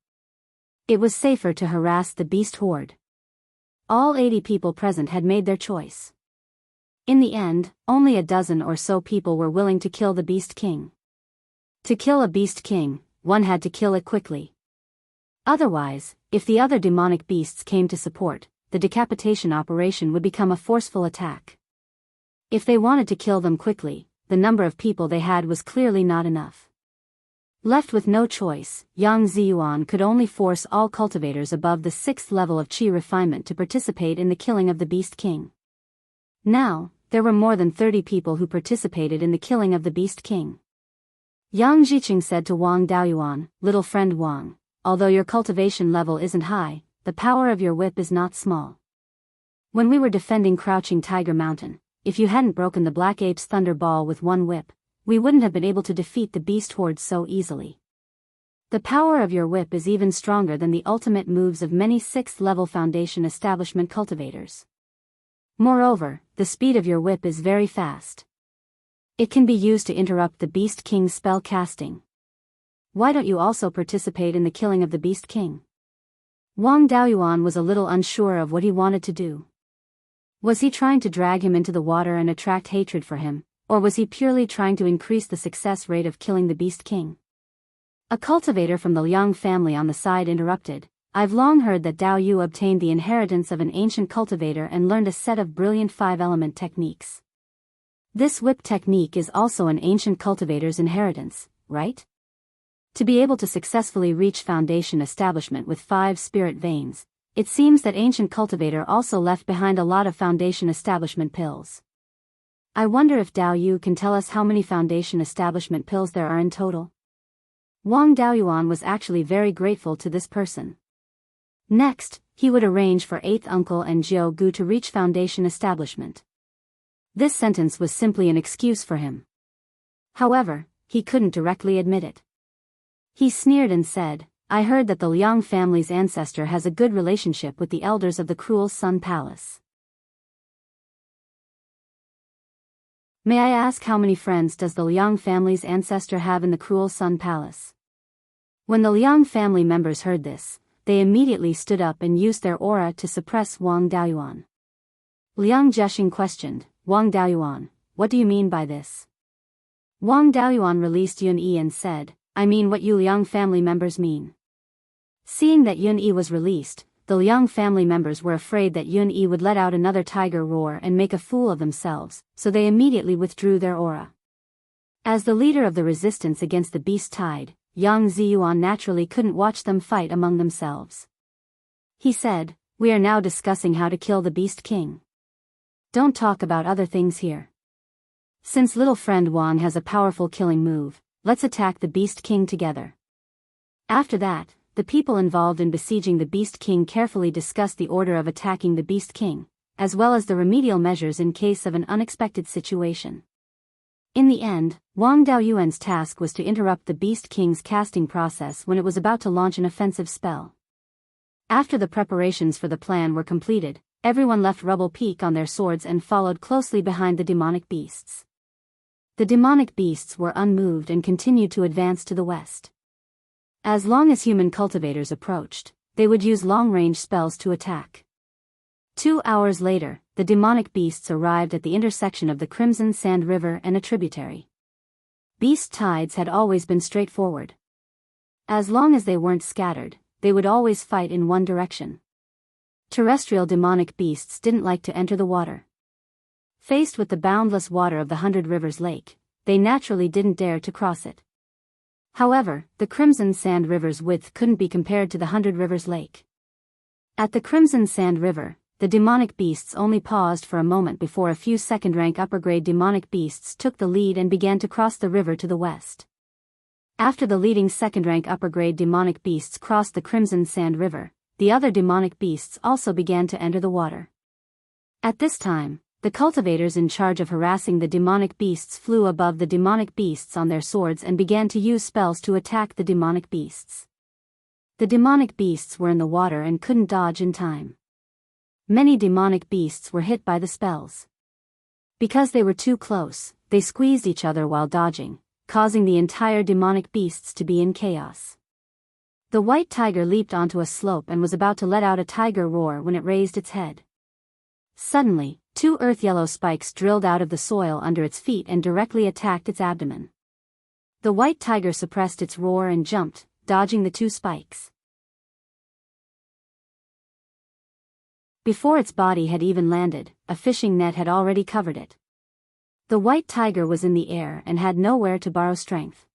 It was safer to harass the beast horde. All 80 people present had made their choice. In the end, only a dozen or so people were willing to kill the Beast King. To kill a Beast King, one had to kill it quickly. Otherwise, if the other demonic beasts came to support, the decapitation operation would become a forceful attack. If they wanted to kill them quickly, the number of people they had was clearly not enough. Left with no choice, Yang Ziyuan could only force all cultivators above the 6th level of Qi refinement to participate in the killing of the Beast King. Now, there were more than 30 people who participated in the killing of the Beast King. Yang Zhiqing said to Wang Daoyuan, little friend Wang, although your cultivation level isn't high, the power of your whip is not small. When we were defending Crouching Tiger Mountain, if you hadn't broken the Black Ape's Thunder Ball with one whip, we wouldn't have been able to defeat the beast horde so easily. The power of your whip is even stronger than the ultimate moves of many 6th-level foundation establishment cultivators. Moreover, the speed of your whip is very fast. It can be used to interrupt the Beast King's spell casting. Why don't you also participate in the killing of the Beast King? Wang Daoyuan was a little unsure of what he wanted to do. Was he trying to drag him into the water and attract hatred for him, or was he purely trying to increase the success rate of killing the Beast King? A cultivator from the Liang family on the side interrupted, I've long heard that Dao Yu obtained the inheritance of an ancient cultivator and learned a set of brilliant 5-element techniques. This whip technique is also an ancient cultivator's inheritance, right? To be able to successfully reach foundation establishment with 5 spirit veins, it seems that ancient cultivator also left behind a lot of foundation establishment pills. I wonder if Dao Yu can tell us how many foundation establishment pills there are in total. Wang Daoyuan was actually very grateful to this person. Next, he would arrange for 8th uncle and Jianghu to reach Foundation establishment. This sentence was simply an excuse for him. However, he couldn't directly admit it. He sneered and said, "I heard that the Liang family's ancestor has a good relationship with the elders of the Cruel Sun Palace. May I ask how many friends does the Liang family's ancestor have in the Cruel Sun Palace?" When the Liang family members heard this, they immediately stood up and used their aura to suppress Wang Daoyuan. Liang Zhexing questioned, "Wang Daoyuan, what do you mean by this?" Wang Daoyuan released Yun Yi and said, "I mean what you Liang family members mean." Seeing that Yun Yi was released, the Liang family members were afraid that Yun Yi would let out another tiger roar and make a fool of themselves, so they immediately withdrew their aura. As the leader of the resistance against the beast tide, Yang Ziyuan naturally couldn't watch them fight among themselves. He said, "We are now discussing how to kill the Beast King. Don't talk about other things here. Since little friend Wang has a powerful killing move, let's attack the Beast King together." After that, the people involved in besieging the Beast King carefully discussed the order of attacking the Beast King, as well as the remedial measures in case of an unexpected situation. In the end, Wang Daoyuan's task was to interrupt the Beast King's casting process when it was about to launch an offensive spell. After the preparations for the plan were completed, everyone left Rubble Peak on their swords and followed closely behind the demonic beasts. The demonic beasts were unmoved and continued to advance to the west. As long as human cultivators approached, they would use long-range spells to attack. 2 hours later, the demonic beasts arrived at the intersection of the Crimson Sand River and a tributary. Beast tides had always been straightforward. As long as they weren't scattered, they would always fight in one direction. Terrestrial demonic beasts didn't like to enter the water. Faced with the boundless water of the Hundred Rivers Lake, they naturally didn't dare to cross it. However, the Crimson Sand River's width couldn't be compared to the Hundred Rivers Lake. At the Crimson Sand River, the demonic beasts only paused for a moment before a few second-rank upper-grade demonic beasts took the lead and began to cross the river to the west. After the leading second-rank upper-grade demonic beasts crossed the Crimson Sand River, the other demonic beasts also began to enter the water. At this time, the cultivators in charge of harassing the demonic beasts flew above the demonic beasts on their swords and began to use spells to attack the demonic beasts. The demonic beasts were in the water and couldn't dodge in time. Many demonic beasts were hit by the spells. Because they were too close, they squeezed each other while dodging, causing the entire demonic beasts to be in chaos. The white tiger leaped onto a slope and was about to let out a tiger roar when it raised its head. Suddenly, 2 earth-yellow spikes drilled out of the soil under its feet and directly attacked its abdomen. The white tiger suppressed its roar and jumped, dodging the 2 spikes. Before its body had even landed, a fishing net had already covered it. The white tiger was in the air and had nowhere to borrow strength.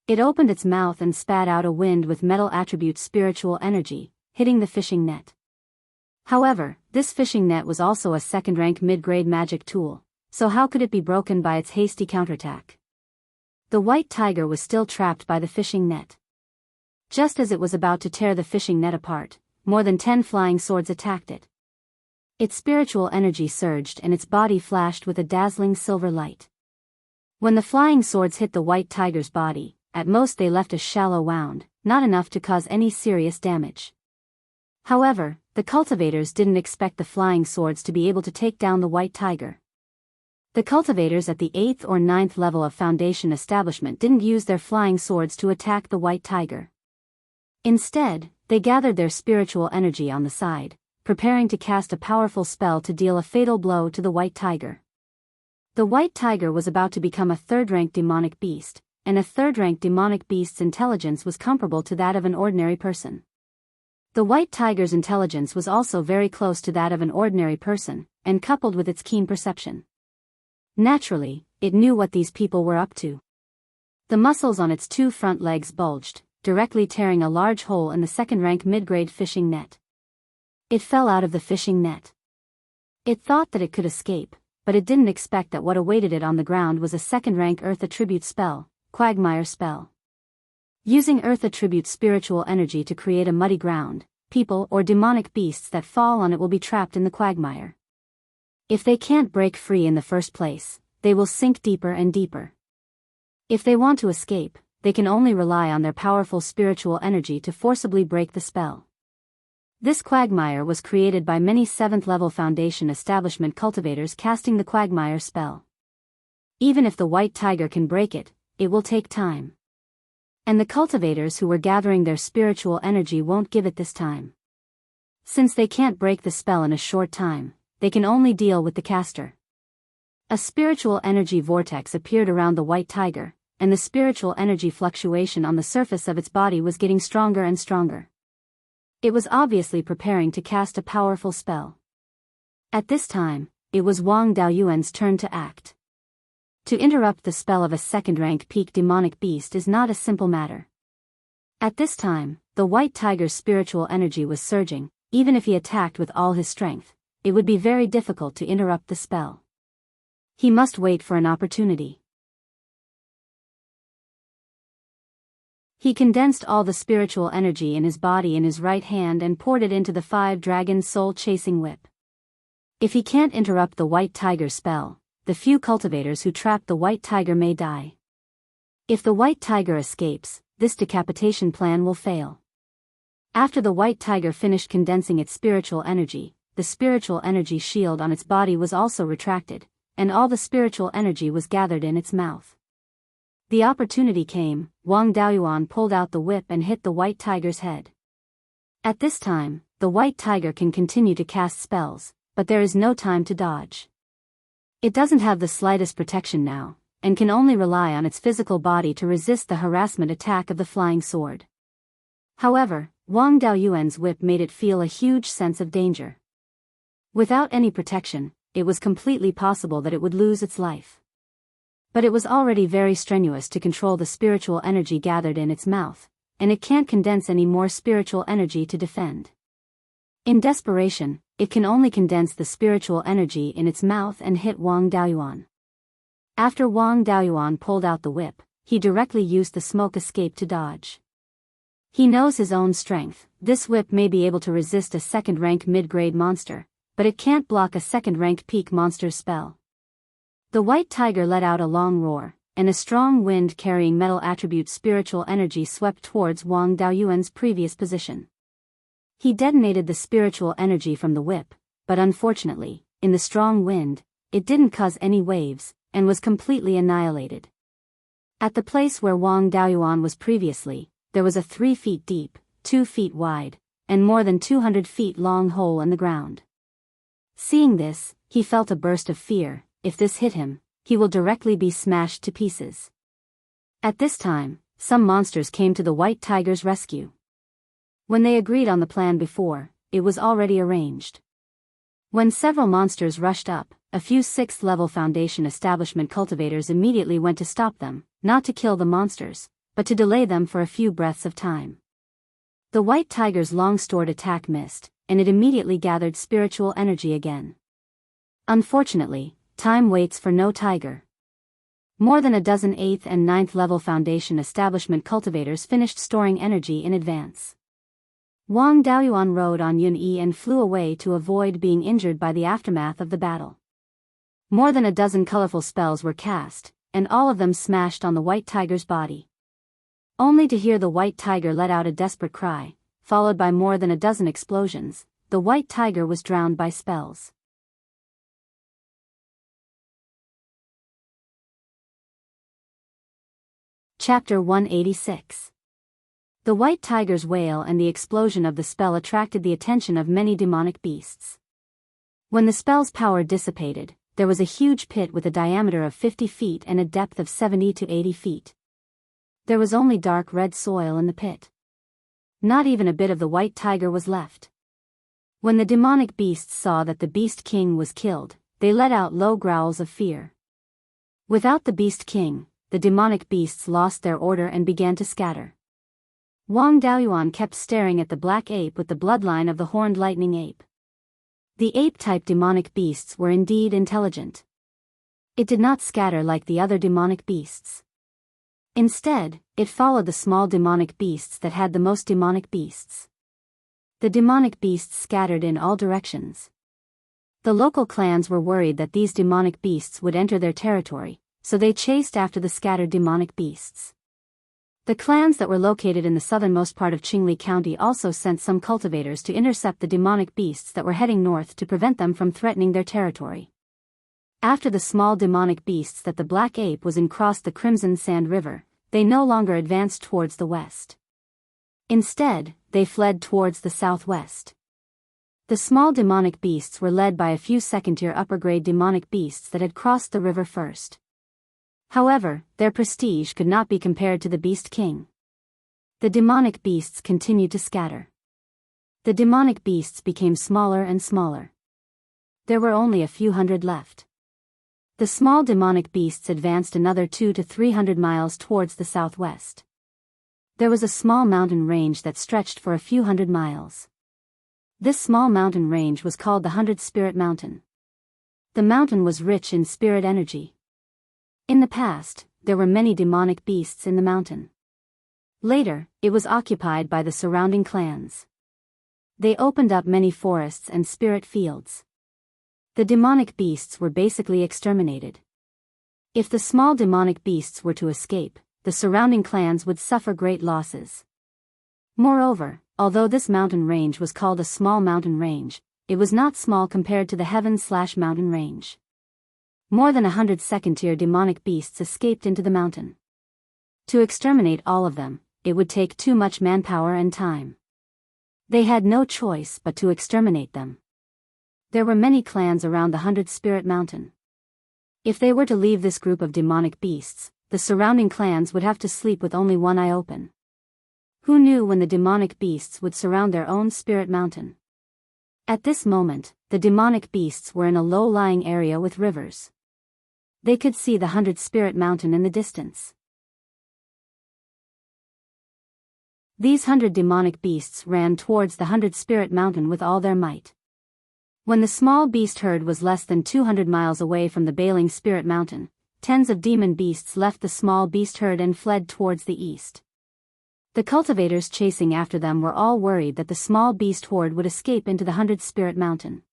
It opened its mouth and spat out a wind with metal attribute spiritual energy, hitting the fishing net. However, this fishing net was also a second-rank mid-grade magic tool, so how could it be broken by its hasty counterattack? The white tiger was still trapped by the fishing net. Just as it was about to tear the fishing net apart, more than 10 flying swords attacked it. Its spiritual energy surged and its body flashed with a dazzling silver light. When the flying swords hit the white tiger's body, at most they left a shallow wound, not enough to cause any serious damage. However, the cultivators didn't expect the flying swords to be able to take down the white tiger. The cultivators at the 8th or 9th level of Foundation establishment didn't use their flying swords to attack the white tiger. Instead, they gathered their spiritual energy on the side, preparing to cast a powerful spell to deal a fatal blow to the white tiger. The white tiger was about to become a third-rank demonic beast, and a third-rank demonic beast's intelligence was comparable to that of an ordinary person. The white tiger's intelligence was also very close to that of an ordinary person, and coupled with its keen perception. Naturally, it knew what these people were up to. The muscles on its 2 front legs bulged, directly tearing a large hole in the second-rank mid-grade fishing net. It fell out of the fishing net. It thought that it could escape, but it didn't expect that what awaited it on the ground was a second-rank Earth Attribute spell, Quagmire spell. Using Earth Attribute spiritual energy to create a muddy ground, people or demonic beasts that fall on it will be trapped in the quagmire. If they can't break free in the first place, they will sink deeper and deeper. If they want to escape, they can only rely on their powerful spiritual energy to forcibly break the spell. This quagmire was created by many 7th-level foundation establishment cultivators casting the quagmire spell. Even if the white tiger can break it, it will take time. And the cultivators who were gathering their spiritual energy won't give it this time. Since they can't break the spell in a short time, they can only deal with the caster. A spiritual energy vortex appeared around the white tiger, and the spiritual energy fluctuation on the surface of its body was getting stronger and stronger. It was obviously preparing to cast a powerful spell. At this time, it was Wang Daoyuan's turn to act. To interrupt the spell of a second-rank peak demonic beast is not a simple matter. At this time, the white tiger's spiritual energy was surging. Even if he attacked with all his strength, it would be very difficult to interrupt the spell. He must wait for an opportunity. He condensed all the spiritual energy in his body in his right hand and poured it into the 5-dragon soul-chasing whip. If he can't interrupt the white tiger's spell, the few cultivators who trapped the white tiger may die. If the white tiger escapes, this decapitation plan will fail. After the white tiger finished condensing its spiritual energy, the spiritual energy shield on its body was also retracted, and all the spiritual energy was gathered in its mouth. The opportunity came. Wang Daoyuan pulled out the whip and hit the white tiger's head. At this time, the white tiger can continue to cast spells, but there is no time to dodge. It doesn't have the slightest protection now, and can only rely on its physical body to resist the harassment attack of the flying sword. However, Wang Daoyuan's whip made it feel a huge sense of danger. Without any protection, it was completely possible that it would lose its life. But it was already very strenuous to control the spiritual energy gathered in its mouth, and it can't condense any more spiritual energy to defend. In desperation, it can only condense the spiritual energy in its mouth and hit Wang Daoyuan. After Wang Daoyuan pulled out the whip, he directly used the smoke escape to dodge. He knows his own strength. This whip may be able to resist a second-rank mid-grade monster, but it can't block a second-rank peak monster's spell. The white tiger let out a long roar, and a strong wind carrying metal attribute spiritual energy swept towards Wang Daoyuan's previous position. He detonated the spiritual energy from the whip, but unfortunately, in the strong wind, it didn't cause any waves, and was completely annihilated. At the place where Wang Daoyuan was previously, there was a 3 feet deep, 2 feet wide, and more than 200 feet long hole in the ground. Seeing this, he felt a burst of fear. If this hit him, he will directly be smashed to pieces. At this time, some monsters came to the white tiger's rescue. When they agreed on the plan before, it was already arranged. When several monsters rushed up, a few 6th-level foundation establishment cultivators immediately went to stop them, not to kill the monsters, but to delay them for a few breaths of time. The white tiger's long-stored attack missed, and it immediately gathered spiritual energy again. Unfortunately, time waits for no tiger. More than a dozen 8th and 9th level foundation establishment cultivators finished storing energy in advance. Wang Daoyuan rode on Yun-Yi and flew away to avoid being injured by the aftermath of the battle. More than a dozen colorful spells were cast, and all of them smashed on the white tiger's body. Only to hear the white tiger let out a desperate cry, followed by more than a dozen explosions. The white tiger was drowned by spells. Chapter 186. The white tiger's wail and the explosion of the spell attracted the attention of many demonic beasts. When the spell's power dissipated, there was a huge pit with a diameter of 50 feet and a depth of 70 to 80 feet. There was only dark red soil in the pit. Not even a bit of the white tiger was left. When the demonic beasts saw that the Beast King was killed, they let out low growls of fear. Without the Beast King, the demonic beasts lost their order and began to scatter. Wang Daoyuan kept staring at the black ape with the bloodline of the horned lightning ape. The ape-type demonic beasts were indeed intelligent. It did not scatter like the other demonic beasts. Instead, it followed the small demonic beasts that had the most demonic beasts. The demonic beasts scattered in all directions. The local clans were worried that these demonic beasts would enter their territory, so they chased after the scattered demonic beasts. The clans that were located in the southernmost part of Qingli County also sent some cultivators to intercept the demonic beasts that were heading north to prevent them from threatening their territory. After the small demonic beasts that the black ape was in crossed the Crimson Sand River, they no longer advanced towards the west. Instead, they fled towards the southwest. The small demonic beasts were led by a few second-tier upper-grade demonic beasts that had crossed the river first. However, their prestige could not be compared to the Beast King. The demonic beasts continued to scatter. The demonic beasts became smaller and smaller. There were only a few hundred left. The small demonic beasts advanced another 200 to 300 miles towards the southwest. There was a small mountain range that stretched for a few hundred miles. This small mountain range was called the 100-Spirit Mountain. The mountain was rich in spirit energy. In the past, there were many demonic beasts in the mountain. Later, it was occupied by the surrounding clans. They opened up many forests and spirit fields. The demonic beasts were basically exterminated. If the small demonic beasts were to escape, the surrounding clans would suffer great losses. Moreover, although this mountain range was called a small mountain range, it was not small compared to the Heaven/Mountain range. More than 100 second-tier demonic beasts escaped into the mountain. To exterminate all of them, it would take too much manpower and time. They had no choice but to exterminate them. There were many clans around the 100-Spirit Mountain. If they were to leave this group of demonic beasts, the surrounding clans would have to sleep with only one eye open. Who knew when the demonic beasts would surround their own spirit mountain? At this moment, the demonic beasts were in a low-lying area with rivers. They could see the 100-Spirit Mountain in the distance. These 100 demonic beasts ran towards the 100-Spirit Mountain with all their might. When the small beast herd was less than 200 miles away from the Bailing Spirit Mountain, tens of demon beasts left the small beast herd and fled towards the east. The cultivators chasing after them were all worried that the small beast horde would escape into the 100-Spirit Mountain.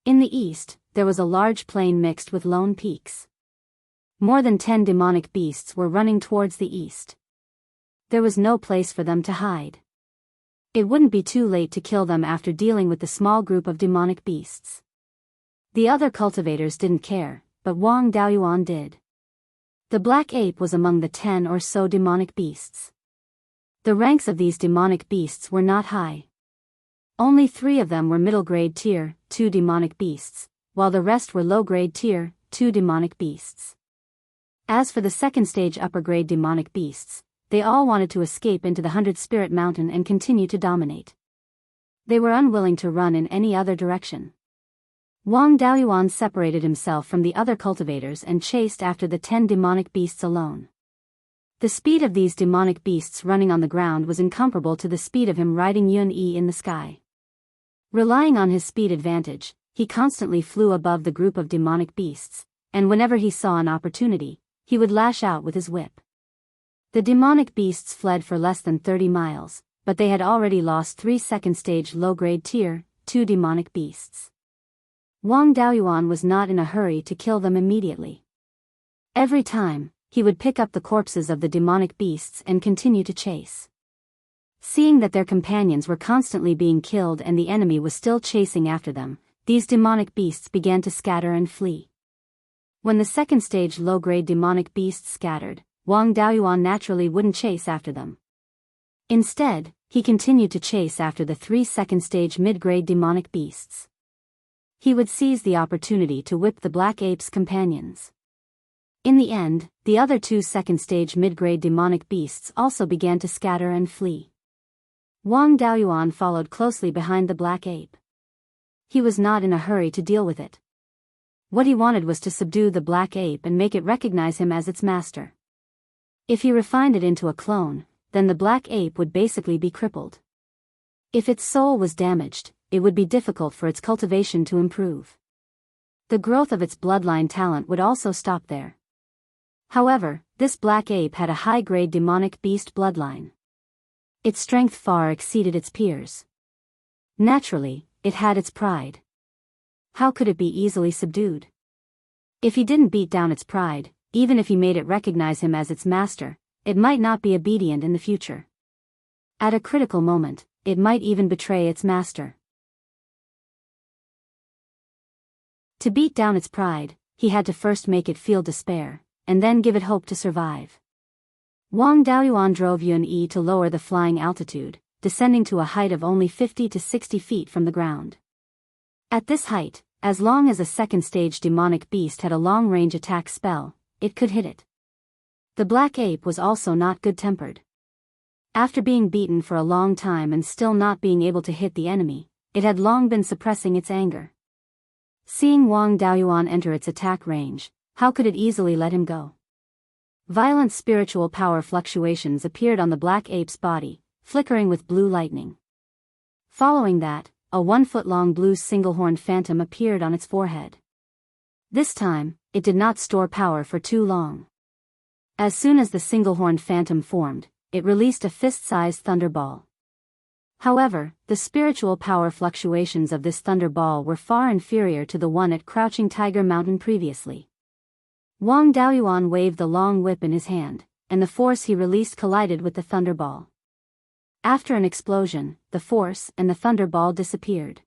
In the east, there was a large plain mixed with lone peaks. More than 10 demonic beasts were running towards the east. There was no place for them to hide. It wouldn't be too late to kill them after dealing with the small group of demonic beasts. The other cultivators didn't care, but Wang Daoyuan did. The black ape was among the 10 or so demonic beasts. The ranks of these demonic beasts were not high. Only 3 of them were middle-grade tier 2 demonic beasts, while the rest were low-grade tier 2 demonic beasts. As for the second-stage upper-grade demonic beasts, they all wanted to escape into the 100-Spirit Mountain and continue to dominate. They were unwilling to run in any other direction. Wang Daoyuan separated himself from the other cultivators and chased after the 10 demonic beasts alone. The speed of these demonic beasts running on the ground was incomparable to the speed of him riding Yun-Yi in the sky. Relying on his speed advantage, he constantly flew above the group of demonic beasts, and whenever he saw an opportunity, he would lash out with his whip. The demonic beasts fled for less than 30 miles, but they had already lost 3 second-stage low-grade tier 2 demonic beasts. Wang Daoyuan was not in a hurry to kill them immediately. Every time, he would pick up the corpses of the demonic beasts and continue to chase. Seeing that their companions were constantly being killed and the enemy was still chasing after them, these demonic beasts began to scatter and flee. When the second-stage low-grade demonic beasts scattered, Wang Daoyuan naturally wouldn't chase after them. Instead, he continued to chase after the 3 second-stage mid-grade demonic beasts. He would seize the opportunity to whip the black ape's companions. In the end, the other 2 second-stage mid-grade demonic beasts also began to scatter and flee. Wang Daoyuan followed closely behind the black ape. He was not in a hurry to deal with it. What he wanted was to subdue the black ape and make it recognize him as its master. If he refined it into a clone, then the black ape would basically be crippled. If its soul was damaged, it would be difficult for its cultivation to improve. The growth of its bloodline talent would also stop there. However, this black ape had a high-grade demonic beast bloodline. Its strength far exceeded its peers. Naturally, it had its pride. How could it be easily subdued? If he didn't beat down its pride, even if he made it recognize him as its master, it might not be obedient in the future. At a critical moment, it might even betray its master. To beat down its pride, he had to first make it feel despair, and then give it hope to survive. Wang Daoyuan drove Yun Yi to lower the flying altitude, descending to a height of only 50 to 60 feet from the ground. At this height, as long as a second-stage demonic beast had a long-range attack spell, it could hit it. The black ape was also not good-tempered. After being beaten for a long time and still not being able to hit the enemy, it had long been suppressing its anger. Seeing Wang Daoyuan enter its attack range, how could it easily let him go? Violent spiritual power fluctuations appeared on the black ape's body, flickering with blue lightning. Following that, a 1-foot-long blue single-horned phantom appeared on its forehead. This time, it did not store power for too long. As soon as the single-horned phantom formed, it released a fist-sized thunderball. However, the spiritual power fluctuations of this thunderball were far inferior to the one at Crouching Tiger Mountain previously. Wang Daoyuan waved the long whip in his hand, and the force he released collided with the thunderball. After an explosion, the force and the thunderball disappeared.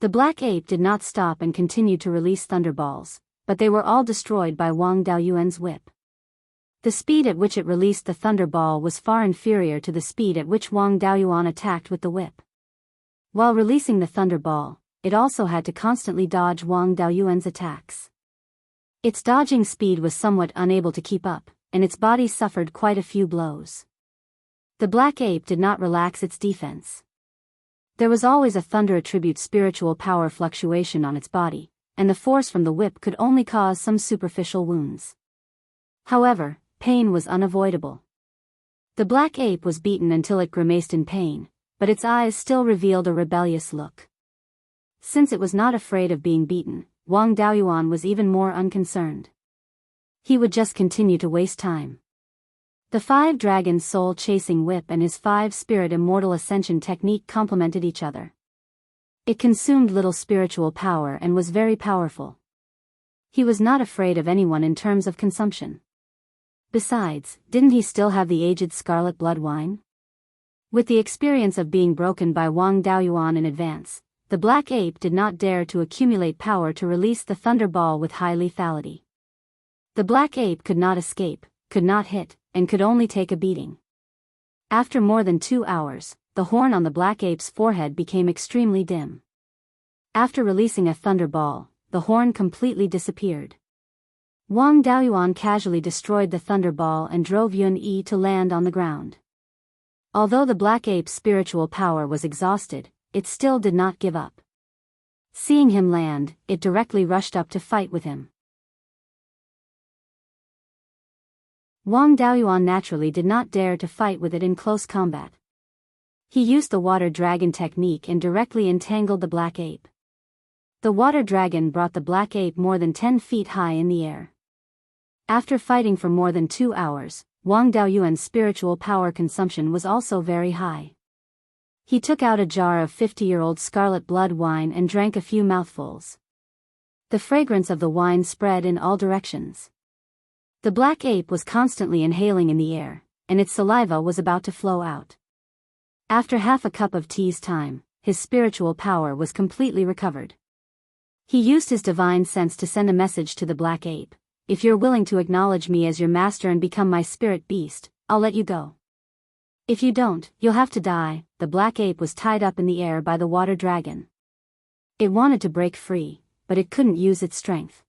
The black ape did not stop and continued to release thunderballs, but they were all destroyed by Wang Daoyuan's whip. The speed at which it released the thunderball was far inferior to the speed at which Wang Daoyuan attacked with the whip. While releasing the thunderball, it also had to constantly dodge Wang Daoyuan's attacks. Its dodging speed was somewhat unable to keep up, and its body suffered quite a few blows. The black ape did not relax its defense. There was always a thunder attribute spiritual power fluctuation on its body, and the force from the whip could only cause some superficial wounds. However, pain was unavoidable. The black ape was beaten until it grimaced in pain, but its eyes still revealed a rebellious look. Since it was not afraid of being beaten, Wang Daoyuan was even more unconcerned. He would just continue to waste time. The 5-dragon soul-chasing whip and his 5-spirit immortal ascension technique complemented each other. It consumed little spiritual power and was very powerful. He was not afraid of anyone in terms of consumption. Besides, didn't he still have the aged scarlet blood wine? With the experience of being broken by Wang Daoyuan in advance, the black ape did not dare to accumulate power to release the thunderball with high lethality. The black ape could not escape, could not hit, and could only take a beating. After more than 2 hours, the horn on the black ape's forehead became extremely dim. After releasing a thunderball, the horn completely disappeared. Wang Daoyuan casually destroyed the thunderball and drove Yun Yi to land on the ground. Although the black ape's spiritual power was exhausted, it still did not give up. Seeing him land, it directly rushed up to fight with him. Wang Daoyuan naturally did not dare to fight with it in close combat. He used the water dragon technique and directly entangled the black ape. The water dragon brought the black ape more than 10 feet high in the air. After fighting for more than 2 hours, Wang Daoyuan's spiritual power consumption was also very high. He took out a jar of 50-year-old scarlet blood wine and drank a few mouthfuls. The fragrance of the wine spread in all directions. The black ape was constantly inhaling in the air, and its saliva was about to flow out. After half a cup of tea's time, his spiritual power was completely recovered. He used his divine sense to send a message to the black ape: "If you're willing to acknowledge me as your master and become my spirit beast, I'll let you go. If you don't, you'll have to die." The black ape was tied up in the air by the water dragon. It wanted to break free, but it couldn't use its strength.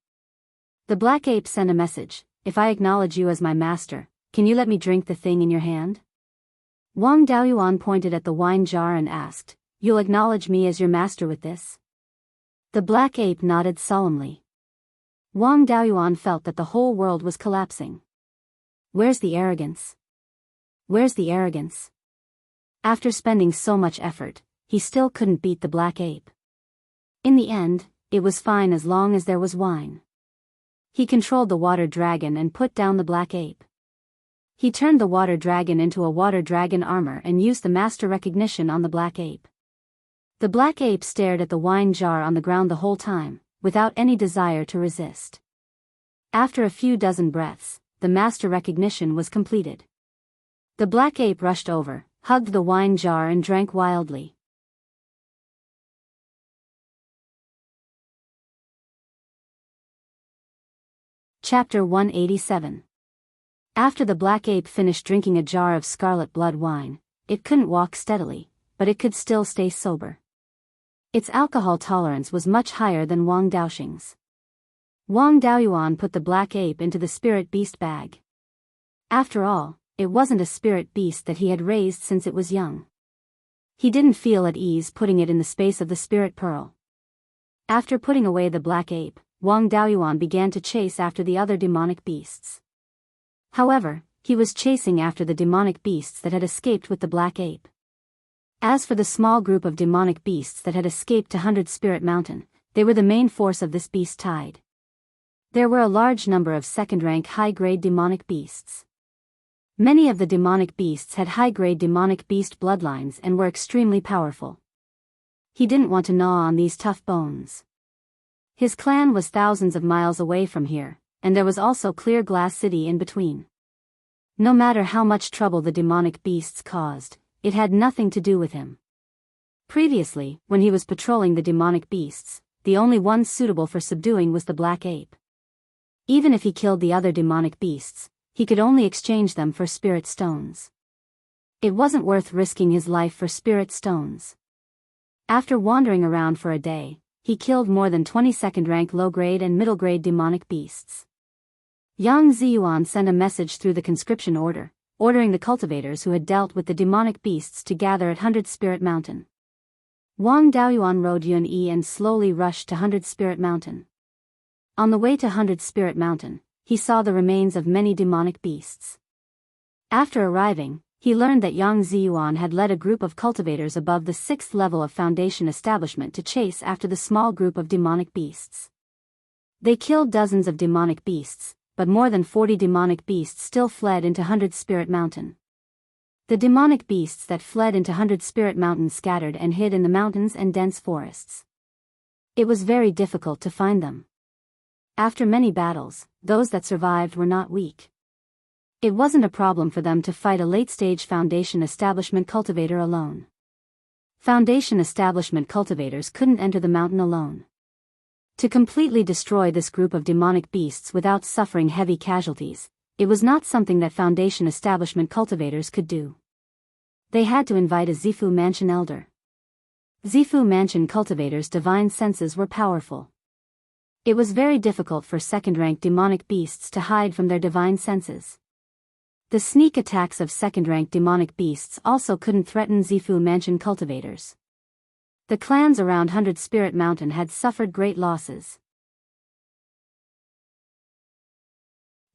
The black ape sent a message: "If I acknowledge you as my master, can you let me drink the thing in your hand?" Wang Daoyuan pointed at the wine jar and asked, "You'll acknowledge me as your master with this?" The black ape nodded solemnly. Wang Daoyuan felt that the whole world was collapsing. Where's the arrogance? Where's the arrogance? After spending so much effort, he still couldn't beat the black ape. In the end, it was fine as long as there was wine. He controlled the water dragon and put down the black ape. He turned the water dragon into a water dragon armor and used the master recognition on the black ape. The black ape stared at the wine jar on the ground the whole time, without any desire to resist. After a few dozen breaths, the master recognition was completed. The black ape rushed over, hugged the wine jar and drank wildly. Chapter 187. After the black ape finished drinking a jar of scarlet blood wine, it couldn't walk steadily, but it could still stay sober. Its alcohol tolerance was much higher than Wang Daoxing's. Wang Daoyuan put the black ape into the spirit beast bag. After all, it wasn't a spirit beast that he had raised since it was young. He didn't feel at ease putting it in the space of the spirit pearl. After putting away the black ape, Wang Daoyuan began to chase after the other demonic beasts. However, he was chasing after the demonic beasts that had escaped with the black ape. As for the small group of demonic beasts that had escaped to 100 Spirit Mountain, they were the main force of this beast tide. There were a large number of second-rank high-grade demonic beasts. Many of the demonic beasts had high-grade demonic beast bloodlines and were extremely powerful. He didn't want to gnaw on these tough bones. His clan was thousands of miles away from here, and there was also Clear Glass City in between. No matter how much trouble the demonic beasts caused, it had nothing to do with him. Previously, when he was patrolling the demonic beasts, the only one suitable for subduing was the black ape. Even if he killed the other demonic beasts, he could only exchange them for spirit stones. It wasn't worth risking his life for spirit stones. After wandering around for a day, he killed more than 20 second-rank low-grade and middle-grade demonic beasts. Yang Ziyuan sent a message through the conscription order, ordering the cultivators who had dealt with the demonic beasts to gather at 100 Spirit Mountain. Wang Daoyuan rode Yun Yi and slowly rushed to 100 Spirit Mountain. On the way to 100 Spirit Mountain, he saw the remains of many demonic beasts. After arriving, he learned that Yang Ziyuan had led a group of cultivators above the 6th level of Foundation establishment to chase after the small group of demonic beasts. They killed dozens of demonic beasts, but more than 40 demonic beasts still fled into 100 Spirit Mountain. The demonic beasts that fled into 100 Spirit Mountain scattered and hid in the mountains and dense forests. It was very difficult to find them. After many battles, those that survived were not weak. It wasn't a problem for them to fight a late-stage Foundation establishment cultivator alone. Foundation establishment cultivators couldn't enter the mountain alone. To completely destroy this group of demonic beasts without suffering heavy casualties, it was not something that Foundation establishment cultivators could do. They had to invite a Zifu Mansion elder. Zifu Mansion cultivators' divine senses were powerful. It was very difficult for second-rank demonic beasts to hide from their divine senses. The sneak attacks of second-rank demonic beasts also couldn't threaten Zifu Mansion cultivators. The clans around 100 Spirit Mountain had suffered great losses.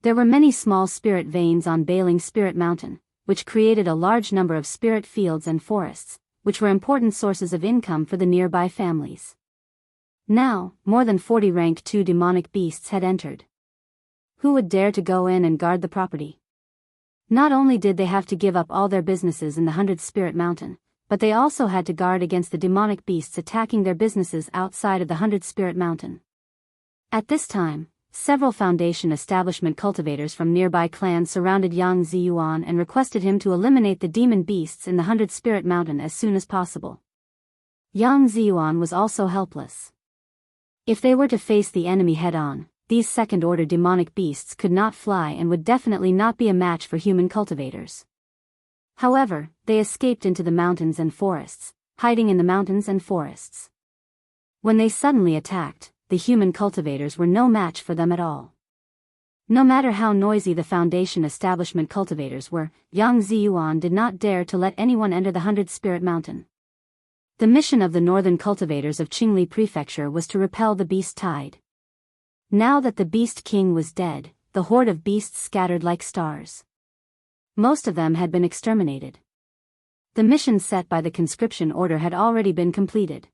There were many small spirit veins on Bailing Spirit Mountain, which created a large number of spirit fields and forests, which were important sources of income for the nearby families. Now, more than 40 rank 2 demonic beasts had entered. Who would dare to go in and guard the property? Not only did they have to give up all their businesses in the 100 Spirit Mountain, but they also had to guard against the demonic beasts attacking their businesses outside of the 100 Spirit Mountain. At this time, several Foundation establishment cultivators from nearby clans surrounded Yang Ziyuan and requested him to eliminate the demon beasts in the 100 Spirit Mountain as soon as possible. Yang Ziyuan was also helpless. If they were to face the enemy head-on, these second-order demonic beasts could not fly and would definitely not be a match for human cultivators. However, they escaped into the mountains and forests, hiding in the mountains and forests. When they suddenly attacked, the human cultivators were no match for them at all. No matter how noisy the Foundation establishment cultivators were, Yang Ziyuan did not dare to let anyone enter the 100 Spirit Mountain. The mission of the northern cultivators of Qingli Prefecture was to repel the beast tide. Now that the Beast King was dead, the horde of beasts scattered like stars. Most of them had been exterminated. The mission set by the conscription order had already been completed.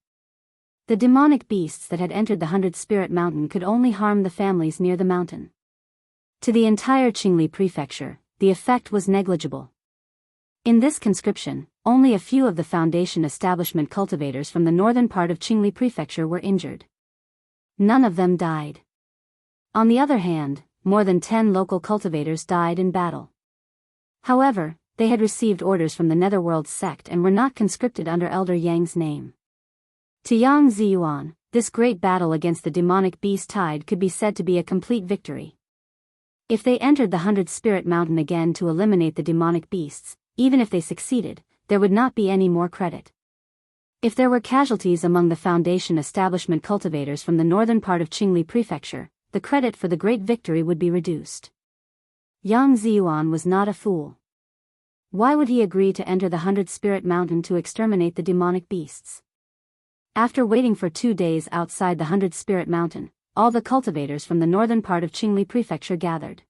The demonic beasts that had entered the 100 Spirit Mountain could only harm the families near the mountain. To the entire Qingli Prefecture, the effect was negligible. In this conscription, only a few of the Foundation establishment cultivators from the northern part of Qingli Prefecture were injured. None of them died. On the other hand, more than 10 local cultivators died in battle. However, they had received orders from the Netherworld sect and were not conscripted under Elder Yang's name. To Yang Ziyuan, this great battle against the demonic beast tide could be said to be a complete victory. If they entered the 100 Spirit Mountain again to eliminate the demonic beasts, even if they succeeded, there would not be any more credit. If there were casualties among the Foundation establishment cultivators from the northern part of Qingli Prefecture, the credit for the great victory would be reduced. Yang Ziyuan was not a fool. Why would he agree to enter the 100 Spirit Mountain to exterminate the demonic beasts? After waiting for 2 days outside the 100 Spirit Mountain, all the cultivators from the northern part of Qingli Prefecture gathered.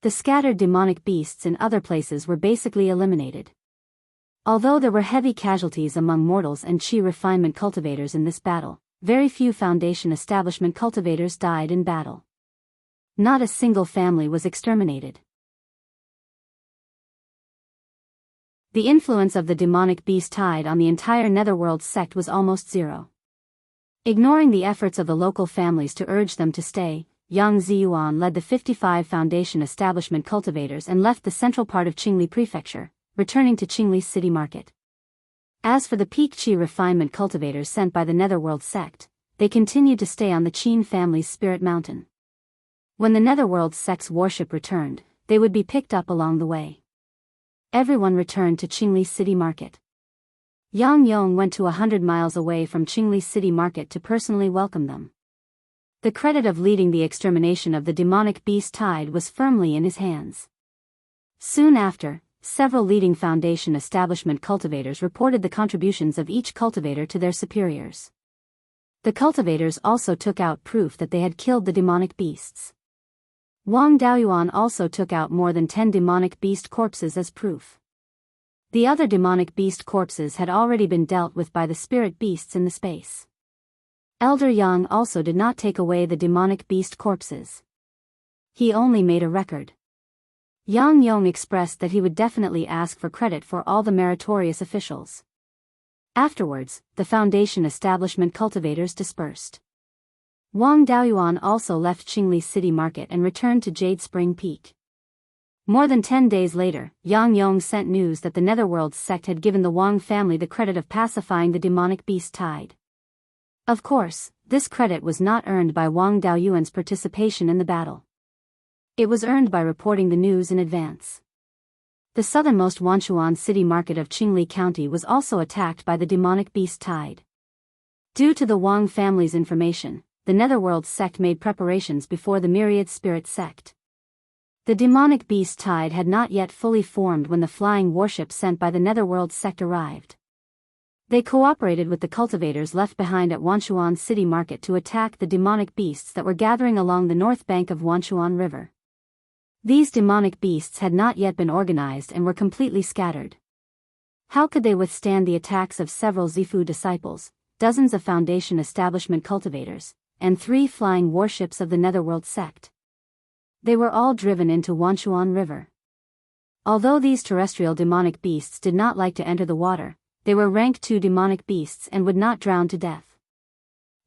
The scattered demonic beasts in other places were basically eliminated. Although there were heavy casualties among mortals and Qi refinement cultivators in this battle, very few Foundation establishment cultivators died in battle. Not a single family was exterminated. The influence of the demonic beast tide on the entire Netherworld sect was almost zero. Ignoring the efforts of the local families to urge them to stay, Yang Ziyuan led the 55 Foundation establishment cultivators and left the central part of Qingli Prefecture, returning to Qingli's city market. As for the peak Qi refinement cultivators sent by the Netherworld sect, they continued to stay on the Qin family's Spirit Mountain. When the Netherworld sect's warship returned, they would be picked up along the way. Everyone returned to Qingli's city market. Yang Yong went to 100 miles away from Qingli's city market to personally welcome them. The credit of leading the extermination of the demonic beast tide was firmly in his hands. Soon after, several leading Foundation establishment cultivators reported the contributions of each cultivator to their superiors. The cultivators also took out proof that they had killed the demonic beasts. Wang Daoyuan also took out more than 10 demonic beast corpses as proof. The other demonic beast corpses had already been dealt with by the spirit beasts in the space. Elder Yang also did not take away the demonic beast corpses. He only made a record. Yang Yong expressed that he would definitely ask for credit for all the meritorious officials. Afterwards, the Foundation establishment cultivators dispersed. Wang Daoyuan also left Qingli's city market and returned to Jade Spring Peak. More than 10 days later, Yang Yong sent news that the Netherworld sect had given the Wang family the credit of pacifying the demonic beast tide. Of course, this credit was not earned by Wang Daoyuan's participation in the battle. It was earned by reporting the news in advance. The southernmost Wanchuan city market of Qingli County was also attacked by the demonic beast tide. Due to the Wang family's information, the Netherworld sect made preparations before the Myriad Spirit sect. The demonic beast tide had not yet fully formed when the flying warship sent by the Netherworld sect arrived. They cooperated with the cultivators left behind at Wanchuan city market to attack the demonic beasts that were gathering along the north bank of Wanchuan River. These demonic beasts had not yet been organized and were completely scattered. How could they withstand the attacks of several Zifu disciples, dozens of Foundation establishment cultivators, and 3 flying warships of the Netherworld sect? They were all driven into Wanchuan River. Although these terrestrial demonic beasts did not like to enter the water, they were rank 2 demonic beasts and would not drown to death.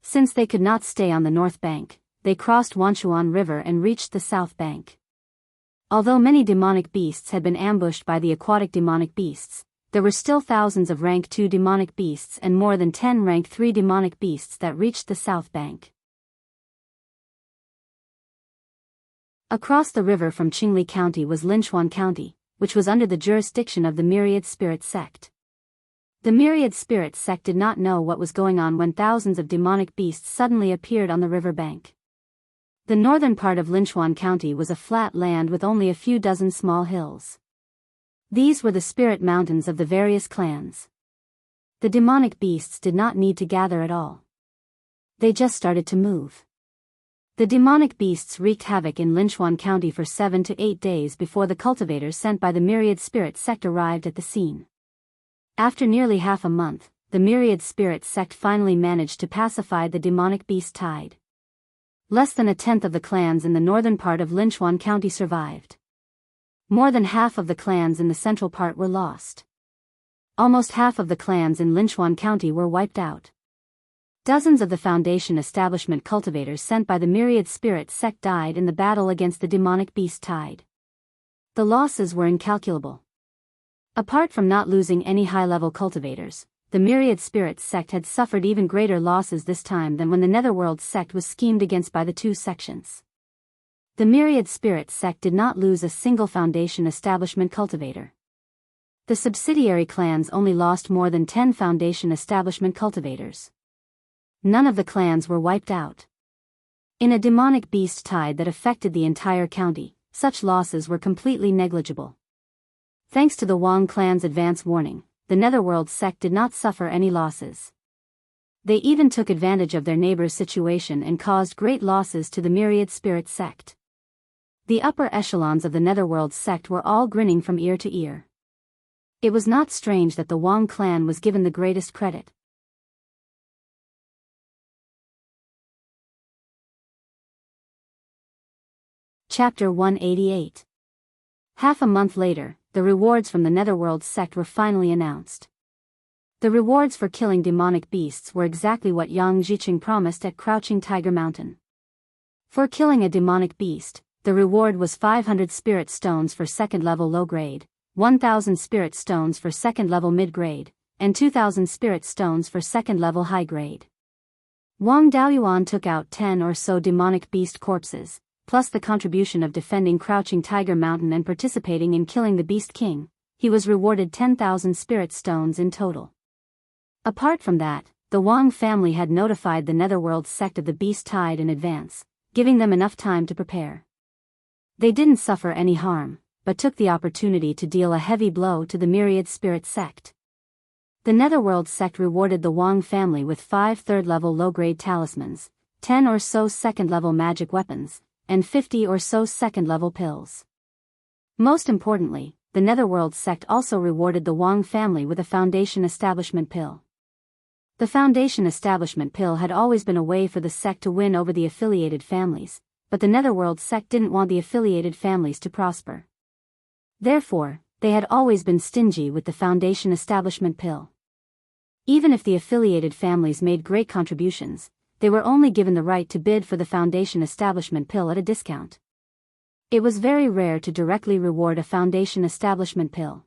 Since they could not stay on the north bank, they crossed Wanchuan River and reached the south bank. Although many demonic beasts had been ambushed by the aquatic demonic beasts, there were still thousands of rank 2 demonic beasts and more than 10 rank 3 demonic beasts that reached the south bank. Across the river from Qingli County was Linchuan County, which was under the jurisdiction of the Myriad Spirit sect. The Myriad Spirit sect did not know what was going on when thousands of demonic beasts suddenly appeared on the river bank. The northern part of Linchuan County was a flat land with only a few dozen small hills. These were the spirit mountains of the various clans. The demonic beasts did not need to gather at all. They just started to move. The demonic beasts wreaked havoc in Linchuan County for 7 to 8 days before the cultivators sent by the Myriad Spirit sect arrived at the scene. After nearly half a month, the Myriad Spirit sect finally managed to pacify the demonic beast tide. Less than 1/10 of the clans in the northern part of Linchuan County survived. More than half of the clans in the central part were lost. almost half of the clans in Linchuan County were wiped out. Dozens of the Foundation establishment cultivators sent by the Myriad Spirit sect died in the battle against the demonic beast tide. The losses were incalculable. Apart from not losing any high-level cultivators, the Myriad Spirits sect had suffered even greater losses this time than when the Netherworld sect was schemed against by the two sections. The Myriad Spirits sect did not lose a single Foundation establishment cultivator. The subsidiary clans only lost more than 10 Foundation establishment cultivators. None of the clans were wiped out. In a demonic beast tide that affected the entire county, such losses were completely negligible. Thanks to the Wang clan's advance warning, the Netherworld sect did not suffer any losses. They even took advantage of their neighbor's situation and caused great losses to the Myriad Spirit sect. The upper echelons of the Netherworld sect were all grinning from ear to ear. It was not strange that the Wang clan was given the greatest credit. Chapter 188. Half a month later, the rewards from the Netherworld sect were finally announced. The rewards for killing demonic beasts were exactly what Yang Zhiqing promised at Crouching Tiger Mountain. For killing a demonic beast, the reward was 500 spirit stones for second-level low-grade, 1,000 spirit stones for second-level mid-grade, and 2,000 spirit stones for second-level high-grade. Wang Daoyuan took out 10 or so demonic beast corpses, plus the contribution of defending Crouching Tiger Mountain and participating in killing the Beast King. He was rewarded 10,000 spirit stones in total. Apart from that, the Wang family had notified the Netherworld sect of the Beast Tide in advance, giving them enough time to prepare. They didn't suffer any harm, but took the opportunity to deal a heavy blow to the Myriad Spirit sect. The Netherworld sect rewarded the Wang family with 5 third-level low-grade talismans, 10 or so second-level magic weapons, and 50 or so second-level pills. Most importantly, the Netherworld sect also rewarded the Wang family with a Foundation Establishment pill. The Foundation Establishment pill had always been a way for the sect to win over the affiliated families, but the Netherworld sect didn't want the affiliated families to prosper. Therefore, they had always been stingy with the Foundation Establishment pill. Even if the affiliated families made great contributions, they were only given the right to bid for the Foundation Establishment pill at a discount. It was very rare to directly reward a Foundation Establishment pill.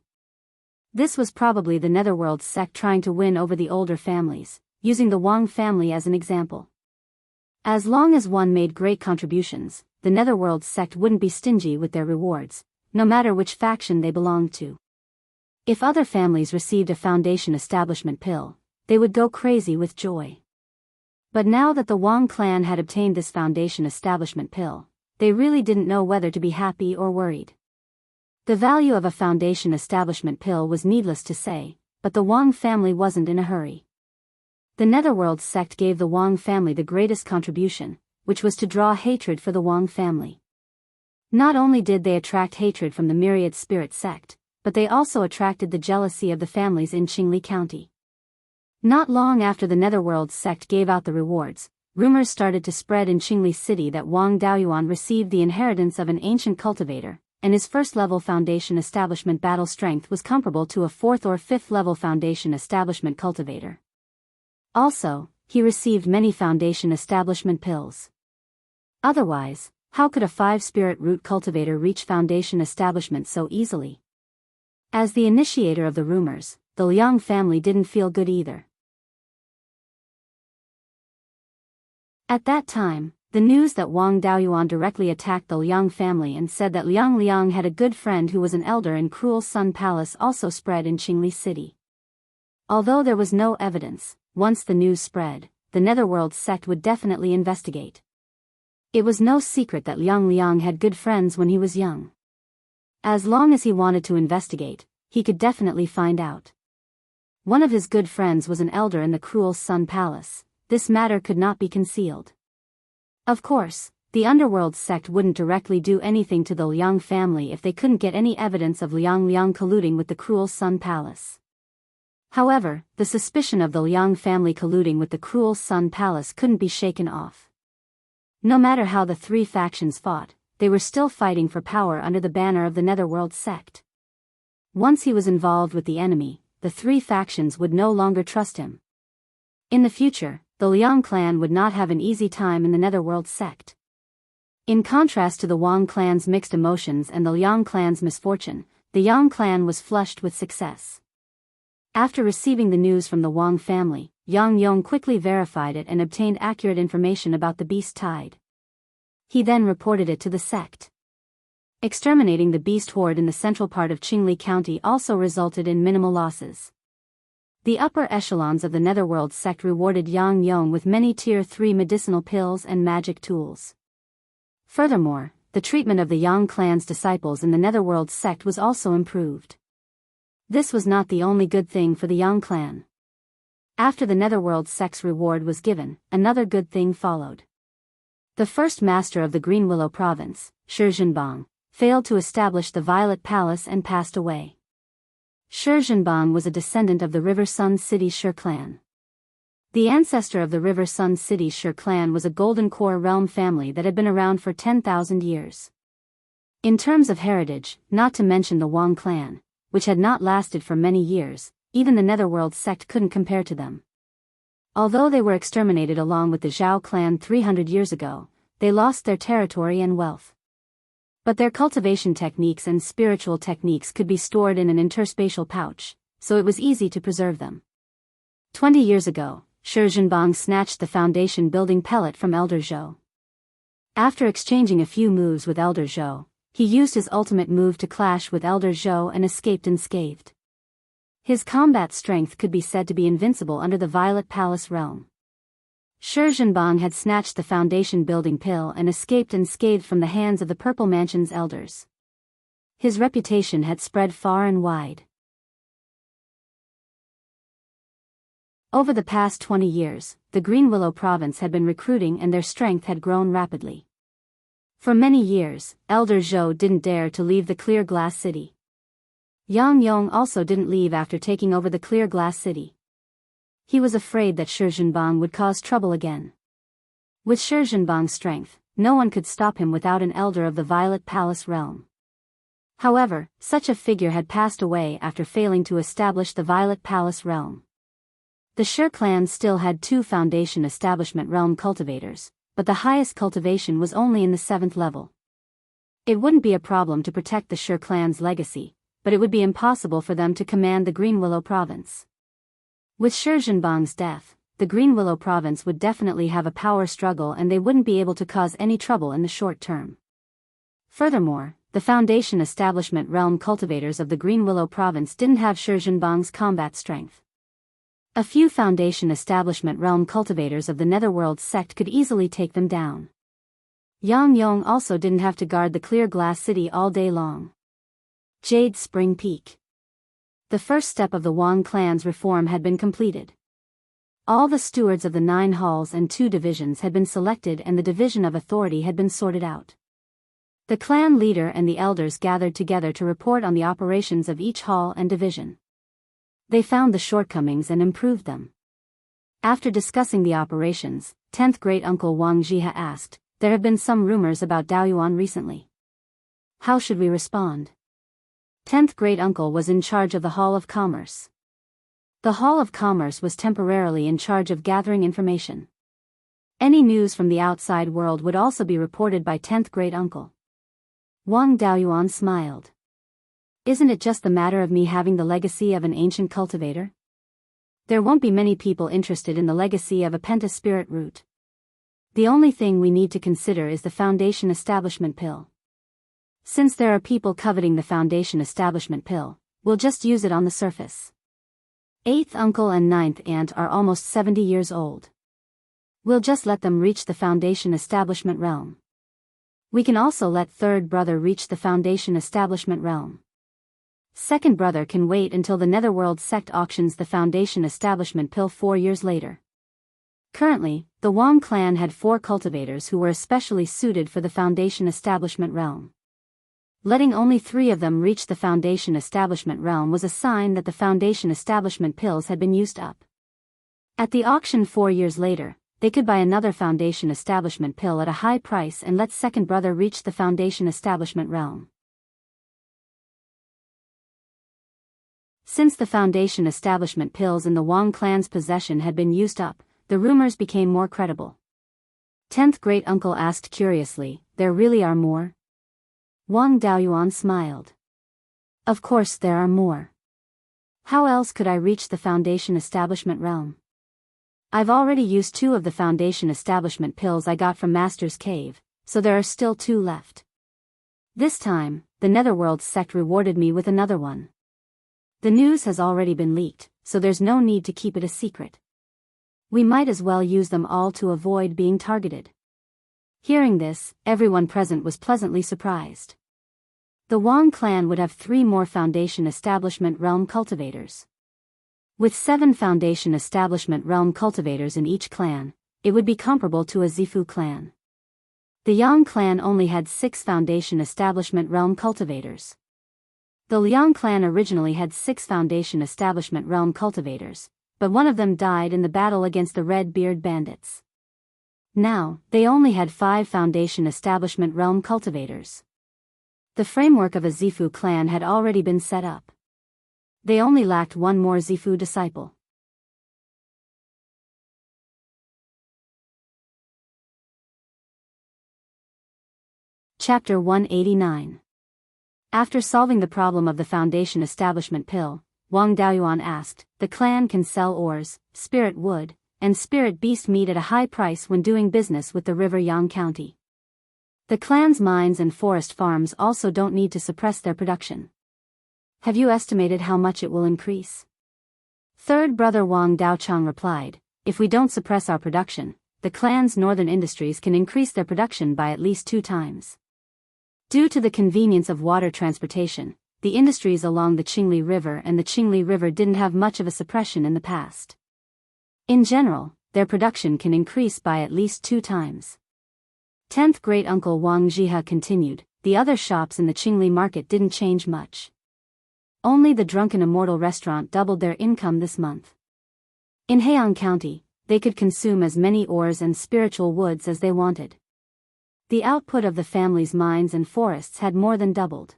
This was probably the Netherworld sect trying to win over the older families, using the Wang family as an example. As long as one made great contributions, the Netherworld sect wouldn't be stingy with their rewards, no matter which faction they belonged to. If other families received a Foundation Establishment pill, they would go crazy with joy. But now that the Wang clan had obtained this Foundation Establishment pill, they really didn't know whether to be happy or worried. The value of a Foundation Establishment pill was needless to say, but the Wang family wasn't in a hurry. The Netherworld sect gave the Wang family the greatest contribution, which was to draw hatred for the Wang family. Not only did they attract hatred from the Myriad Spirit sect, but they also attracted the jealousy of the families in Qingli County. Not long after the Netherworld sect gave out the rewards, rumors started to spread in Qingli City that Wang Daoyuan received the inheritance of an ancient cultivator, and his first-level Foundation Establishment battle strength was comparable to a 4th or 5th-level Foundation Establishment cultivator. Also, he received many Foundation Establishment pills. Otherwise, how could a 5-spirit root cultivator reach Foundation Establishment so easily? As the initiator of the rumors, the Liang family didn't feel good either. At that time, the news that Wang Daoyuan directly attacked the Liang family and said that Liang had a good friend who was an elder in Cruel Sun Palace also spread in Qingli City. Although there was no evidence, once the news spread, the Netherworld sect would definitely investigate. It was no secret that Liang had good friends when he was young. As long as he wanted to investigate, he could definitely find out. One of his good friends was an elder in the Cruel Sun Palace. This matter could not be concealed. Of course, the Underworld sect wouldn't directly do anything to the Liang family if they couldn't get any evidence of Liang colluding with the Cruel Sun Palace. However, the suspicion of the Liang family colluding with the Cruel Sun Palace couldn't be shaken off. No matter how the three factions fought, they were still fighting for power under the banner of the Netherworld sect. Once he was involved with the enemy, the three factions would no longer trust him. In the future, the Liang clan would not have an easy time in the Netherworld sect. In contrast to the Wang clan's mixed emotions and the Liang clan's misfortune, the Yang clan was flushed with success. After receiving the news from the Wang family, Yang Yong quickly verified it and obtained accurate information about the beast tide. He then reported it to the sect. Exterminating the beast horde in the central part of Qingli County also resulted in minimal losses. The upper echelons of the Netherworld sect rewarded Yang Yong with many Tier 3 medicinal pills and magic tools. Furthermore, the treatment of the Yang clan's disciples in the Netherworld sect was also improved. This was not the only good thing for the Yang clan. After the Netherworld sect's reward was given, another good thing followed. The first master of the Green Willow province, Shi Zhenbang, failed to establish the Violet Palace and passed away. Shi Zhenbang was a descendant of the River Sun City Shi clan. The ancestor of the River Sun City Shi clan was a Golden Core realm family that had been around for 10,000 years. In terms of heritage, not to mention the Wang clan, which had not lasted for many years, even the Netherworld sect couldn't compare to them. Although they were exterminated along with the Zhao clan 300 years ago, they lost their territory and wealth. But their cultivation techniques and spiritual techniques could be stored in an interspatial pouch, so it was easy to preserve them. 20 years ago, Shi Zhenbang snatched the foundation building pellet from Elder Zhou. After exchanging a few moves with Elder Zhou, he used his ultimate move to clash with Elder Zhou and escaped unscathed. His combat strength could be said to be invincible under the Violet Palace realm. Shi Zhenbang had snatched the foundation building pill and escaped unscathed from the hands of the Purple Mansion's elders. His reputation had spread far and wide. Over the past 20 years, the Green Willow province had been recruiting and their strength had grown rapidly. For many years, Elder Zhou didn't dare to leave the Clear Glass City. Yang Yong also didn't leave after taking over the Clear Glass City. He was afraid that Shi Zhenbang would cause trouble again. With Shi Zhenbang's strength, no one could stop him without an elder of the Violet Palace realm. However, such a figure had passed away after failing to establish the Violet Palace realm. The Shi clan still had 2 foundation establishment realm cultivators, but the highest cultivation was only in the 7th level. It wouldn't be a problem to protect the Shi clan's legacy, but it would be impossible for them to command the Green Willow province. With Shi Zhenbang's death, the Green Willow province would definitely have a power struggle and they wouldn't be able to cause any trouble in the short term. Furthermore, the foundation establishment realm cultivators of the Green Willow province didn't have Shi Zhenbang's combat strength. A few foundation establishment realm cultivators of the Netherworld sect could easily take them down. Yang Yong also didn't have to guard the Clear Glass City all day long. Jade Spring Peak. The first step of the Wang clan's reform had been completed. All the stewards of the 9 halls and 2 divisions had been selected and the division of authority had been sorted out. The clan leader and the elders gathered together to report on the operations of each hall and division. They found the shortcomings and improved them. After discussing the operations, 10th Great Uncle Wang Jiha asked, "There have been some rumors about Beiyuan recently. How should we respond?" 10th Great Uncle was in charge of the Hall of Commerce. The Hall of Commerce was temporarily in charge of gathering information. Any news from the outside world would also be reported by 10th Great Uncle. Wang Daoyuan smiled. "Isn't it just the matter of me having the legacy of an ancient cultivator? There won't be many people interested in the legacy of a penta spirit root. The only thing we need to consider is the foundation establishment pill. Since there are people coveting the foundation establishment pill, we'll just use it on the surface. 8th uncle and 9th aunt are almost 70 years old. We'll just let them reach the foundation establishment realm. We can also let 3rd brother reach the foundation establishment realm. 2nd brother can wait until the Netherworld sect auctions the foundation establishment pill 4 years later." Currently, the Wang clan had 4 cultivators who were especially suited for the foundation establishment realm. Letting only 3 of them reach the foundation establishment realm was a sign that the foundation establishment pills had been used up. At the auction 4 years later, they could buy another foundation establishment pill at a high price and let 2nd brother reach the foundation establishment realm. Since the foundation establishment pills in the Wang clan's possession had been used up, the rumors became more credible. 10th great uncle asked curiously, "There really are more?" Wang Daoyuan smiled. "Of course there are more. How else could I reach the foundation establishment realm? I've already used 2 of the foundation establishment pills I got from Master's Cave, so there are still 2 left. This time, the Netherworld sect rewarded me with another one. The news has already been leaked, so there's no need to keep it a secret. We might as well use them all to avoid being targeted." Hearing this, everyone present was pleasantly surprised. The Wang clan would have 3 more foundation establishment realm cultivators. With 7 foundation establishment realm cultivators in each clan, it would be comparable to a Zifu clan. The Yang clan only had 6 foundation establishment realm cultivators. The Liang clan originally had 6 foundation establishment realm cultivators, but one of them died in the battle against the Red Beard bandits. Now, they only had 5 foundation establishment realm cultivators. The framework of a Zifu clan had already been set up. They only lacked 1 more Zifu disciple. Chapter 189. After solving the problem of the foundation establishment pill, Wang Daoyuan asked, "The clan can sell ores, spirit wood, and spirit beast meat at a high price when doing business with the river Yang County. The clan's mines and forest farms also don't need to suppress their production. Have you estimated how much it will increase?" Third brother Wang Daochang replied, "If we don't suppress our production, the clan's northern industries can increase their production by at least 2 times. Due to the convenience of water transportation, the industries along the Qingli River and the Qingli River didn't have much of a suppression in the past. In general, their production can increase by at least 2 times. 10th great uncle Wang Jiha continued, "The other shops in the Qingli market didn't change much. Only the Drunken Immortal restaurant doubled their income this month. In Heian County, they could consume as many ores and spiritual woods as they wanted. The output of the family's mines and forests had more than doubled.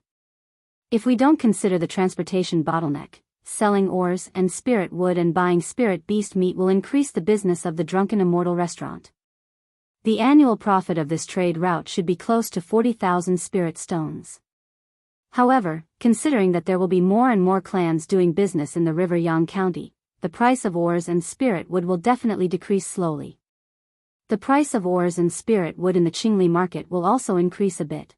If we don't consider the transportation bottleneck, selling ores and spirit wood and buying spirit beast meat will increase the business of the Drunken Immortal restaurant. The annual profit of this trade route should be close to 40,000 spirit stones. However, considering that there will be more and more clans doing business in the river Yang County, the price of ores and spirit wood will definitely decrease slowly. The price of ores and spirit wood in the Qingli market will also increase a bit.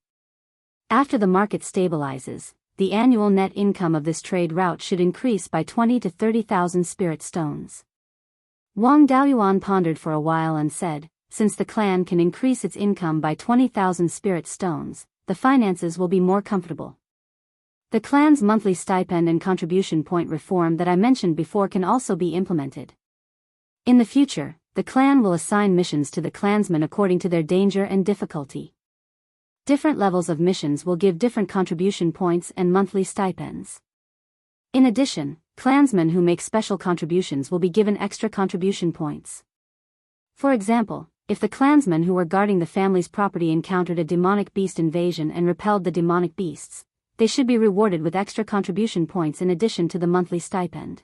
After the market stabilizes, the annual net income of this trade route should increase by 20 to 30,000 spirit stones." Wang Daoyuan pondered for a while and said, "Since the clan can increase its income by 20,000 spirit stones, the finances will be more comfortable. The clan's monthly stipend and contribution point reform that I mentioned before can also be implemented. In the future, the clan will assign missions to the clansmen according to their danger and difficulty. Different levels of missions will give different contribution points and monthly stipends. In addition, clansmen who make special contributions will be given extra contribution points. For example, if the clansmen who were guarding the family's property encountered a demonic beast invasion and repelled the demonic beasts, they should be rewarded with extra contribution points in addition to the monthly stipend.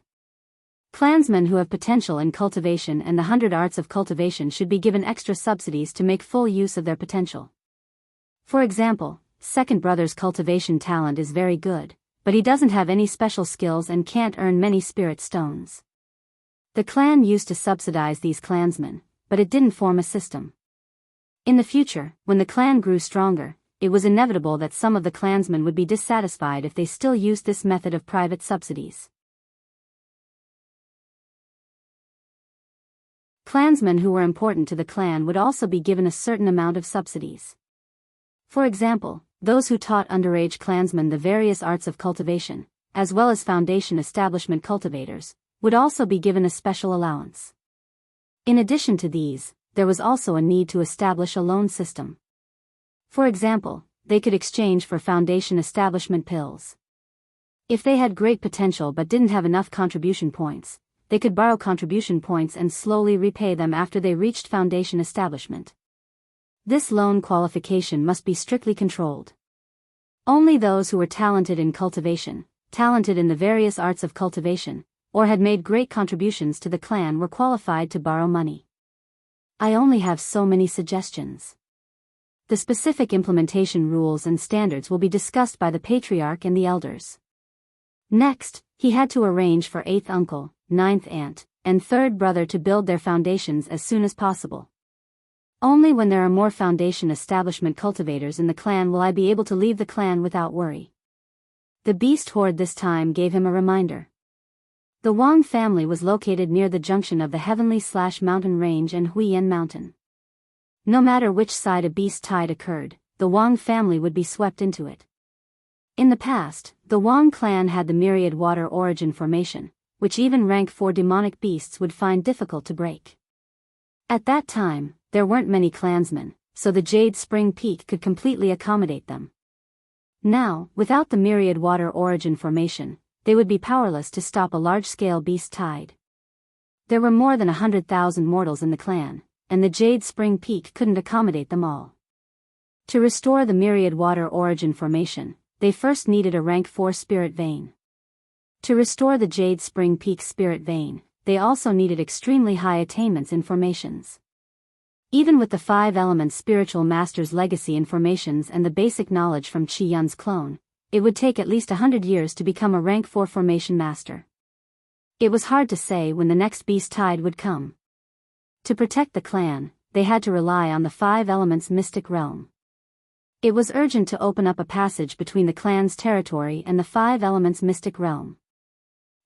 Clansmen who have potential in cultivation and the 100 arts of cultivation should be given extra subsidies to make full use of their potential. For example, second brother's cultivation talent is very good, but he doesn't have any special skills and can't earn many spirit stones. The clan used to subsidize these clansmen, but it didn't form a system. In the future, when the clan grew stronger, it was inevitable that some of the clansmen would be dissatisfied if they still used this method of private subsidies. Clansmen who were important to the clan would also be given a certain amount of subsidies. For example, those who taught underage clansmen the various arts of cultivation, as well as foundation establishment cultivators, would also be given a special allowance. In addition to these, there was also a need to establish a loan system. For example, they could exchange for foundation establishment pills. If they had great potential but didn't have enough contribution points, they could borrow contribution points and slowly repay them after they reached foundation establishment. This loan qualification must be strictly controlled. Only those who were talented in cultivation, talented in the various arts of cultivation, or had made great contributions to the clan were qualified to borrow money. I only have so many suggestions. The specific implementation rules and standards will be discussed by the patriarch and the elders. Next, he had to arrange for 8th uncle, 9th aunt, and 3rd brother to build their foundations as soon as possible. Only when there are more foundation establishment cultivators in the clan will I be able to leave the clan without worry. The beast horde this time gave him a reminder. The Wang family was located near the junction of the Heavenly/Mountain Range and Huiyan Mountain. No matter which side a beast tide occurred, the Wang family would be swept into it. In the past, the Wang clan had the myriad water origin formation, which even rank 4 demonic beasts would find difficult to break. At that time, there weren't many clansmen, so the Jade Spring Peak could completely accommodate them. Now, without the myriad water origin formation, they would be powerless to stop a large-scale beast tide. There were more than 100,000 mortals in the clan, and the Jade Spring Peak couldn't accommodate them all. To restore the myriad water origin formation, they first needed a rank 4 spirit vein. To restore the Jade Spring Peak spirit vein, they also needed extremely high attainments in formations. Even with the 5 elements spiritual master's legacy in formations and the basic knowledge from Qi Yun's clone, it would take at least 100 years to become a rank 4 formation master. It was hard to say when the next beast tide would come. To protect the clan, they had to rely on the 5 elements mystic realm. It was urgent to open up a passage between the clan's territory and the 5 elements mystic realm.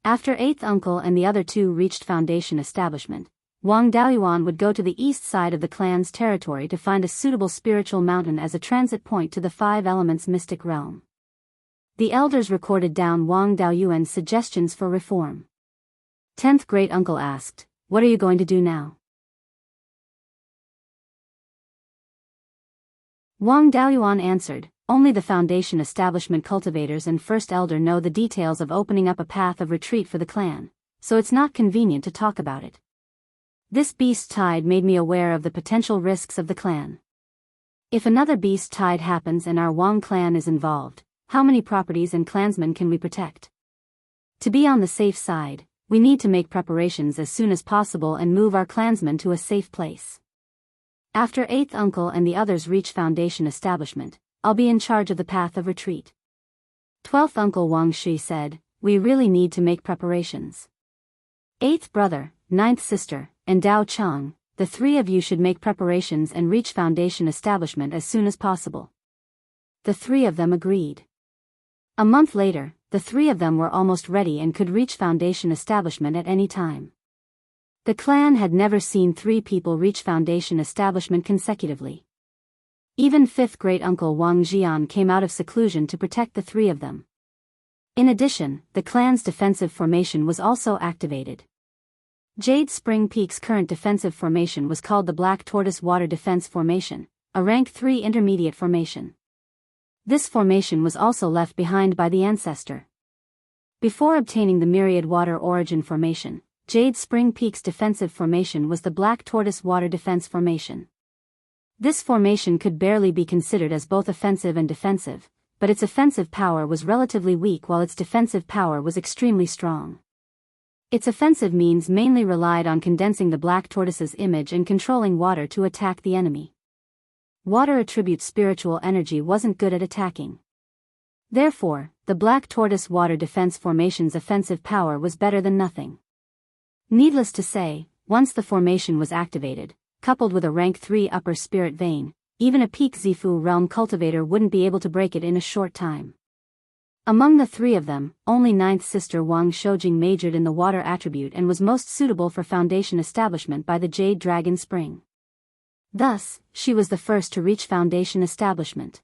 After 8th uncle and the other 2 reached foundation establishment, Wang Daoyuan would go to the east side of the clan's territory to find a suitable spiritual mountain as a transit point to the 5 elements mystic realm. The elders recorded down Wang Daoyuan's suggestions for reform. 10th great uncle asked, "What are you going to do now?" Wang Daoyuan answered, "Only the foundation establishment cultivators and first elder know the details of opening up a path of retreat for the clan, so it's not convenient to talk about it. This beast tide made me aware of the potential risks of the clan. If another beast tide happens and our Wang clan is involved, how many properties and clansmen can we protect? To be on the safe side, we need to make preparations as soon as possible and move our clansmen to a safe place. After 8th uncle and the others reach foundation establishment, I'll be in charge of the path of retreat." 12th uncle Wang Shi said, "We really need to make preparations. 8th brother, 9th sister, and Dao Chang, the 3 of you should make preparations and reach foundation establishment as soon as possible." The 3 of them agreed. A month later, the 3 of them were almost ready and could reach foundation establishment at any time. The clan had never seen 3 people reach foundation establishment consecutively. Even 5th great uncle Wang Jian came out of seclusion to protect the 3 of them. In addition, the clan's defensive formation was also activated. Jade Spring Peak's current defensive formation was called the Black Tortoise Water Defense Formation, a rank 3 intermediate formation. This formation was also left behind by the ancestor. Before obtaining the Myriad Water Origin Formation, Jade Spring Peak's defensive formation was the Black Tortoise Water Defense Formation. This formation could barely be considered as both offensive and defensive, but its offensive power was relatively weak while its defensive power was extremely strong. Its offensive means mainly relied on condensing the black tortoise's image and controlling water to attack the enemy. Water attribute spiritual energy wasn't good at attacking. Therefore, the Black Tortoise Water Defense Formation's offensive power was better than nothing. Needless to say, once the formation was activated, coupled with a rank 3 upper spirit vein, even a peak Zifu realm cultivator wouldn't be able to break it in a short time. Among the 3 of them, only 9th sister Wang Shoujing majored in the water attribute and was most suitable for foundation establishment by the Jade Dragon Spring. Thus, she was the first to reach foundation establishment.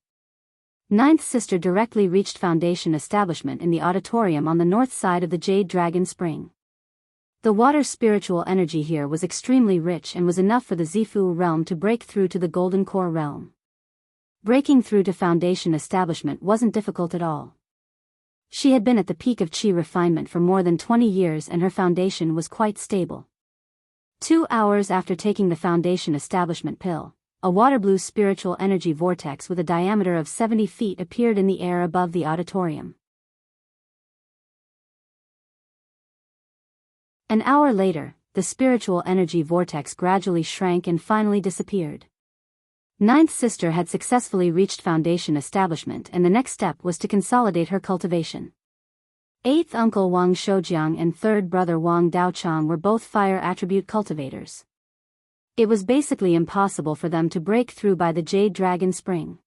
9th sister directly reached foundation establishment in the auditorium on the north side of the Jade Dragon Spring. The water spiritual energy here was extremely rich and was enough for the Zifu realm to break through to the Golden Core realm. Breaking through to foundation establishment wasn't difficult at all. She had been at the peak of Qi refinement for more than 20 years and her foundation was quite stable. 2 hours after taking the foundation establishment pill, a water-blue spiritual energy vortex with a diameter of 70 feet appeared in the air above the auditorium. An hour later, the spiritual energy vortex gradually shrank and finally disappeared. Ninth sister had successfully reached foundation establishment, and the next step was to consolidate her cultivation. Eighth uncle Wang Shoujiang and third brother Wang Daochang were both fire attribute cultivators. It was basically impossible for them to break through by the Jade Dragon Spring.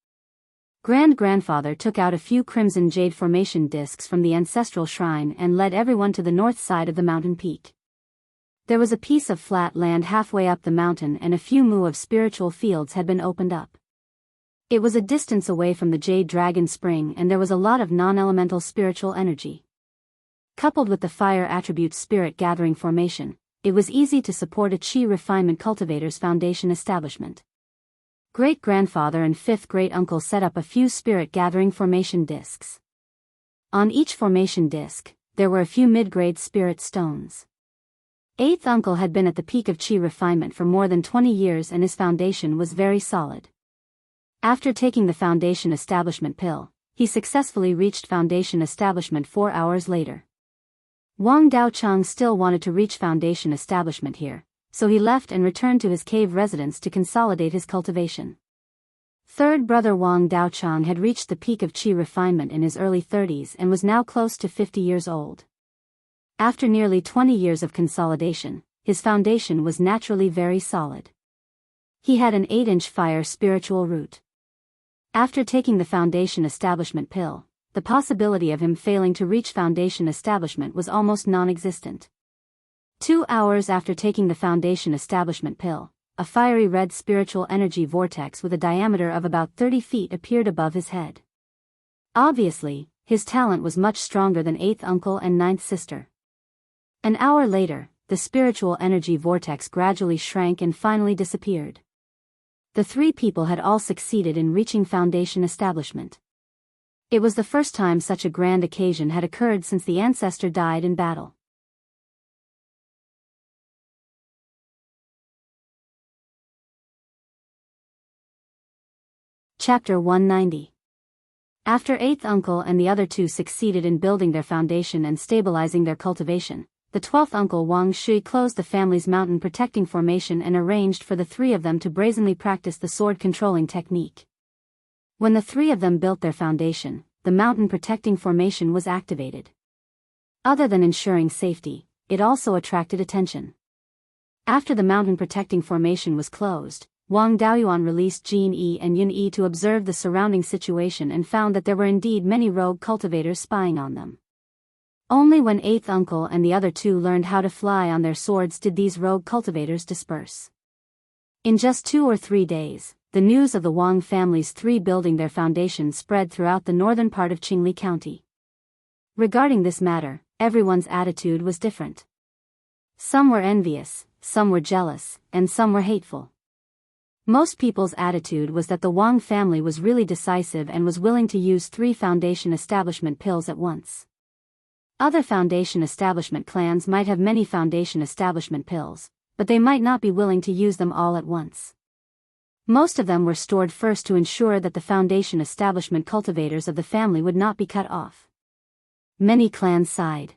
Grand-grandfather took out a few crimson jade formation discs from the ancestral shrine and led everyone to the north side of the mountain peak. There was a piece of flat land halfway up the mountain, and a few mu of spiritual fields had been opened up. It was a distance away from the Jade Dragon Spring, and there was a lot of non-elemental spiritual energy. Coupled with the fire attribute spirit gathering formation, it was easy to support a Qi refinement cultivator's foundation establishment. Great-grandfather and fifth great-uncle set up a few spirit gathering formation discs. On each formation disc, there were a few mid-grade spirit stones. Eighth uncle had been at the peak of Qi refinement for more than 20 years, and his foundation was very solid. After taking the foundation establishment pill, he successfully reached foundation establishment 4 hours later. Wang Daochang still wanted to reach foundation establishment here, so he left and returned to his cave residence to consolidate his cultivation. Third brother Wang Daochang had reached the peak of Qi refinement in his early 30s and was now close to 50 years old. After nearly 20 years of consolidation, his foundation was naturally very solid. He had an 8-inch fire spiritual root. After taking the foundation establishment pill, the possibility of him failing to reach foundation establishment was almost non-existent. 2 hours after taking the foundation establishment pill, a fiery red spiritual energy vortex with a diameter of about 30 feet appeared above his head. Obviously, his talent was much stronger than eighth uncle and ninth sister. An hour later, the spiritual energy vortex gradually shrank and finally disappeared. The three people had all succeeded in reaching foundation establishment. It was the first time such a grand occasion had occurred since the ancestor died in battle. Chapter 190. After eighth uncle and the other two succeeded in building their foundation and stabilizing their cultivation, the 12th uncle Wang Shui closed the family's mountain protecting formation and arranged for the three of them to brazenly practice the sword controlling technique. When the three of them built their foundation, the mountain protecting formation was activated. Other than ensuring safety, it also attracted attention. After the mountain protecting formation was closed, Wang Daoyuan released Jin Yi and Yun Yi to observe the surrounding situation and found that there were indeed many rogue cultivators spying on them. Only when eighth uncle and the other two learned how to fly on their swords did these rogue cultivators disperse. In just 2 or 3 days, the news of the Wang family's three building their foundation spread throughout the northern part of Qingli County. Regarding this matter, everyone's attitude was different. Some were envious, some were jealous, and some were hateful. Most people's attitude was that the Wang family was really decisive and was willing to use 3 foundation establishment pills at once. Other foundation establishment clans might have many foundation establishment pills, but they might not be willing to use them all at once. Most of them were stored first to ensure that the foundation establishment cultivators of the family would not be cut off. Many clans sighed.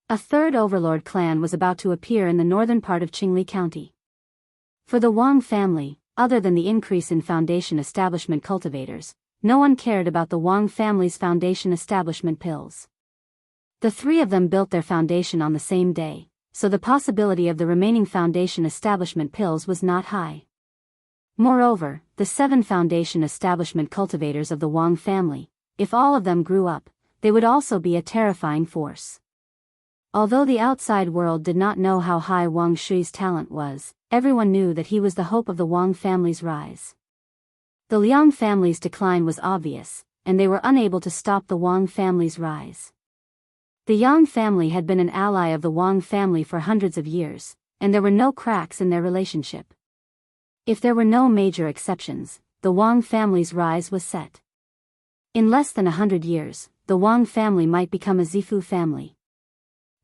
A third overlord clan was about to appear in the northern part of Qingli County. For the Wang family, other than the increase in foundation establishment cultivators, no one cared about the Wang family's foundation establishment pills. The three of them built their foundation on the same day, so the possibility of the remaining foundation establishment pills was not high. Moreover, the 7 foundation establishment cultivators of the Wang family, if all of them grew up, they would also be a terrifying force. Although the outside world did not know how high Wang Shui's talent was, everyone knew that he was the hope of the Wang family's rise. The Liang family's decline was obvious, and they were unable to stop the Wang family's rise. The Yang family had been an ally of the Wang family for hundreds of years, and there were no cracks in their relationship. If there were no major exceptions, the Wang family's rise was set. In less than 100 years, the Wang family might become a Zifu family.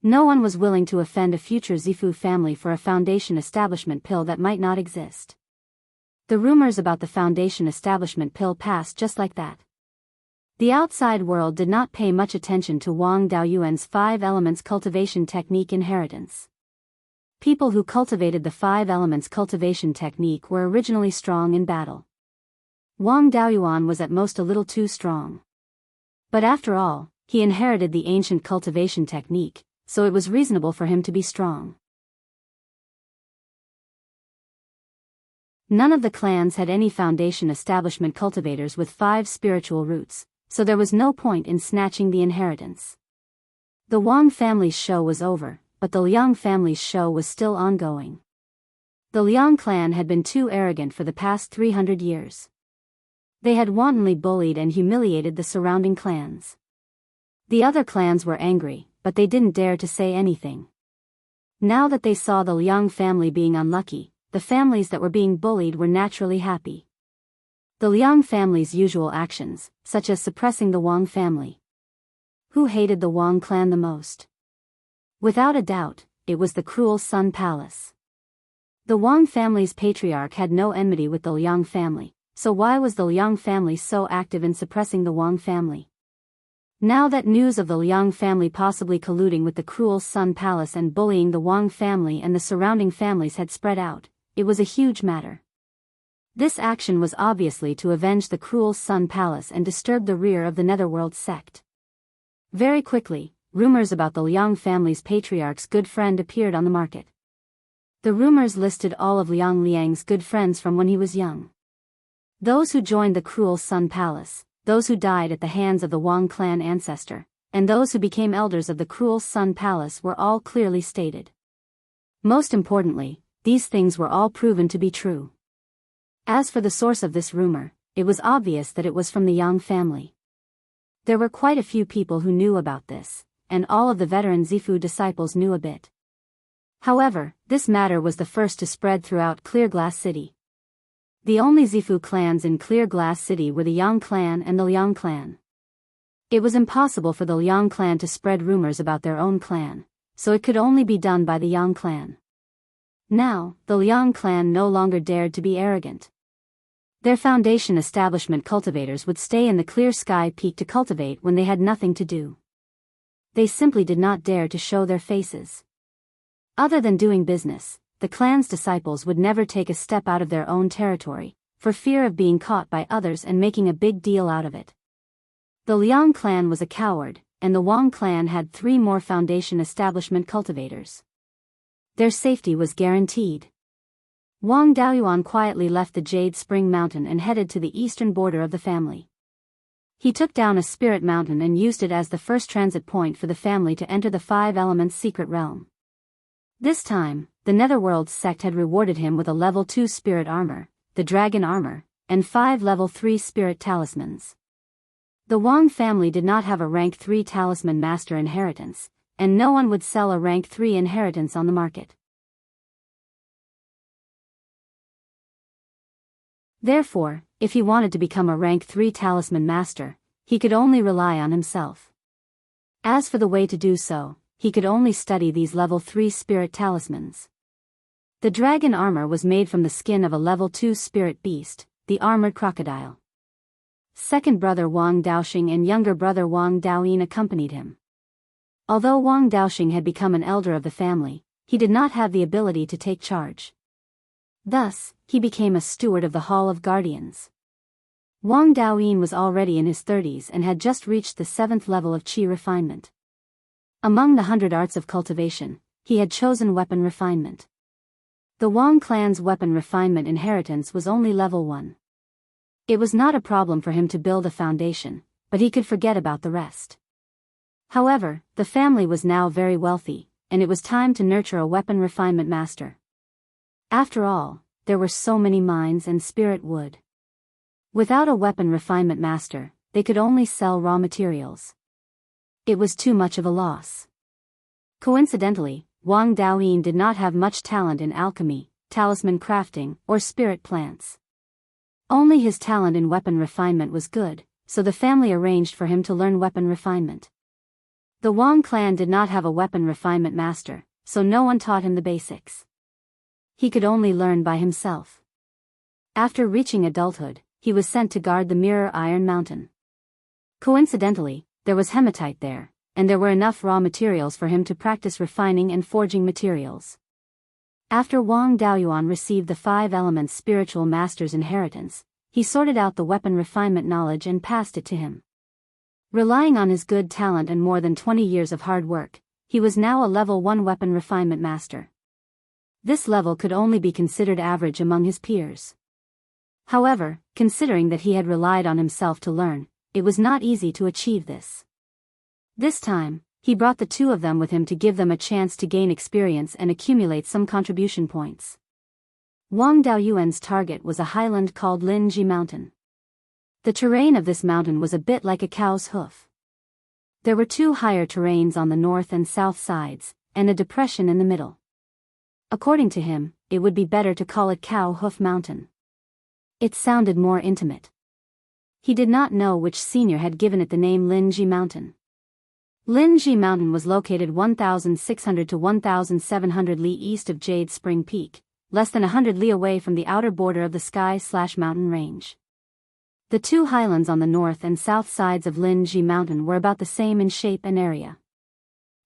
No one was willing to offend a future Zifu family for a foundation establishment pill that might not exist. The rumors about the foundation establishment pill passed just like that. The outside world did not pay much attention to Wang Daoyuan's 5 elements cultivation technique inheritance. People who cultivated the 5 elements cultivation technique were originally strong in battle. Wang Daoyuan was at most a little too strong. But after all, he inherited the ancient cultivation technique, so it was reasonable for him to be strong. None of the clans had any foundation establishment cultivators with 5 spiritual roots, so there was no point in snatching the inheritance. The Wang family's show was over, but the Liang family's show was still ongoing. The Liang clan had been too arrogant for the past 300 years. They had wantonly bullied and humiliated the surrounding clans. The other clans were angry, but they didn't dare to say anything. Now that they saw the Liang family being unlucky, the families that were being bullied were naturally happy. The Liang family's usual actions, such as suppressing the Wang family. Who hated the Wang clan the most? Without a doubt, it was the cruel Sun Palace. The Wang family's patriarch had no enmity with the Liang family, so why was the Liang family so active in suppressing the Wang family? Now that news of the Liang family possibly colluding with the cruel Sun Palace and bullying the Wang family and the surrounding families had spread out, it was a huge matter. This action was obviously to avenge the cruel Sun Palace and disturb the rear of the Netherworld sect. Very quickly, rumors about the Liang family's patriarch's good friend appeared on the market. The rumors listed all of Liang Liang's good friends from when he was young. Those who joined the cruel Sun Palace, those who died at the hands of the Wang clan ancestor, and those who became elders of the cruel Sun Palace were all clearly stated. Most importantly, these things were all proven to be true. As for the source of this rumor, it was obvious that it was from the Yang family. There were quite a few people who knew about this, and all of the veteran Zifu disciples knew a bit. However, this matter was the first to spread throughout Clear Glass City. The only Zifu clans in Clear Glass City were the Yang clan and the Liang clan. It was impossible for the Liang clan to spread rumors about their own clan, so it could only be done by the Yang clan. Now, the Liang clan no longer dared to be arrogant. Their foundation establishment cultivators would stay in the Clear Sky Peak to cultivate when they had nothing to do. They simply did not dare to show their faces. Other than doing business, the clan's disciples would never take a step out of their own territory, for fear of being caught by others and making a big deal out of it. The Liang clan was a coward, and the Wang clan had 3 more foundation establishment cultivators. Their safety was guaranteed. Wang Daoyuan quietly left the Jade Spring Mountain and headed to the eastern border of the family. He took down a spirit mountain and used it as the first transit point for the family to enter the 5 elements secret realm. This time, the Netherworld sect had rewarded him with a level 2 spirit armor, the dragon armor, and 5 level 3 spirit talismans. The Wang family did not have a rank 3 talisman master inheritance, and no one would sell a rank 3 inheritance on the market. Therefore, if he wanted to become a rank 3 talisman master, he could only rely on himself. As for the way to do so, he could only study these level 3 spirit talismans. The dragon armor was made from the skin of a level 2 spirit beast, the armored crocodile. Second brother Wang Daoxing and younger brother Wang Daoyin accompanied him. Although Wang Daoxing had become an elder of the family, he did not have the ability to take charge. Thus, he became a steward of the Hall of Guardians. Wang Daoyin was already in his 30s and had just reached the 7th level of Qi refinement. Among the 100 arts of cultivation, he had chosen weapon refinement. The Wang clan's weapon refinement inheritance was only level 1. It was not a problem for him to build a foundation, but he could forget about the rest. However, the family was now very wealthy, and it was time to nurture a weapon refinement master. After all, there were so many mines and spirit wood. Without a weapon refinement master, they could only sell raw materials. It was too much of a loss. Coincidentally, Wang Daoyin did not have much talent in alchemy, talisman crafting, or spirit plants. Only his talent in weapon refinement was good, so the family arranged for him to learn weapon refinement. The Wang clan did not have a weapon refinement master, so no one taught him the basics. He could only learn by himself. After reaching adulthood, he was sent to guard the Mirror Iron Mountain. Coincidentally, there was hematite there, and there were enough raw materials for him to practice refining and forging materials. After Wang Daoyuan received the 5 elements spiritual master's inheritance, he sorted out the weapon refinement knowledge and passed it to him. Relying on his good talent and more than 20 years of hard work, he was now a level 1 weapon refinement master. This level could only be considered average among his peers. However, considering that he had relied on himself to learn, it was not easy to achieve this. This time, he brought the 2 of them with him to give them a chance to gain experience and accumulate some contribution points. Wang Daoyuan's target was a highland called Linji Mountain. The terrain of this mountain was a bit like a cow's hoof. There were 2 higher terrains on the north and south sides, and a depression in the middle. According to him, it would be better to call it Cow Hoof Mountain. It sounded more intimate. He did not know which senior had given it the name Linji Mountain. Linji Mountain was located 1,600 to 1,700 li east of Jade Spring Peak, less than 100 li away from the outer border of the sky/mountain range. The 2 highlands on the north and south sides of Linji Mountain were about the same in shape and area.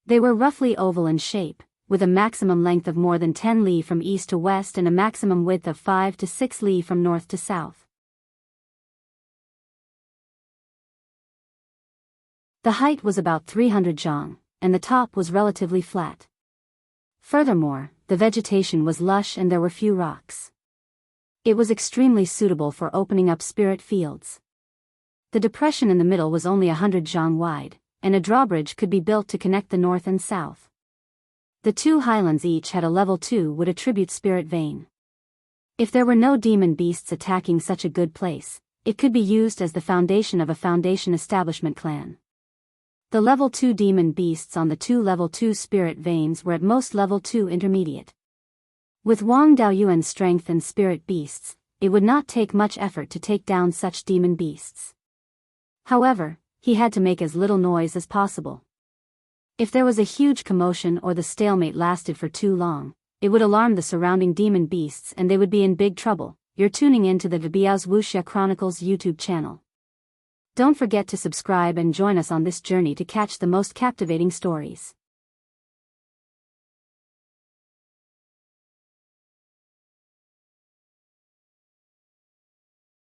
They were roughly oval in shape, with a maximum length of more than 10 li from east to west and a maximum width of 5 to 6 li from north to south. The height was about 300 zhang, and the top was relatively flat. Furthermore, the vegetation was lush and there were few rocks. It was extremely suitable for opening up spirit fields. The depression in the middle was only 100 zhang wide, and a drawbridge could be built to connect the north and south. The 2 highlands each had a level 2 would attribute spirit vein. If there were no demon beasts attacking such a good place, it could be used as the foundation of a foundation establishment clan. The level 2 demon beasts on the 2 level 2 spirit veins were at most level 2 intermediate. With Wang Daoyuan's strength and spirit beasts, it would not take much effort to take down such demon beasts. However, he had to make as little noise as possible. If there was a huge commotion or the stalemate lasted for too long, it would alarm the surrounding demon beasts and they would be in big trouble. You're tuning in to the Biyao's Wuxia Chronicles YouTube channel. Don't forget to subscribe and join us on this journey to catch the most captivating stories.